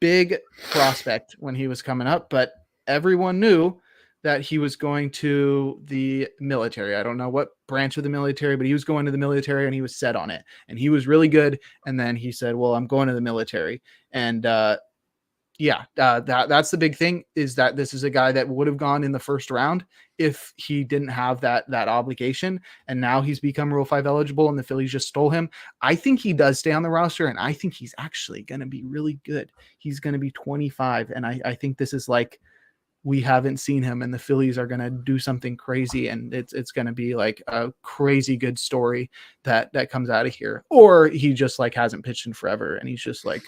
big prospect when he was coming up, but everyone knew that he was going to the military. I don't know what branch of the military, but he was going to the military and he was set on it. And he was really good. And then he said, well, I'm going to the military. And that's the big thing, is that this is a guy that would have gone in the first round if he didn't have that obligation. And now he's become Rule 5 eligible and the Phillies just stole him. I think he does stay on the roster, and I think he's actually going to be really good. He's going to be 25. And I think this is like, we haven't seen him, and the Phillies are going to do something crazy, and it's going to be like a crazy good story that comes out of here. Or he just like hasn't pitched in forever, and he's just like,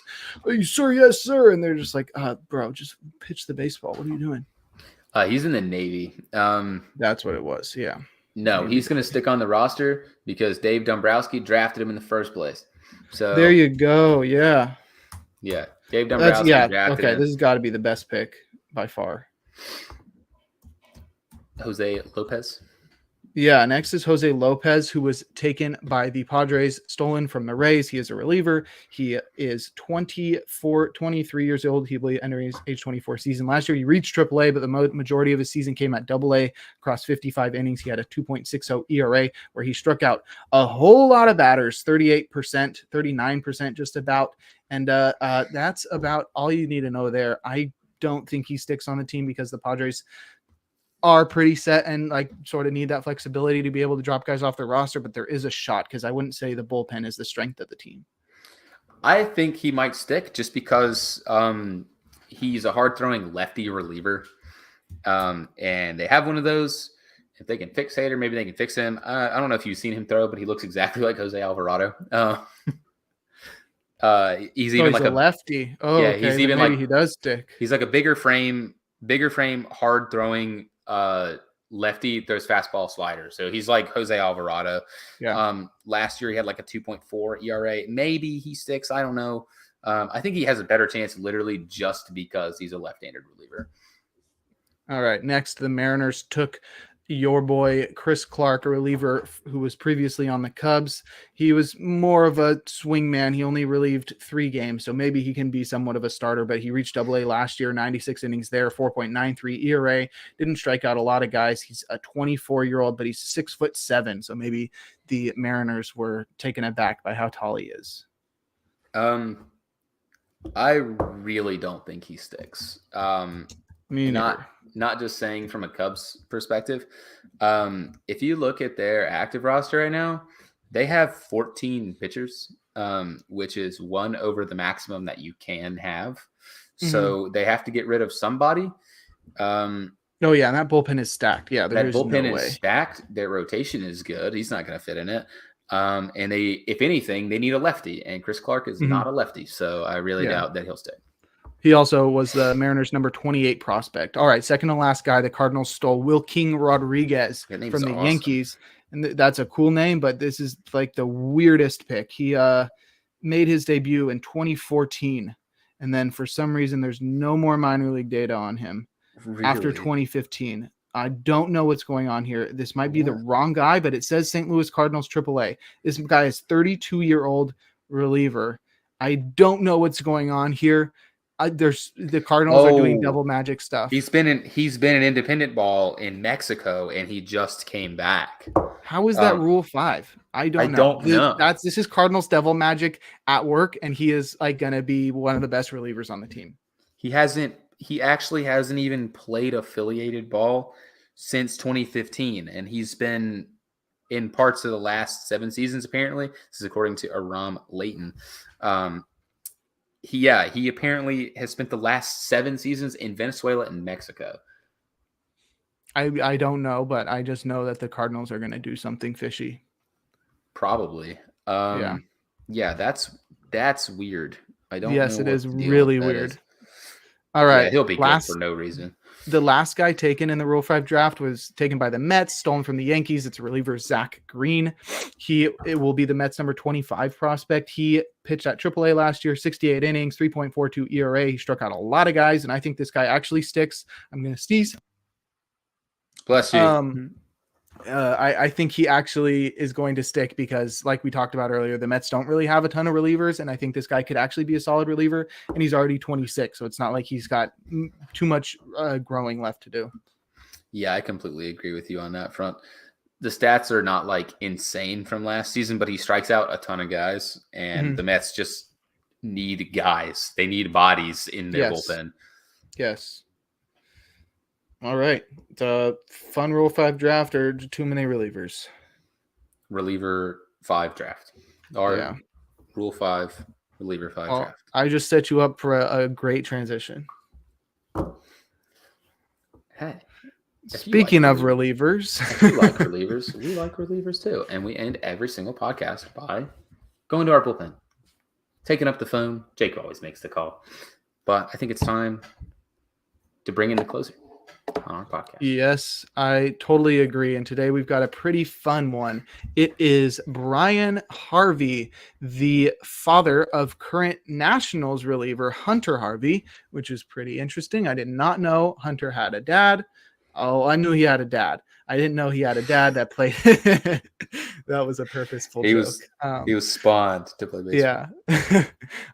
"Are you sir? Yes, sir." And they're just like, bro, just pitch the baseball. What are you doing? He's in the Navy. That's what it was. Yeah. No, he's going to stick on the roster because Dave Dombrowski drafted him in the first place. So there you go. Yeah. Yeah. Dave Dombrowski drafted okay, him. this has got to be the best pick by far. Jose Lopez. Yeah, next is Jose Lopez, who was taken by the Padres, stolen from the Rays. He is a reliever. He is 23 years old. He will enter his age 24 season. Last year, he reached AAA, but the majority of his season came at AA. Across 55 innings, he had a 2.60 ERA, where he struck out a whole lot of batters, 38%, 39% just about. And that's about all you need to know there. I don't think he sticks on the team because the Padres are pretty set and like sort of need that flexibility to be able to drop guys off the roster, but there is a shot because I wouldn't say the bullpen is the strength of the team. I think he might stick just because he's a hard-throwing lefty reliever, and they have one of those. If they can fix Hader, maybe they can fix him. I don't know if you've seen him throw, but he looks exactly like Jose Alvarado. He's even like a lefty. Oh, yeah, okay. He's even maybe like he does stick. He's like a bigger frame, hard-throwing lefty, throws fastball slider. So he's like Jose Alvarado. Yeah. Last year he had like a 2.4 ERA. Maybe he sticks. I don't know. I think he has a better chance literally just because he's a left-handed reliever. All right. Next, the Mariners took your boy Chris Clark, a reliever who was previously on the Cubs. He was more of a swing man. He only relieved 3 games, so maybe he can be somewhat of a starter, but he reached AA last year, 96 innings there, 4.93 ERA. Didn't strike out a lot of guys. He's a 24-year-old, but he's 6'7", so maybe the Mariners were taken aback by how tall he is. I really don't think he sticks. Not just saying from a Cubs perspective. If you look at their active roster right now, they have 14 pitchers, which is 1 over the maximum that you can have. So they have to get rid of somebody. Oh, yeah, and that bullpen is stacked. Yeah, that bullpen is stacked. Their rotation is good. He's not going to fit in it. And they, if anything, they need a lefty, and Chris Clark is not a lefty. So I really doubt that he'll stay. He also was the Mariners' number 28 prospect. All right, second to last guy the Cardinals stole, Wilking Rodriguez from the Yankees. and that's a cool name, but this is like the weirdest pick. He made his debut in 2014, and then for some reason there's no more minor league data on him after 2015. I don't know what's going on here. This might be the wrong guy, but it says St. Louis Cardinals AAA. This guy is 32-year-old reliever. I don't know what's going on here. The Cardinals are doing double magic stuff. He's been in independent ball in Mexico, and he just came back. How is that Rule 5? I don't know. This is Cardinals devil magic at work, and he is like going to be one of the best relievers on the team. He actually hasn't even played affiliated ball since 2015, and he's been in parts of the last 7 seasons, apparently. This is according to Aram Layton. He apparently has spent the last 7 seasons in Venezuela and Mexico. I don't know, but I just know that the Cardinals are going to do something fishy. Probably. Yeah, that's weird. I don't know. Yes, it is really weird. All right. Yeah, he'll be good for no reason. The last guy taken in the Rule 5 draft was taken by the Mets, stolen from the Yankees. It's reliever Zach Green. It will be the Mets number 25 prospect. He pitched at AAA last year, 68 innings, 3.42 ERA. He struck out a lot of guys, and I think this guy actually sticks. I'm going to sneeze. Bless you. I think he actually is going to stick because, like we talked about earlier, the Mets don't really have a ton of relievers, and I think this guy could actually be a solid reliever, and he's already 26, so it's not like he's got too much growing left to do. Yeah, I completely agree with you on that front. The stats are not like insane from last season, but he strikes out a ton of guys, and the Mets just need guys. They need bodies in their bullpen. Yes. All right. The fun Rule 5 draft or too many relievers? Reliever 5 draft. Or Rule 5, reliever 5 draft. I just set you up for a great transition. Hey. Speaking of relievers. If you like relievers, we like relievers too. And we end every single podcast by going to our bullpen, taking up the phone. Jake always makes the call. But I think it's time to bring in the closer on our podcast. Yes, I totally agree. And today we've got a pretty fun one. It is Brian Harvey, the father of current Nationals reliever Hunter Harvey, which is pretty interesting. I did not know Hunter had a dad. Oh, I knew he had a dad. I didn't know he had a dad that played. That was a purposeful joke. He was spawned to play baseball. Yeah.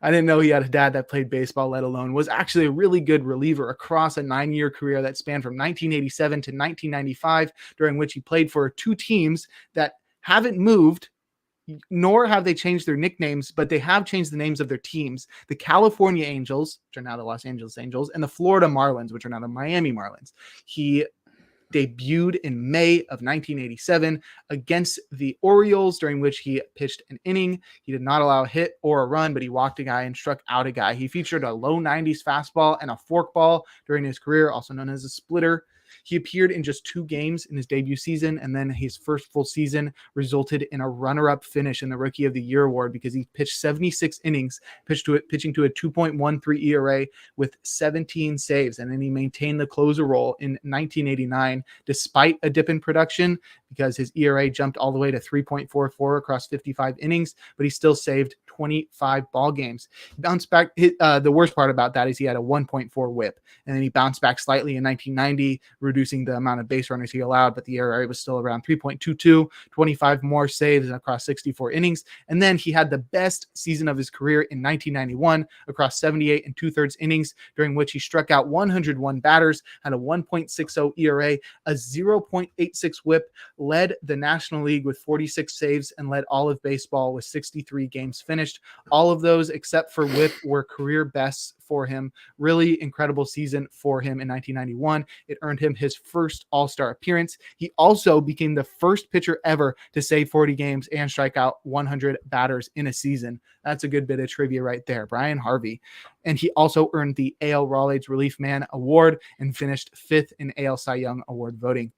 I didn't know he had a dad that played baseball, let alone was actually a really good reliever across a 9-year career that spanned from 1987 to 1995, during which he played for 2 teams that haven't moved, nor have they changed their nicknames, but they have changed the names of their teams. The California Angels, which are now the Los Angeles Angels, and the Florida Marlins, which are now the Miami Marlins. He debuted in May of 1987 against the Orioles, during which he pitched an inning. He did not allow a hit or a run, but he walked a guy and struck out a guy. He featured a low 90s fastball and a forkball during his career, also known as a splitter. He appeared in just 2 games in his debut season, and then his first full season resulted in a runner-up finish in the Rookie of the Year award because he pitched 76 innings, pitching to a 2.13 ERA with 17 saves, and then he maintained the closer role in 1989 despite a dip in production because his ERA jumped all the way to 3.44 across 55 innings, but he still saved 25 ball games. He bounced back. The worst part about that is he had a 1.4 whip, and then he bounced back slightly in 1990, reducing the amount of base runners he allowed, but the ERA was still around 3.22, 25 more saves across 64 innings. And then he had the best season of his career in 1991 across 78 and 2/3 innings, during which he struck out 101 batters, had a 1.60 ERA, a 0.86 whip, led the National League with 46 saves, and led all of baseball with 63 games finished. All of those except for whip were career bests for him. Really incredible season for him in 1991. It earned him his first All-Star appearance. He also became the first pitcher ever to save 40 games and strike out 100 batters in a season. That's a good bit of trivia right there. Brian Harvey. And he also earned the AL Raleigh Relief Man Award and finished 5th in AL Cy Young Award voting.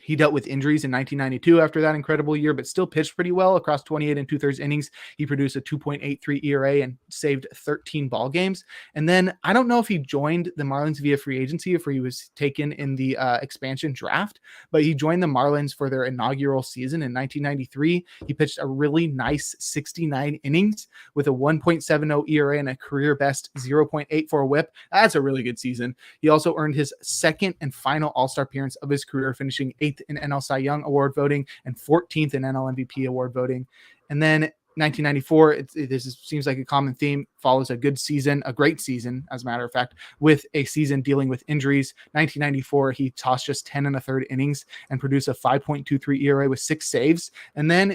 He dealt with injuries in 1992 after that incredible year, but still pitched pretty well across 28 and 2/3 innings. He produced a 2.83 ERA and saved 13 ball games. And then I don't know if he joined the Marlins via free agency, if he was taken in the expansion draft, but he joined the Marlins for their inaugural season in 1993. He pitched a really nice 69 innings with a 1.70 ERA and a career best 0.84 WHIP. That's a really good season. He also earned his second and final All-Star appearance of his career, finishing 8th in NL Cy Young Award voting and 14th in NL MVP award voting. And then 1994, seems like a common theme, follows a good season, a great season, as a matter of fact, with a season dealing with injuries. 1994, he tossed just 10 1/3 innings and produced a 5.23 ERA with 6 saves. And then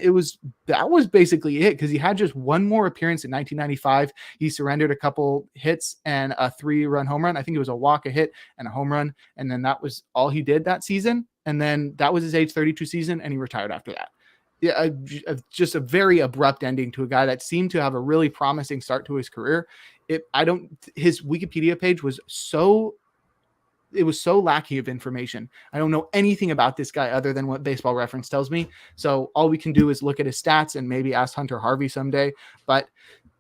that was basically it, because he had just one more appearance in 1995. He surrendered a couple hits and a 3-run home run. I think it was a walk, a hit, and a home run. And then that was all he did that season. And then that was his age 32 season, and he retired after that. Yeah, just a very abrupt ending to a guy that seemed to have a really promising start to his career. His Wikipedia page was so lacking of information. I don't know anything about this guy other than what Baseball Reference tells me. So all we can do is look at his stats and maybe ask Hunter Harvey someday. But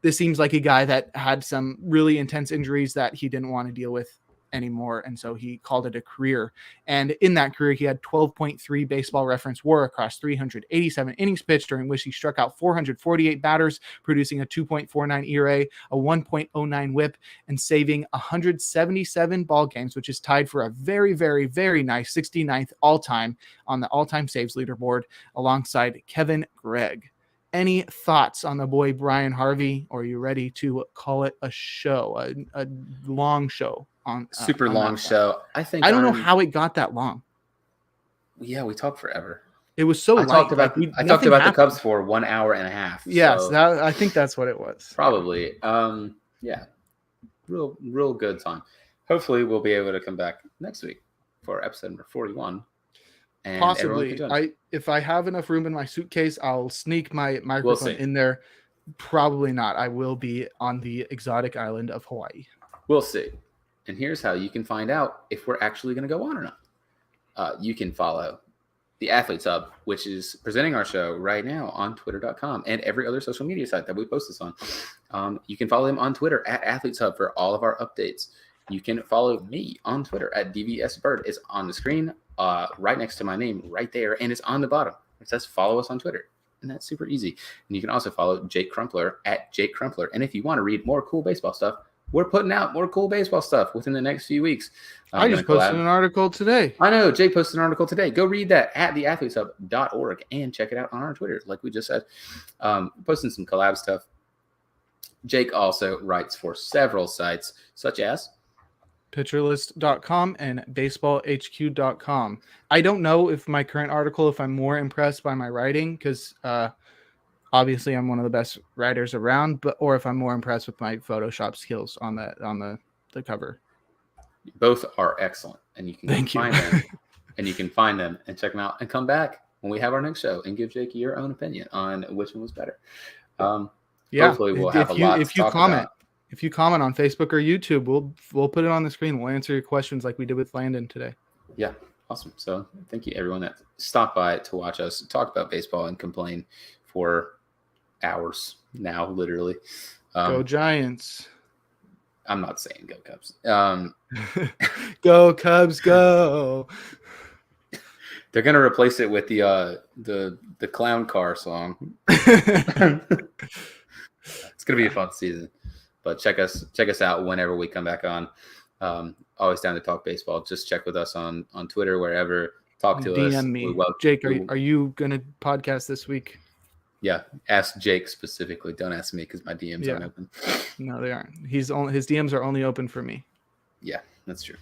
this seems like a guy that had some really intense injuries that he didn't want to deal with anymore, and so he called it a career. And in that career, he had 12.3 Baseball Reference WAR across 387 innings pitched, during which he struck out 448 batters, producing a 2.49 ERA, a 1.09 WHIP, and saving 177 ball games, which is tied for a very, very, very nice 69th all-time on the all-time saves leaderboard, alongside Kevin Gregg. Any thoughts on the boy Brian Harvey, or are you ready to call it a show, a long show? Super long show. I don't know how it got that long. Yeah, we talked forever. It was so light. I talked about the Cubs for 1 hour and a half. Yes, so I think that's what it was. Probably. Yeah, real good time. Hopefully, we'll be able to come back next week for episode number 41. And possibly. If I have enough room in my suitcase, I'll sneak my microphone in there. Probably not. I will be on the exotic island of Hawaii. We'll see. And here's how you can find out if we're actually going to go on or not. You can follow the Athletes Hub, which is presenting our show right now on twitter.com and every other social media site that we post this on. You can follow them on Twitter at Athletes Hub for all of our updates. You can follow me on Twitter at DVSBird. It's on the screen right next to my name right there, and it's on the bottom. It says follow us on Twitter. And that's super easy. And you can also follow Jake Crumpler at Jake Crumpler. And if you want to read more cool baseball stuff, we're putting out more cool baseball stuff within the next few weeks. I just posted an article today. I know. Jake posted an article today. Go read that at theathleteshub.org and check it out on our Twitter, like we just said. Posting some collab stuff. Jake also writes for several sites, such as pitcherlist.com and baseballhq.com. I don't know if my current article, if I'm more impressed by my writing, because obviously I'm one of the best writers around, or if I'm more impressed with my Photoshop skills on the cover. Both are excellent, and you can find them, and you can find them and check them out, and come back when we have our next show and give Jake your own opinion on which one was better. Hopefully we'll have a lot to talk about. If you comment on Facebook or YouTube, we'll put it on the screen. We'll answer your questions like we did with Landon today. Yeah, awesome. So thank you everyone that stopped by to watch us talk about baseball and complain for hours now, literally. Go Giants. I'm not saying go Cubs. Go Cubs, go. They're gonna replace it with the clown car song. It's gonna be a fun season. But check us out whenever we come back on. Always down to talk baseball. Just check with us on Twitter, wherever. Talk to us. DM me. Jake, are you gonna podcast this week? Yeah, ask Jake specifically. Don't ask me because my DMs aren't open. No, they aren't. His DMs are only open for me. Yeah, that's true.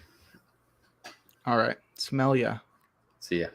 All right. Smell ya. See ya.